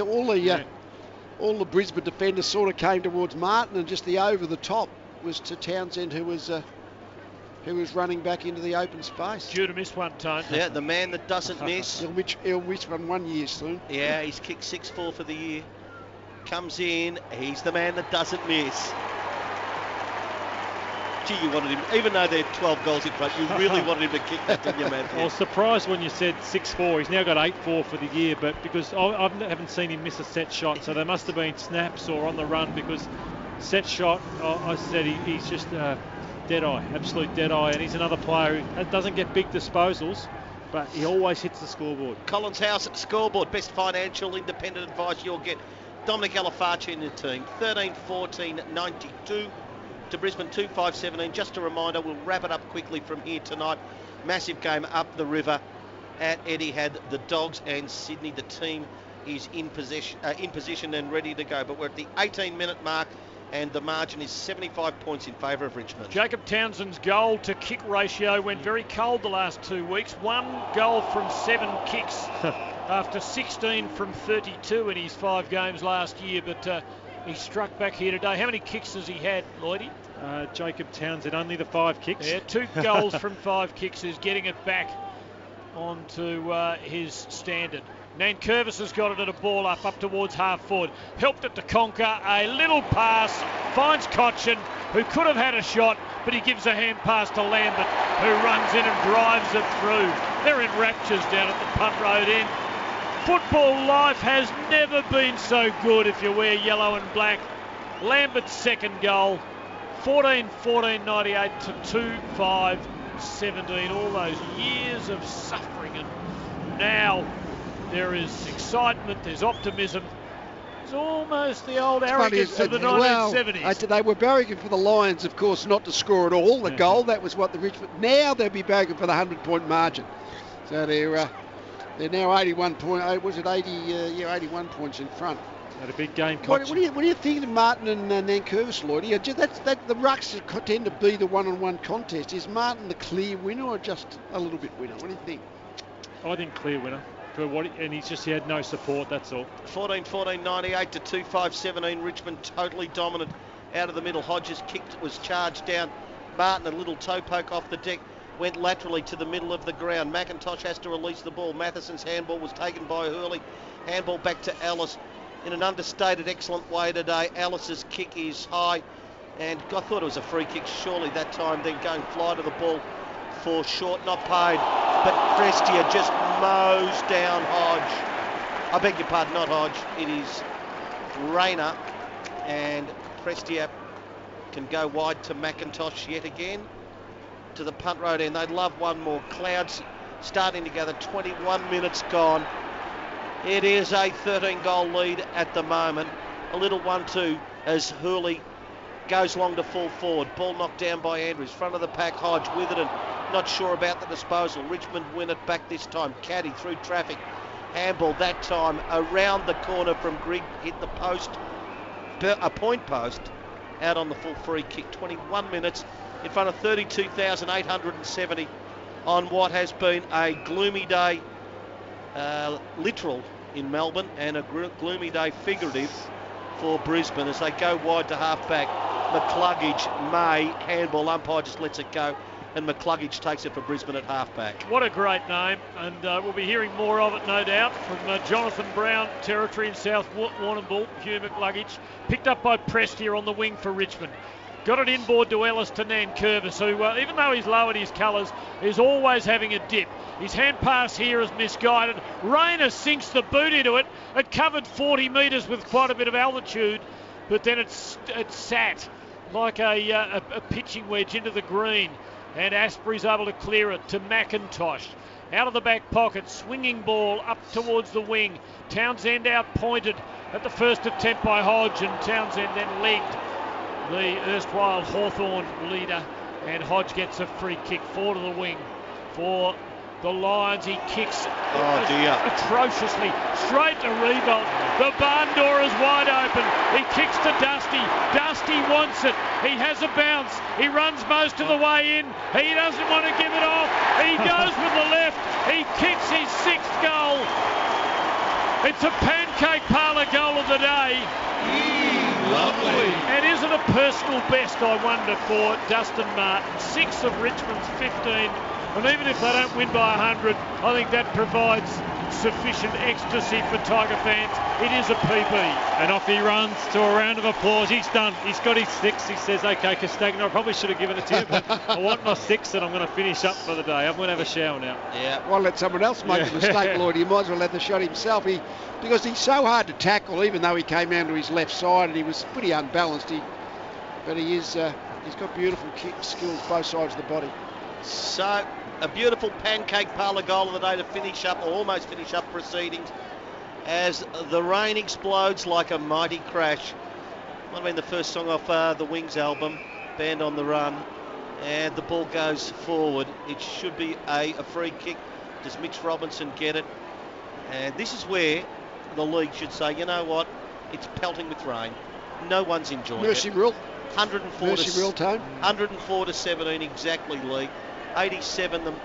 all the Brisbane defenders sort of came towards Martin, and just the over the top was to Townsend, who was running back into the open space. Due to miss one time. Yeah, the man that doesn't miss. He'll miss one year soon. Yeah, he's kicked 6-4 for the year. Comes in, he's the man that doesn't miss. Gee, you wanted him, even though they're 12 goals in front, you really wanted him to kick that, didn't you, Matthew? I was surprised when you said 6-4. He's now got 8-4 for the year, but because I haven't seen him miss a set shot, so there must have been snaps or on the run, because set shot, I said he's just dead-eye, absolute dead-eye, and he's another player who doesn't get big disposals, but he always hits the scoreboard. Collins House at the scoreboard, best financial independent advice you'll get. Dominic Alafaci in the team, 13-14-92. To Brisbane 2-5-17. Just a reminder, we'll wrap it up quickly from here tonight. Massive game up the river at Etihad. The Dogs and Sydney. The team is in position and ready to go. But we're at the 18-minute mark, and the margin is 75 points in favour of Richmond. Jacob Townsend's goal to kick ratio went very cold the last 2 weeks. 1 goal from 7 kicks after 16 from 32 in his 5 games last year. But he struck back here today. How many kicks has he had, Lloydie? Jacob Townsend, only the 5 kicks. Yeah, 2 goals from 5 kicks is getting it back onto his standard. Nankervis has got it at a ball up towards half forward. Helped it to Conker. A little pass. Finds Cochin, who could have had a shot, but he gives a hand pass to Lambert, who runs in and drives it through. They're in raptures down at the punt road end. Football life has never been so good if you wear yellow and black. Lambert's second goal, 14-14-98 to 2-5-17. All those years of suffering, and now there is excitement, there's optimism. It's almost the old arrogance of the 1970s. They were barracking for the Lions, of course, not to score at all. The goal, that was what the Richmond. Now they'll be barracking for the 100-point margin. So they're now 81 points in front. Had a big game. What do you think of Martin and Nankervis, Lloyd? The rucks tend to be the one-on-one contest. Is Martin the clear winner or just a little bit winner? What do you think? I think clear winner. And he had no support, that's all. 14-14, 98 to 2-5-17. Richmond totally dominant out of the middle. Hodges kicked, was charged down. Martin, a little toe poke off the deck, went laterally to the middle of the ground. McIntosh has to release the ball. Matheson's handball was taken by Hurley. Handball back to Ellis in an understated, excellent way today. Ellis's kick is high, and I thought it was a free kick surely that time, then going fly to the ball for short, not paid, but Prestia just mows down Hodge. I beg your pardon, not Hodge, it is Rayner, and Prestia can go wide to McIntosh yet again to the punt road end. They'd love one more. Clouds starting to gather, 21 minutes gone. It is a 13-goal lead at the moment. A little 1-2 as Hurley goes long to full forward. Ball knocked down by Andrews. Front of the pack, Hodge with it, and not sure about the disposal. Richmond win it back this time. Caddy through traffic. Handball that time around the corner from Grigg. Hit the post, a point post, out on the full free kick. 21 minutes in front of 32,870 on what has been a gloomy day, literal in Melbourne, and a gloomy day figurative for Brisbane as they go wide to half-back. McCluggage, May, handball, umpire just lets it go, and McCluggage takes it for Brisbane at half-back. What a great name, and we'll be hearing more of it, no doubt, from Jonathan Brown territory in South Warrnambool. Hugh McCluggage, picked up by Prestia on the wing for Richmond. Got it inboard to Ellis to Nankervis, who, even though he's lowered his colours, is always having a dip. His hand pass here is misguided. Rayner sinks the boot into it. It covered 40 metres with quite a bit of altitude, but then it sat like a pitching wedge into the green. And Asprey's able to clear it to McIntosh. Out of the back pocket, swinging ball up towards the wing. Townsend out-pointed at the first attempt by Hodge, and Townsend then legged the erstwhile Hawthorn leader, and Hodge gets a free kick forward to the wing for the Lions. He kicks atrociously straight to Revolt. The barn door is wide open. He kicks to Dusty. Dusty wants it. He has a bounce. He runs most of the way in. He doesn't want to give it off. He goes with the left. He kicks his 6th goal. It's a pancake parlour goal of the day. Lovely. And is it a personal best, I wonder, for Dustin Martin? 6 of Richmond's 15. And even if they don't win by 100, I think that provides sufficient ecstasy for Tiger fans. It is a PB. And off he runs to a round of applause. He's done. He's got his 6. He says, OK, Castagna, I probably should have given it to you, but I want my 6 and I'm going to finish up for the day. I'm going to have a shower now. Yeah. Well, let someone else make the mistake, Lloyd. He might as well have the shot himself. Because he's so hard to tackle, even though he came down to his left side and he was pretty unbalanced. But he's got beautiful kick skills both sides of the body. So, a beautiful pancake parlour goal of the day to finish up, or almost finish up proceedings, as the rain explodes like a mighty crash. Might have been the first song off the Wings album, Band on the Run, and the ball goes forward. It should be a free kick. Does Mitch Robinson get it? And this is where the league should say, you know what, it's pelting with rain. No one's enjoying Mercy it. rule. 104 to 17 exactly, Lee. 87 them.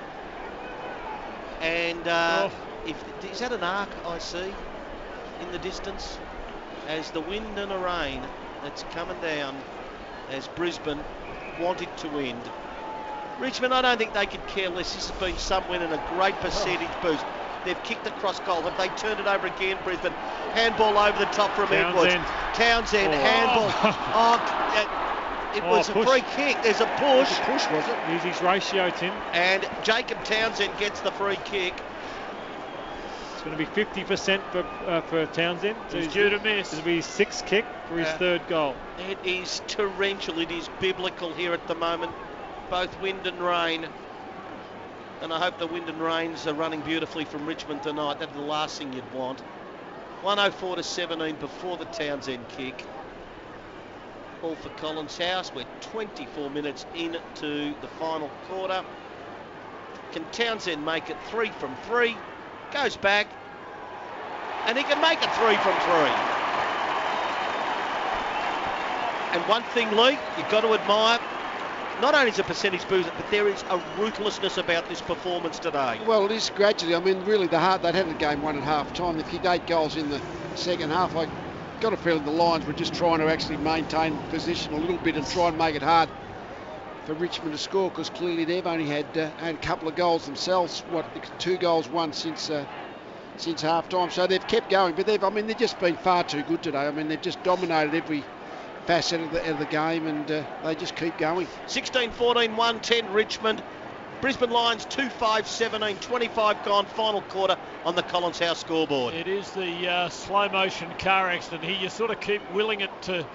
And is that an arc I see in the distance? As the wind and the rain that's coming down as Brisbane want it to end. Richmond, I don't think they could care less. This has been some win and a great percentage boost. They've kicked across goal. Have they turned it over again, Brisbane? Handball over the top from Edwards. Townsend, handball. It was a free kick. There's a push. It was a push, was it? Here's his ratio, Tim. And Jacob Townsend gets the free kick. It's going to be 50% for Townsend. So he's due to miss. It'll be his 6th kick for his 3rd goal. It is torrential. It is biblical here at the moment. Both wind and rain. And I hope the wind and rains are running beautifully from Richmond tonight. That's the last thing you'd want. 104 to 17 before the Townsend kick. Ball for Collins House. We're 24 minutes into the final quarter. Can Townsend make it 3 from 3? Goes back. And he can make it 3 from 3. And one thing, Lee, you've got to admire, not only is a percentage booster, but there is a ruthlessness about this performance today. Well, it is gradually. I mean, really, they'd had the game one at half time. They kicked 8 goals in the second half. I got a feeling the Lions were just trying to actually maintain position a little bit and try and make it hard for Richmond to score, because clearly they've only had a couple of goals themselves. 2 goals won since half time. So they've kept going, but they've just been far too good today. I mean, they've just dominated every facet of the game, and they just keep going. 16-14, 1-10 Richmond. Brisbane Lions 2-5-17, 25 gone, final quarter on the Collins House scoreboard. It is the slow motion car accident here. You sort of keep willing it to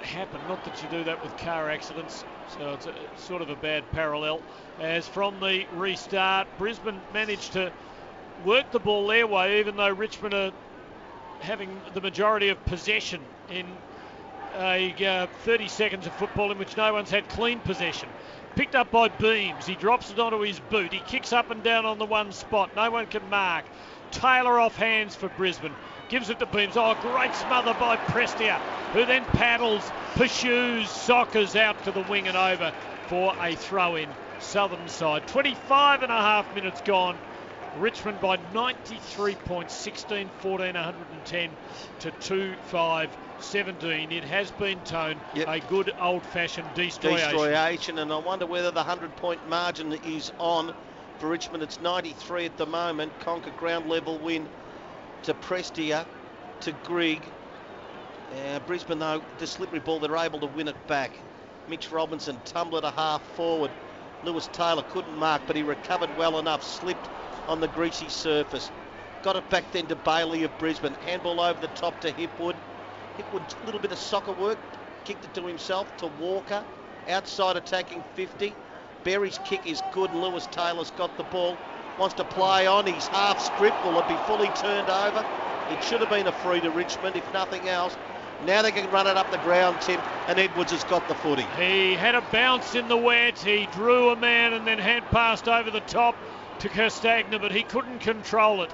happen. Not that you do that with car accidents, so it's sort of a bad parallel. As from the restart, Brisbane managed to work the ball their way, even though Richmond are having the majority of possession in 30 seconds of football in which no one's had clean possession. Picked up by Beams, he drops it onto his boot, he kicks up and down on the one spot, no one can mark. Taylor off hands for Brisbane, gives it to Beams. Oh, great smother by Prestia, who then paddles, pursues, soccers out to the wing and over for a throw-in southern side. 25 and a half minutes gone. Richmond by 93 points, 16-14, 110 to 2-5-17. It has been toned a good old-fashioned destroyation. And I wonder whether the 100-point margin is on for Richmond. It's 93 at the moment. Conquer ground level win to Prestia, to Grigg. Brisbane, though, the slippery ball, they're able to win it back. Mitch Robinson tumbled a half forward. Lewis Taylor couldn't mark, but he recovered well enough, slipped on the greasy surface. Got it back then to Bailey of Brisbane. Handball over the top to Hipwood. Hipwood, a little bit of soccer work. Kicked it to himself, to Walker. Outside attacking 50. Berry's kick is good, and Lewis Taylor's got the ball. Wants to play on. He's half stripped. Will it be fully turned over? It should have been a free to Richmond, if nothing else. Now they can run it up the ground, Tim, and Edwards has got the footy. He had a bounce in the wet. He drew a man and then hand passed over the top to Castagna, but he couldn't control it.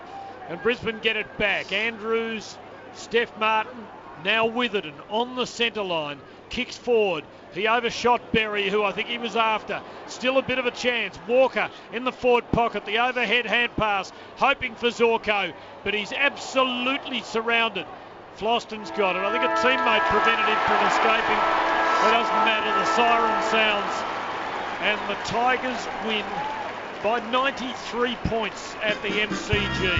And Brisbane get it back. Andrews, Steph Martin, now Witherden on the centre line. Kicks forward. He overshot Berry, who I think he was after. Still a bit of a chance. Walker in the forward pocket. The overhead hand pass, hoping for Zorko, but he's absolutely surrounded. Floston's got it. I think a teammate prevented him from escaping. It doesn't matter. The siren sounds. And the Tigers win by 93 points at the MCG.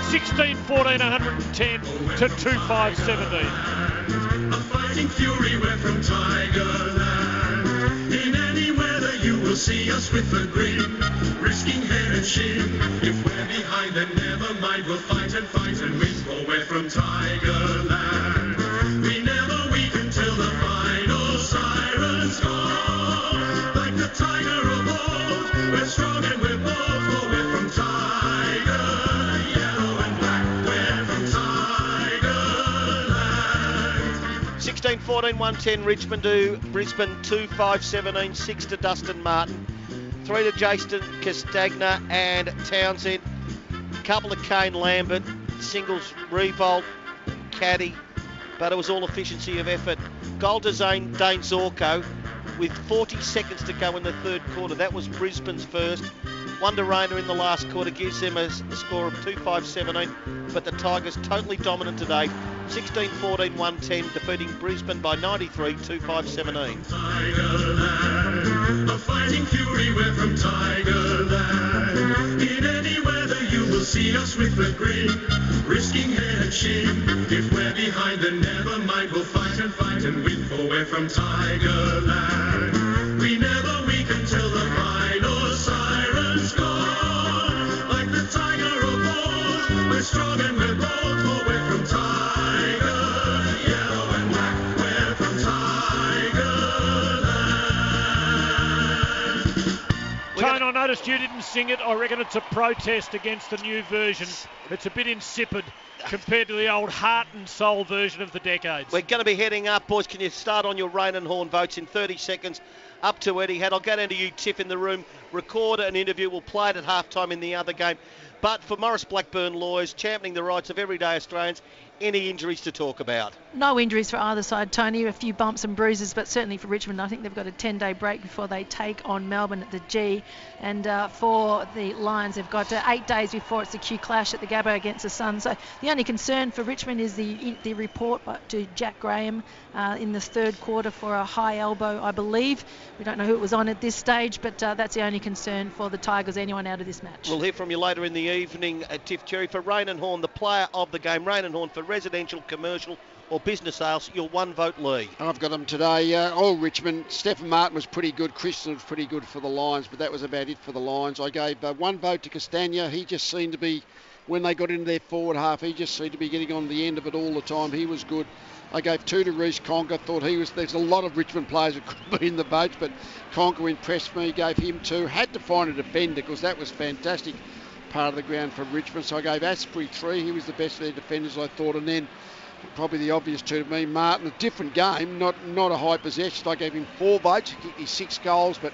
16-14, 110 to 2-5-17. A fighting fury, we're from Tigerland. In any weather you will see us with a grin, risking head and shin. If we're behind, then never mind, we'll fight and win, for we're from Tigerland. We never weaken till the final siren's gone. Like the tiger of old, we're strong and we're bold, for we're from Tiger. Yellow and black, we're from Tigerland. 16-14, 110 Richmond to Brisbane, 2-5-17, 6 to Dustin Martin, 3 to Jason Castagna and Townsend, couple of Kane Lambert, singles Revolt, Caddy, but it was all efficiency of effort. Goal to Dane Zorko with 40 seconds to go in the third quarter. That was Brisbane's first. One to Rayner in the last quarter gives them a score of 2-5-17, but the Tigers totally dominant today. 16-14, 110, defeating Brisbane by 93, 2-5-17. Tigerland, a fighting fury, we're from Tigerland. In any weather you will see us with a grin, risking head and shin. If we're behind, then never mind, we'll fight and win, for we're from Tigerland. We never weaken till the final siren's gone. Like the tiger of old, we're strong and we're bold, for we're from Tiger. Yellow and black, we're from Tigerland. Tone, I noticed you didn't sing it. I reckon it's a protest against the new version. It's a bit insipid compared to the old heart and soul version of the decades. We're going to be heading up, boys. Can you start on your rain and horn votes in 30 seconds? Up to Etihad. I'll go down to you, Tiff, in the room. Record an interview. We'll play it at halftime in the other game. But for Morris Blackburn Lawyers, championing the rights of everyday Australians, Any injuries to talk about? No injuries for either side, Tony. A few bumps and bruises, but certainly for Richmond, I think they've got a 10-day break before they take on Melbourne at the G. And for the Lions, they've got 8 days before it's the Q Clash at the Gabba against the Suns. So the only concern for Richmond is the report to Jack Graham in the third quarter for a high elbow, I believe. We don't know who it was on at this stage, but that's the only concern for the Tigers, anyone out of this match. We'll hear from you later in the evening at Tiff Cherry. For Rain and Horn, the player of the game. Rain and Horn for residential, commercial or business sales, your 1 vote, Lee. I've got them today. All Richmond. Stephen Martin was pretty good. Christian was pretty good for the Lions, but that was about it for the Lions. I gave 1 vote to Castagna. He just seemed to be, when they got into their forward half, he just seemed to be getting on the end of it all the time. He was good. I gave 2 to Reece Conker. Thought there's a lot of Richmond players that could be in the votes, but Conker impressed me. Gave him 2. Had to find a defender because that was fantastic part of the ground for Richmond. So I gave Asprey 3. He was the best of their defenders, I thought. And then probably the obvious 2 to me, Martin, a different game, not a high possession. I gave him 4 votes. He kicked his 6 goals, but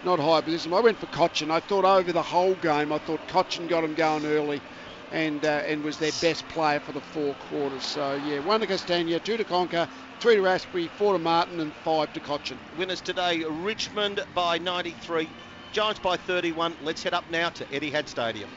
not high possession. I went for Cochin. I thought over the whole game, I thought Cochin got him going early and was their best player for the 4 quarters. So, yeah, 1 to Castagna, 2 to Conker, 3 to Asprey, 4 to Martin and 5 to Cochin. Winners today, Richmond by 93, Giants by 31. Let's head up now to Etihad Stadium.